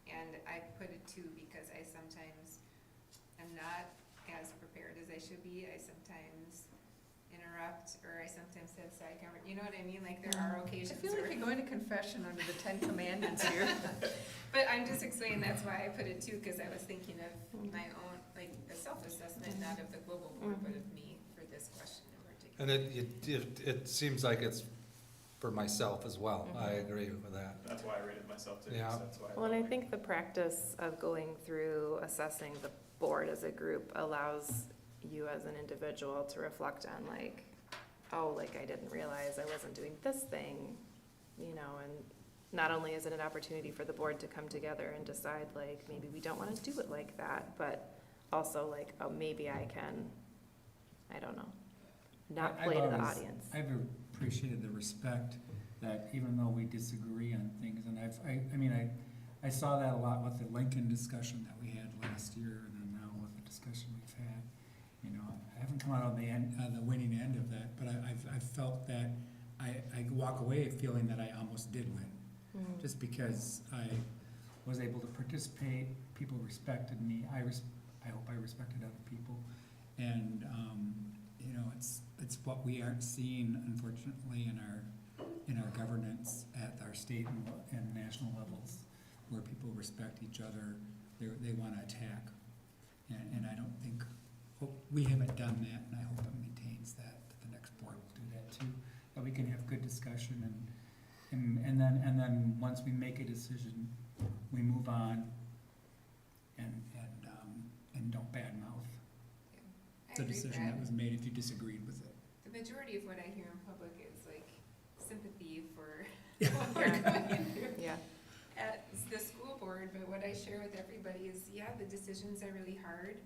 And I put a 2 because I sometimes am not as prepared as I should be. I sometimes interrupt, or I sometimes have side conversation. You know what I mean? Like there are I occasions feel like where. you're going to confession under the 10 Commandments here. But I'm just explaining, that's why I put it 2, because I was thinking of my own, like, a self-assessment, not of the global board, but of me for this question in particular. And it seems like it's for myself as well. I agree with that. That's why I rated myself too, Yeah. 'cause that's why. well, and I felt think the practice of going through assessing the board as a group allows you as an individual to reflect on like, oh, like I didn't realize I wasn't doing this thing, you know, and not only is it an opportunity for the board to come together and decide like, maybe we don't want to do it like that, but also like, oh, maybe I can, I don't know, not I've play to the always- audience. I've appreciated the respect that even though we disagree on things, and I saw that a lot with the Lincoln discussion that we had last year, and then now with the discussion we've had. You know, I haven't come out on the winning end of that, but I've felt that I walk away feeling that I almost did win. Just because I was able to participate, people respected me, I hope I respected other people. And, you know, it's what we aren't seeing, unfortunately, in our governance at our state and national levels, where people respect each other, they wanna attack. And I don't think, we haven't done that, and I hope it maintains that the next board will do that too, that we can have good discussion and then once we make a decision, we move on and don't badmouth I the agree with decision that was made if you disagreed with it. The majority of what I hear in public is like sympathy for Yeah. what we're going through Yeah. at the school board, but what I share with everybody is, yeah, the decisions are really hard,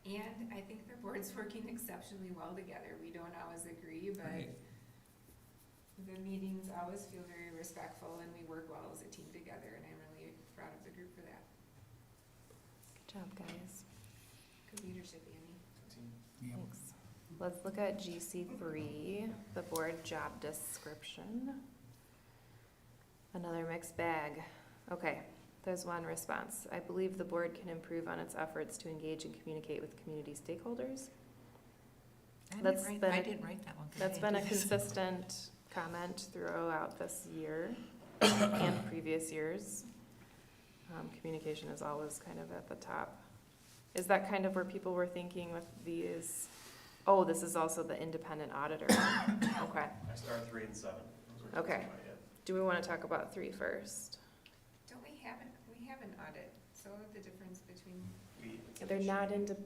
and I think the board's working exceptionally well together. We don't always agree, but Right. the meetings always feel very respectful, and we work well as a team together, and I'm really proud of the group for that. Good job, guys. Good leadership, Annie. Yep. Thanks. Let's look at GC3, the board job description. Another mixed bag. Okay, there's one response. I believe the board can improve on its efforts to engage and communicate with community stakeholders. I That's didn't been write, I a- didn't write that one. 'Cause I That's didn't been a do this. consistent comment throughout this year and previous years. Communication is always kind of at the top. Is that kind of where people were thinking with these? Oh, this is also the independent auditor. Okay. I started 3 and 7. Those were Okay. just my head. Do we want to talk about 3 first? Don't we have an audit, so the difference between, They're not into,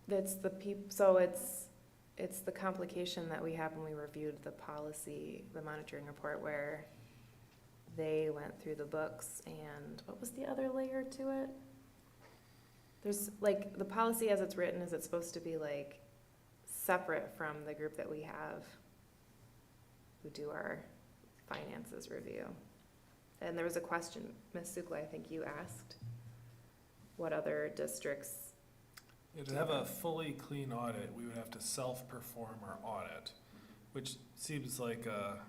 that's the so it's the complication that we have when we reviewed the policy, the monitoring report, where they went through the books and what was the other layer to it? There's, like, the policy as it's written, is it supposed to be like separate from the group that we have who do our finances review? And there was a question, Ms. Sukla, I think you asked, what other districts? Yeah, to have a fully clean audit, we would have to self-perform our audit, which seems like a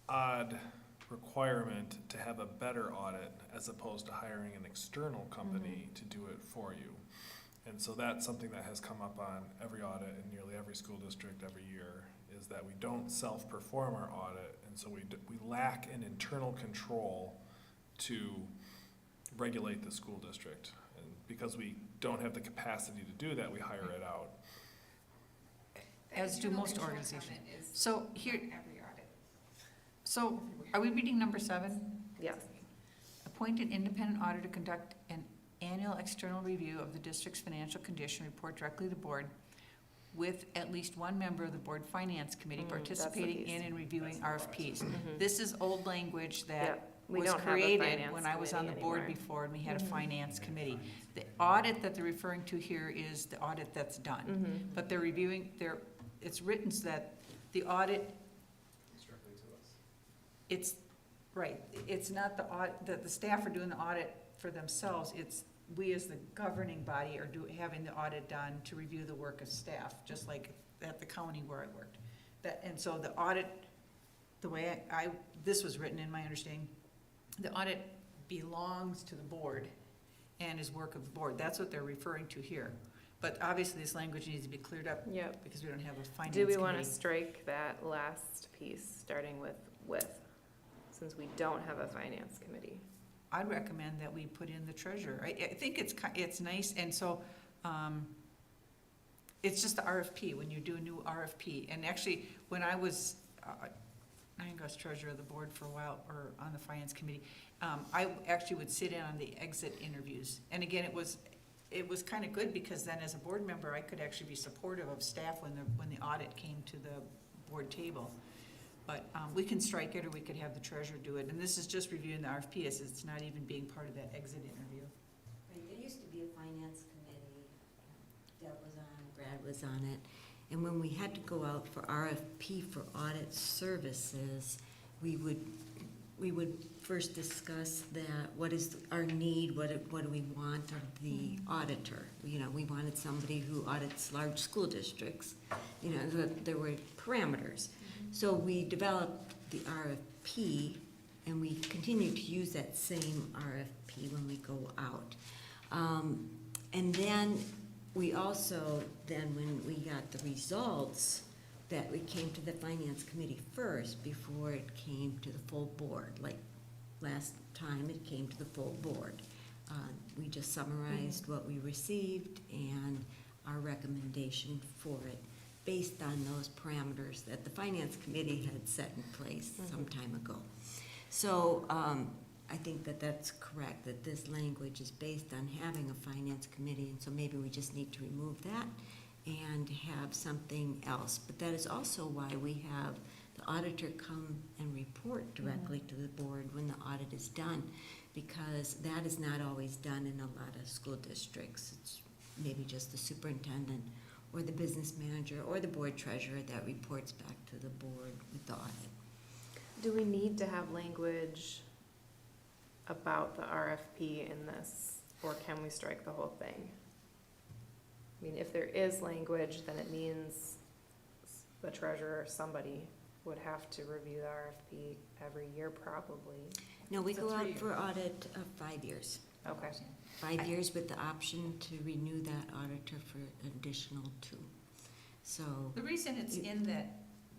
odd requirement to have a better audit as opposed to hiring an external company to do it for you. And so that's something that has come up on every audit in nearly every school district every year, is that we don't self-perform our audit, and so we lack an internal control to regulate the school district. And because we don't have the capacity to do that, we hire it out. As do Internal most control organizations. comment is So here, on every audit. so are we reading number 7? Yes. Appoint an independent auditor to conduct an annual external review of the district's financial condition, report directly to the board, with at least one member of the board finance committee That's the participating piece. in and reviewing That's the RFPs. Mhm. This is old language Yeah, that we was don't have a created finance when I was on the committee board anymore. before, and we had a Mhm. finance committee. The audit that they're referring to here is the audit that's done. Mhm. But they're reviewing, it's written so that the audit, Strictly to us. it's, right, it's not the audit, the staff are doing the audit for themselves, it's we as the governing body are having the audit done to review the work of staff, just like at the county where I worked. And so the audit, the way this was written in my understanding, the audit belongs to the board and is work of the board. That's what they're referring to here. But obviously, this language needs to be cleared up Yep. because we don't have a finance Do committee. we want to strike that last piece, starting with, since we don't have a finance committee? I'd recommend that we put in the treasurer. I think it's nice, and so, it's just the RFP, when you do a new RFP. And actually, when I was, I was treasurer of the board for a while, or on the finance committee, I actually would sit in on the exit interviews. And again, it was kind of good, because then as a board member, I could actually be supportive of staff when the audit came to the board table. But we can strike it, or we could have the treasurer do it. And this is just reviewing the RFP, as it's not even being part of that exit interview. Right, there used to be a finance committee, Deb was on, Brad was on it, and when we had to go out for RFP for audit services, we would first discuss that, what is our need, what do we want of the auditor? You know, we wanted somebody who audits large school districts, you know, there were parameters. So we developed the RFP, and we continue to use that same RFP when we go out. And then we also, when we got the results, that we came to the finance committee first before it came to the full board. Like last time, it came to the full board. We just summarized what we received and our recommendation for it, based on those parameters that the finance committee had set in place some time ago. So I think that that's correct, that this language is based on having a finance committee, and so maybe we just need to remove that and have something else. But that is also why we have the auditor come and report directly to the board when the audit is done, because that is not always done in a lot of school districts. It's maybe just the superintendent or the business manager or the board treasurer that reports back to the board with the audit. Do we need to have language about the RFP in this, or can we strike the whole thing? I mean, if there is language, then it means the treasurer or somebody would have to review the RFP every year, probably. No, we It's a go out 3-year. for audit of 5 years. Okay. 5 years with the option to renew that auditor for an additional 2. So, The reason it's in that,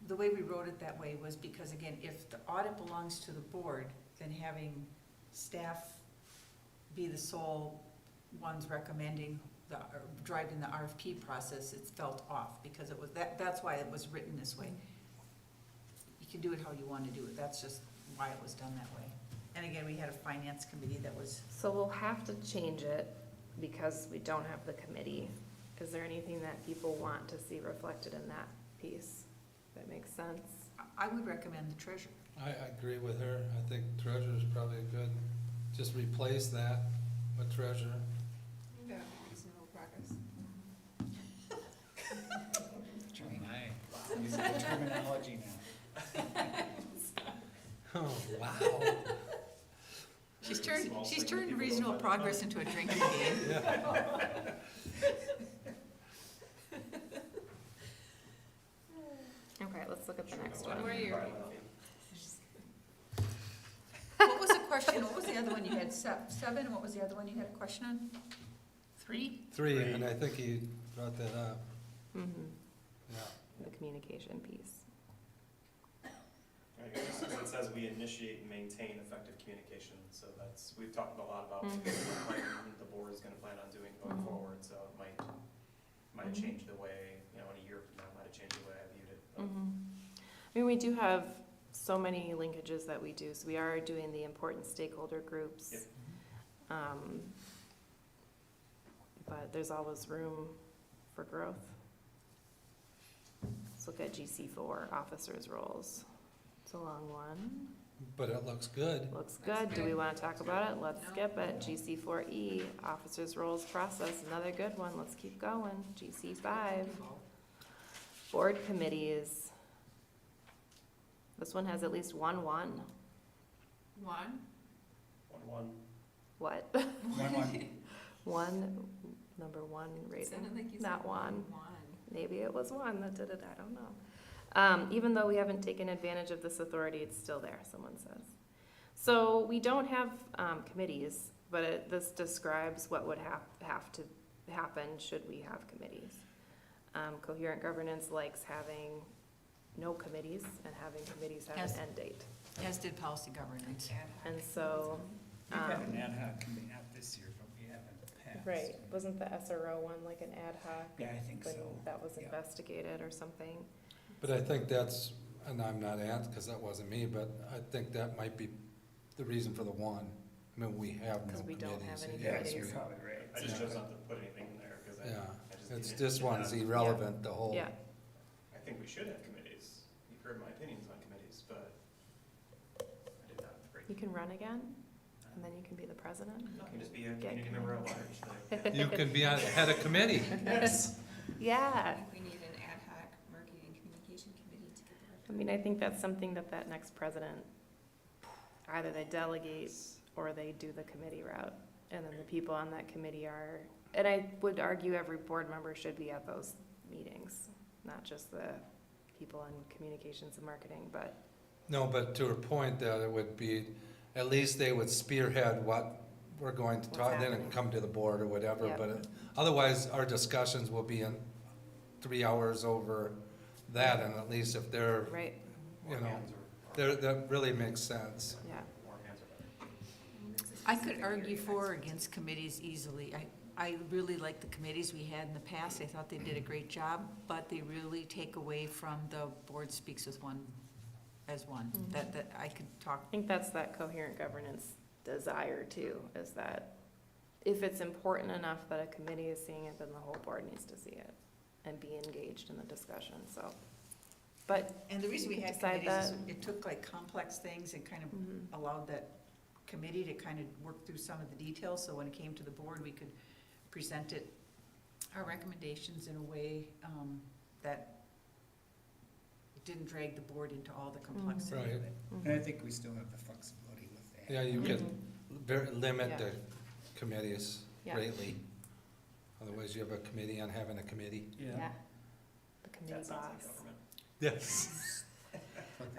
the way we wrote it that way was because, again, if the audit belongs to the board, then having staff be the sole ones recommending or driving the RFP process, it's felt off, because it was, that's why it was written this way. You can do it how you want to do it, that's just why it was done that way. And again, we had a finance committee that was, So we'll have to change it because we don't have the committee. Is there anything that people want to see reflected in that piece? That makes sense? I would recommend the treasurer. I agree with her. I think treasurer's probably a good, just replace that A treasurer. Yeah, reasonable progress. Using terminology now. Oh, wow. She's Small turned thing that reasonable people don't progress find. into a drinking game. Yeah. Okay, let's look at the next What one. were your, What was the question? What was the other one you had? Seven, and what was the other one you had a question on? Three? 3, and I think he brought that up, Mhm, yeah. the communication piece. I guess it says we initiate and maintain effective communication, so that's, we've talked a lot about Mhm. what the board is gonna plan on doing going Mhm. forward, so it might have Mhm. changed the way, in a year from now, might have changed the way I viewed it, but. I mean, we do have so many linkages that we do, so we are doing the important stakeholder groups. Yep. But there's always room for growth. Let's look at GC4, officers' roles. It's a long one. But it looks good. Looks Looks good. Do we good. want to talk about it? Let's No. skip it. GC4E, officers' roles process, another good one. Let's keep going. GC5, board committees. This one has at least one. One? One. What? One, number one rating. sounded like you said Not one. one. Maybe it was one that did it, I don't know. Even though we haven't taken advantage of this authority, it's still there, someone says. So we don't have committees, but this describes what would have to happen should we have committees. Coherent governance likes having no committees and having committees have Yes. an end date. As did policy governance. And so, We've had an ad hoc committee, not this year, but we have in the past. right, wasn't the SRO one like an ad hoc? Yeah, I think When so. that was Yeah. investigated or something? But I think that's, and I'm not because that wasn't me, but I think that might be the reason for the one. I mean, we have no 'Cause we don't committees. have any Yeah, committees. you're probably right. I just Yeah. chose not to put anything in there, cause Yeah, I just. it's, didn't- this one's irrelevant, the whole. Yeah, I think we should have committees. You've heard my opinions on committees, but I did not agree. you can run again, and then you can be the president. No, I can just be a Get community member at large, like, You can be on, head of committee. yes. I Yeah, think we need an ad hoc marketing communication committee to get the I mean, I think that's something that next president, either they delegate or they do the committee route. And then the people on that committee are, and I would argue every board member should be at those meetings, not just the people in communications and marketing, but, No, but to her point that it would be, at least they would spearhead what we're going to What's talk, then it happening. can come to the board or whatever, Yep. but otherwise, our discussions will be in 3 hours over that, and at least if they're, right, you More know, hands are- that really makes sense. yeah. More hands are better. I could argue for or against committees easily. I really like the committees we had in the past. I thought they did a great job, but they really take away from the board speaks with one, as one. Mhm. That I could talk, I think that's that coherent governance desire too, is that if it's important enough that a committee is seeing it, then the whole board needs to see it and be engaged in the discussion, so. But, and the reason we You had decide committees is that. it took like complex things and kind of mhm, allowed that committee to kind of work through some of the details, so when it came to the board, we could present it, our recommendations in a way that didn't drag the board into all the complexity Right. of it. And I think we still have the flexibility with that. Yeah, you mhm. can limit Yeah. the committees Yeah. greatly. Otherwise, you have a committee on having a committee. Yeah, the committee That sounds like boss. government. Yes.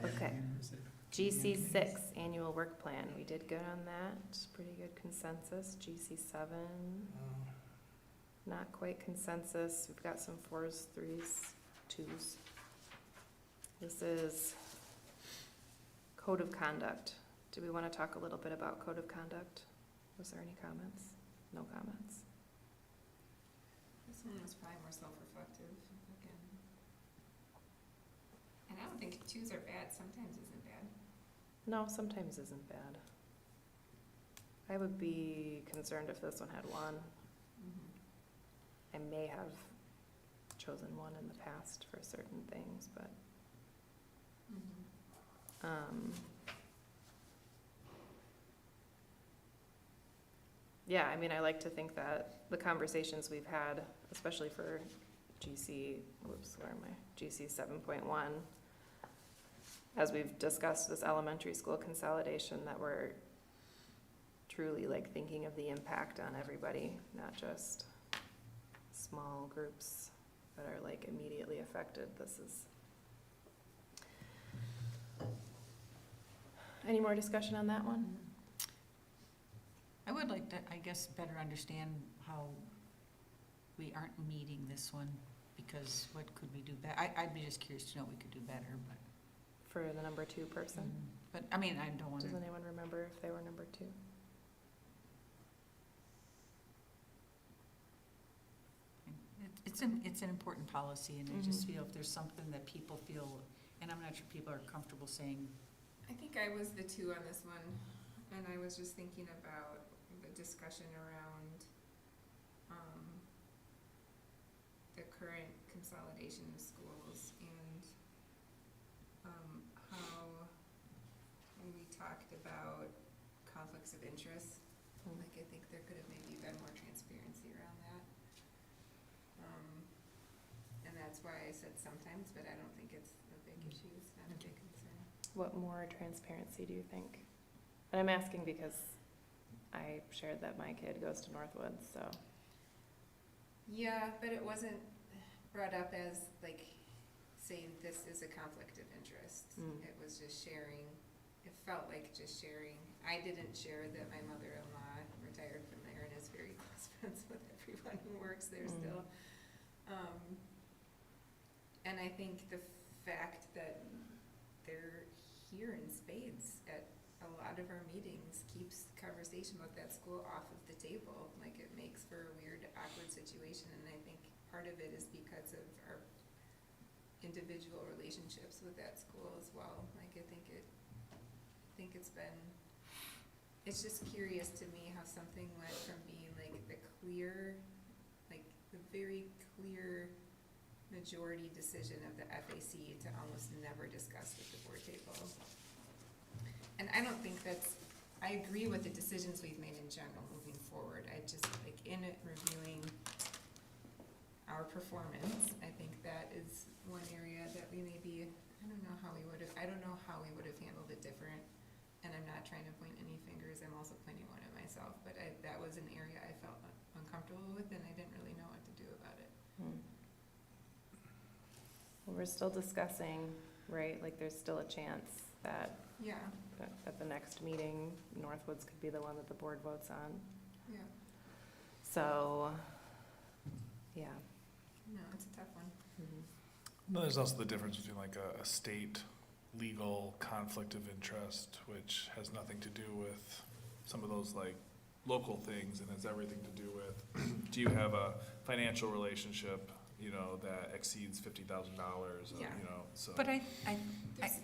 Okay. GC6, annual work plan, we did good on that, pretty good consensus. GC7, not quite consensus, we've got some 4s, 3s, 2s. This is code of conduct. Do we want to talk a little bit about code of conduct? Was there any comments? No comments? This one was probably more self-reflective, again. And I don't think twos are bad, sometimes isn't bad. No, sometimes isn't bad. I would be concerned if this one had 1. I may have chosen 1 in the past for certain things, but, Yeah, I mean, I like to think that the conversations we've had, especially for GC 7.1, as we've discussed this elementary school consolidation, that we're truly like thinking of the impact on everybody, not just small groups that are like immediately affected. This is. Any more discussion on that one? I would like to, I guess, better understand how we aren't meeting this one, because what could we do better? I'd be just curious to know what we could do better, but. For the number 2 person? But, I mean, I don't want to. Does anyone remember if they were number 2? It's an important policy, and I just feel if there's something that people feel, and I'm not sure people are comfortable saying, I think I was the 2 on this one, and I was just thinking about the discussion around, the current consolidation of schools and, how we talked about conflicts of interest. Like, I think there could have maybe been more transparency around that. And that's why I said sometimes, but I don't think it's a big issue, it's not a big concern. What more transparency do you think? And I'm asking because I shared that my kid goes to Northwood, so. Yeah, but it wasn't brought up as like saying this is a conflict of interest. It was just sharing, it felt like just sharing. I didn't share that my mother-in-law retired from there and is very close friends with everyone who works there still. And I think the fact that they're here in spades at a lot of our meetings keeps conversation about that school off of the table. Like, it makes for a weird, awkward situation, and I think part of it is because of our individual relationships with that school as well. Like, I think it's been, it's just curious to me how something went from being like the clear, like the very clear majority decision of the FAC to almost never discussed at the board table. And I don't think that's, I agree with the decisions we've made in general moving forward. I just, like, in it reviewing our performance, I think that is one area that we maybe, I don't know how we would have handled it different. And I'm not trying to point any fingers, I'm also pointing one at myself, but that was an area I felt uncomfortable with, and I didn't really know what to do about it. Well, we're still discussing, right? Like, there's still a chance that Yeah, at the next meeting, Northwoods could be the one that the board votes on. yeah, So, yeah. no, it's a tough one. There's also the difference between like a state legal conflict of interest, which has nothing to do with some of those like local things and has everything to do with, do you have a financial relationship, you know, that exceeds $50,000, Yeah. you know, so. but There's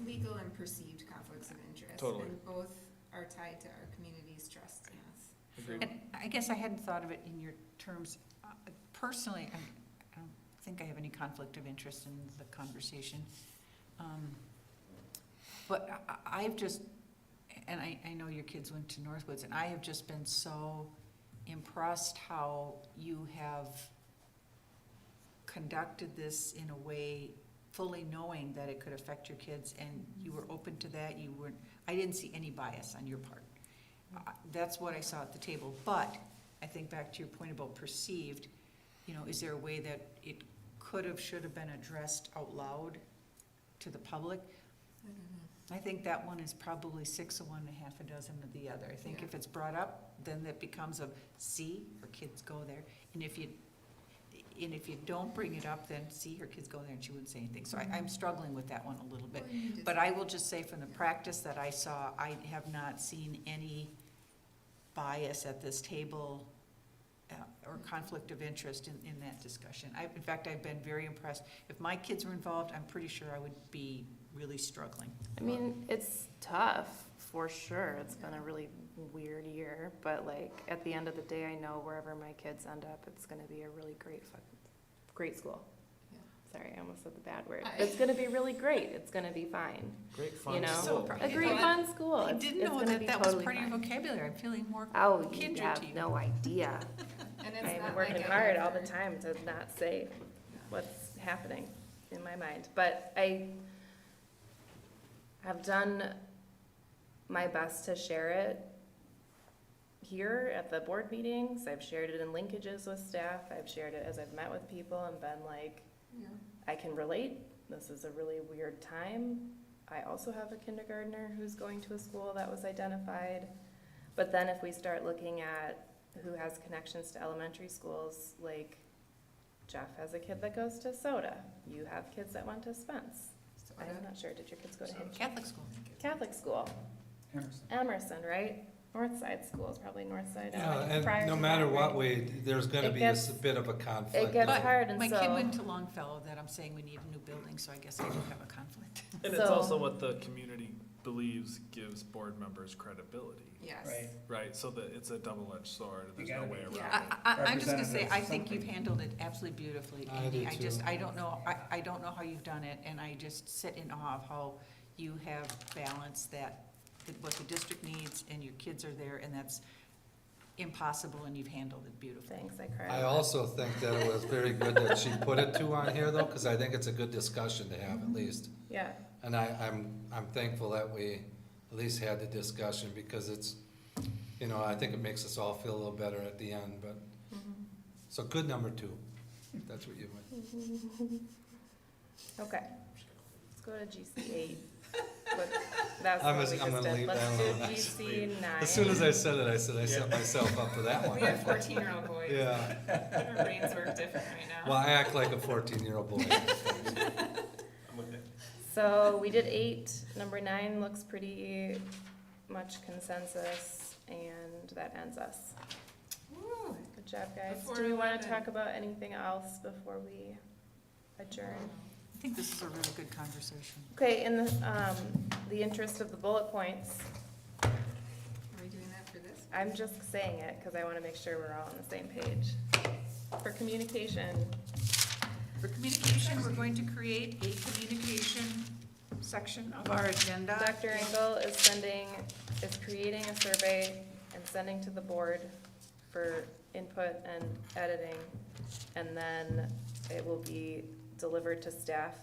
legal and perceived conflicts of interest. Totally. And both are tied to our community's trust in us. Agreed. and I guess I hadn't thought of it in your terms. Personally, I don't think I have any conflict of interest in the conversation. But I've just, and I know your kids went to Northwoods, and I have just been so impressed how you have conducted this in a way fully knowing that it could affect your kids, and you were open to that. You weren't, I didn't see any bias on your part. That's what I saw at the table. But I think back to your point about perceived, you know, is there a way that it could have, should have been addressed out loud to the public? I don't know. I think that one is probably 6 of one and half a dozen of the other. I think Yeah. if it's brought up, then that becomes a see, her kids go there. And if you don't bring it up, then see, her kids go there, and she wouldn't say anything. So I'm struggling with that one a little bit. Or you just- But I will just say from the practice that I saw, I have not seen any bias at this table or conflict of interest in that discussion. In fact, I've been very impressed. If my kids were involved, I'm pretty sure I would be really struggling. I mean, it's tough, for sure. It's been a really weird year, but like, at the end of the day, I know wherever my kids end up, it's gonna be a really great school. Yeah. So sorry, I almost said the bad word. It's gonna be really great. It's gonna be fine. Great You fun know, school. a great fun school. I It's- didn't it's know gonna that be that was totally part of your fine. vocabulary. I'm feeling more Oh, you kindred have to you. no idea. And it's I'm not working like hard all ever- the time to not say what's happening in my mind. But I have done my best to share it here at the board meetings. I've shared it in linkages with staff. I've shared it as I've met with people and been like, Yeah. I can relate. This is a really weird time. I also have a kindergartner who's going to a school that was identified. But then if we start looking at who has connections to elementary schools, like Jeff has a kid that goes to Soda. You have kids that went to Spence. I'm not sure, did your kids go to Hinge? Catholic school. Catholic school, Emerson. Emerson, right? North Side Schools, probably North Side. Yeah, prior and no to matter that, what right? way, there's gonna It be gets- a bit of a conflict. It gets But hard, and My so. kid went to Longfellow that I'm saying we need a new building, so I guess I do have a conflict. And it's So- also what the community believes gives board members credibility, Yes. Right. right? So that it's a double-edged sword, there's You no gotta way be- around Yeah. it. I'm just gonna say, Representative I think you've something. handled it absolutely beautifully, I Andy. do too. I don't know, I don't know how you've done it, and I just sit in awe of how you have balanced what the district needs, and your kids are there, and that's impossible, and you've handled it beautifully. Thanks, I cried. I also think that it was very good that she put it two on here though, cause I think it's a good discussion to have at least. Yeah, And I'm thankful that we at least had the discussion because it's, you know, I think it makes us all feel a little better at the end, but, so good number 2. That's what you went. okay. Let's go to GC eight. But that's I'm what just- we I'm just gonna did. leave Let's that do alone. GC nine. As soon as I said it, I said I set myself up for that We have one. 14-year-old boys. Yeah, Our brains work different right now. well, I act like a 14-year-old boy. I'm with it. So we did 8. Number 9 looks pretty much consensus, and that ends us. Woo. Good job, guys. Before Do we want 11. to talk about anything else before we adjourn? I think this is a really good conversation. Okay, in the interest of the bullet points, Are we doing that for this? I'm just saying it because I want to make sure we're all on the same page. For communication, For communication, we're going to create a communication section of our agenda. Dr. Engel is creating a survey and sending to the board for input and editing. And then it will be delivered to staff.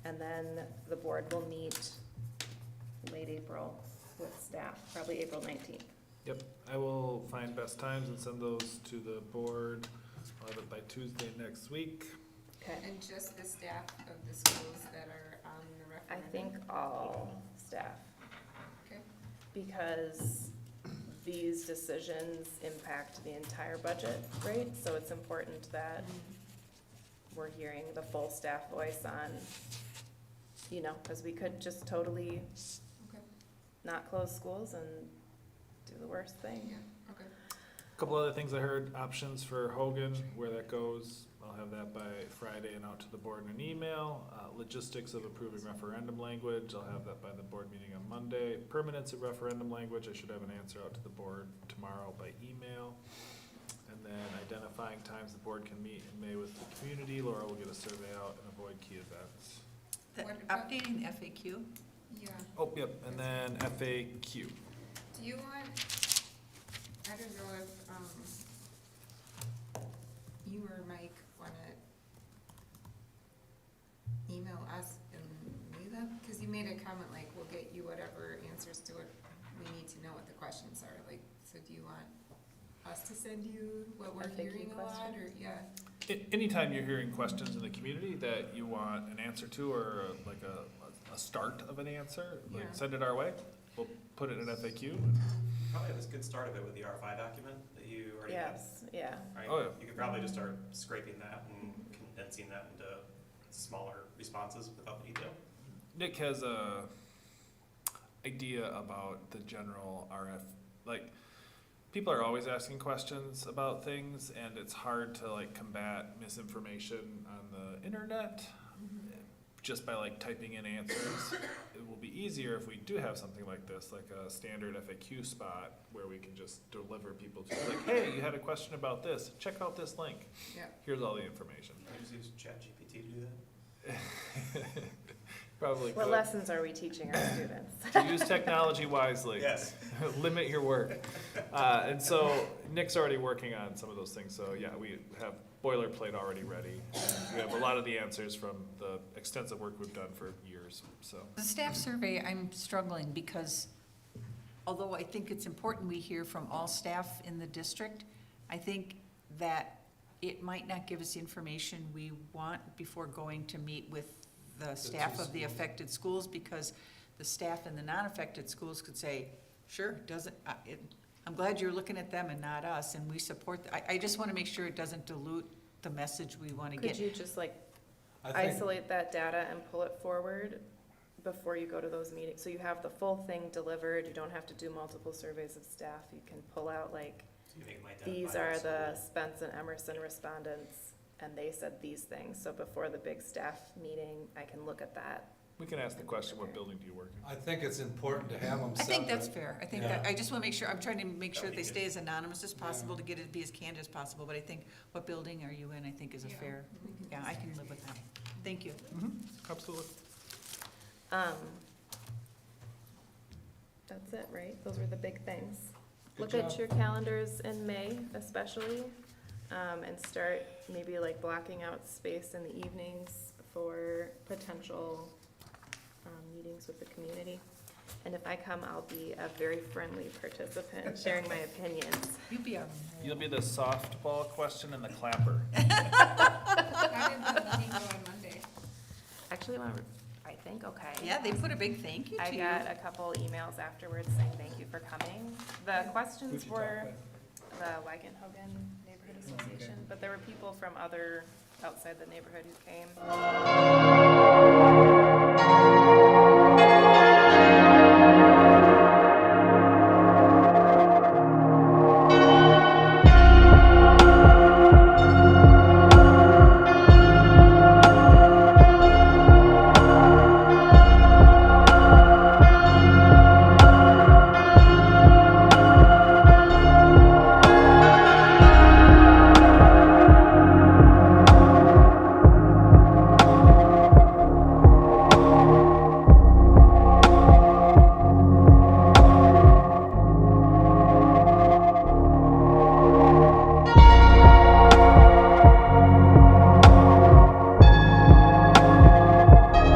And then the board will meet late April with staff, probably April 19th. Yep, I will find best times and send those to the board. I'll have it by Tuesday next week. Okay. And just the staff of the schools that are on the I referendum? think all staff. Okay. Because these decisions impact the entire budget, right? So it's important that we're hearing the full staff voice on, you know, because we could just totally Okay. not close schools and do the worst thing. Yeah, okay. Couple other things I heard, options for Hogan, where that goes. I'll have that by Friday and out to the board in an email. Logistics of approving referendum language, I'll have that by the board meeting on Monday. Permanence of referendum language, I should have an answer out to the board tomorrow by email. And then identifying times the board can meet in May with the community. Laura will get a survey out and avoid key events. The- Updating the FAQ. Yeah. Oh, yep, and then FAQ. Do you want, I don't know if, you or Mike wanna email us and me them? Cause you made a comment like, we'll get you whatever answers to it, we need to know what the questions are, like, so do you want us to send you what we're FAQ hearing a lot, question? or, yeah? Anytime you're hearing questions in the community that you want an answer to, or like a start of an answer, like Yeah. send it our way. We'll put it in FAQ. Probably have a good start of it with the R5 document that you already have. Yes, yeah. Right? Oh, yeah. You could probably just start scraping that and condensing that into smaller responses without the detail. Nick has a idea about the general RF, like, people are always asking questions about things, and it's hard to like combat misinformation on the internet. just by like typing in answers. It will be easier if we do have something like this, like a standard FAQ spot where we can just deliver people to, like, hey, you had a question about this, check out this link. Yeah. Here's all the information. Can I just use ChatGPT to do that? Probably What could. lessons are we teaching our students? To use technology wisely. Yes. Limit your work. And so Nick's already working on some of those things. So yeah, we have boilerplate already ready. And we have a lot of the answers from the extensive work we've done for years, so. The staff survey, I'm struggling because although I think it's important we hear from all staff in the district, I think that it might not give us information we want before going to meet with the staff of the affected schools, because the staff in the non-affected schools could say, sure, I'm glad you're looking at them and not us, and we support, I just wanna make sure it doesn't dilute the message we wanna Could get. you just like I think, isolate that data and pull it forward before you go to those meetings? So you have the full thing delivered, you don't have to do multiple surveys of staff, you can pull out like, So you make them identify these their are the school. Spence and Emerson respondents, and they said these things, so before the big staff meeting, I can look at that. We can ask the question, what building do you work in? I think it's important to have them I separate. think that's fair. I think that, Yeah. I just wanna make sure, I'm trying to make sure That'd they be stay as anonymous as possible Yeah. to get it, be as candid as possible, but I think, what building are you in, I think is a Yeah. fair, yeah, I can live with that. Thank you. Absolutely. That's it, right? Those were the big things. Good Look at job. your calendars in May especially, and start maybe like blocking out space in the evenings for potential meetings with the community. And if I come, I'll be a very friendly participant, sharing my opinions. You be our. You'll be the softball question and the clapper. How did the meeting go on Monday? Actually, I think, okay. Yeah, they put a big thank you I to you. got a couple emails afterwards saying thank you for coming. The questions Who'd you were talk the Wagenhogan Neighborhood Association, but there were people from outside the neighborhood who came.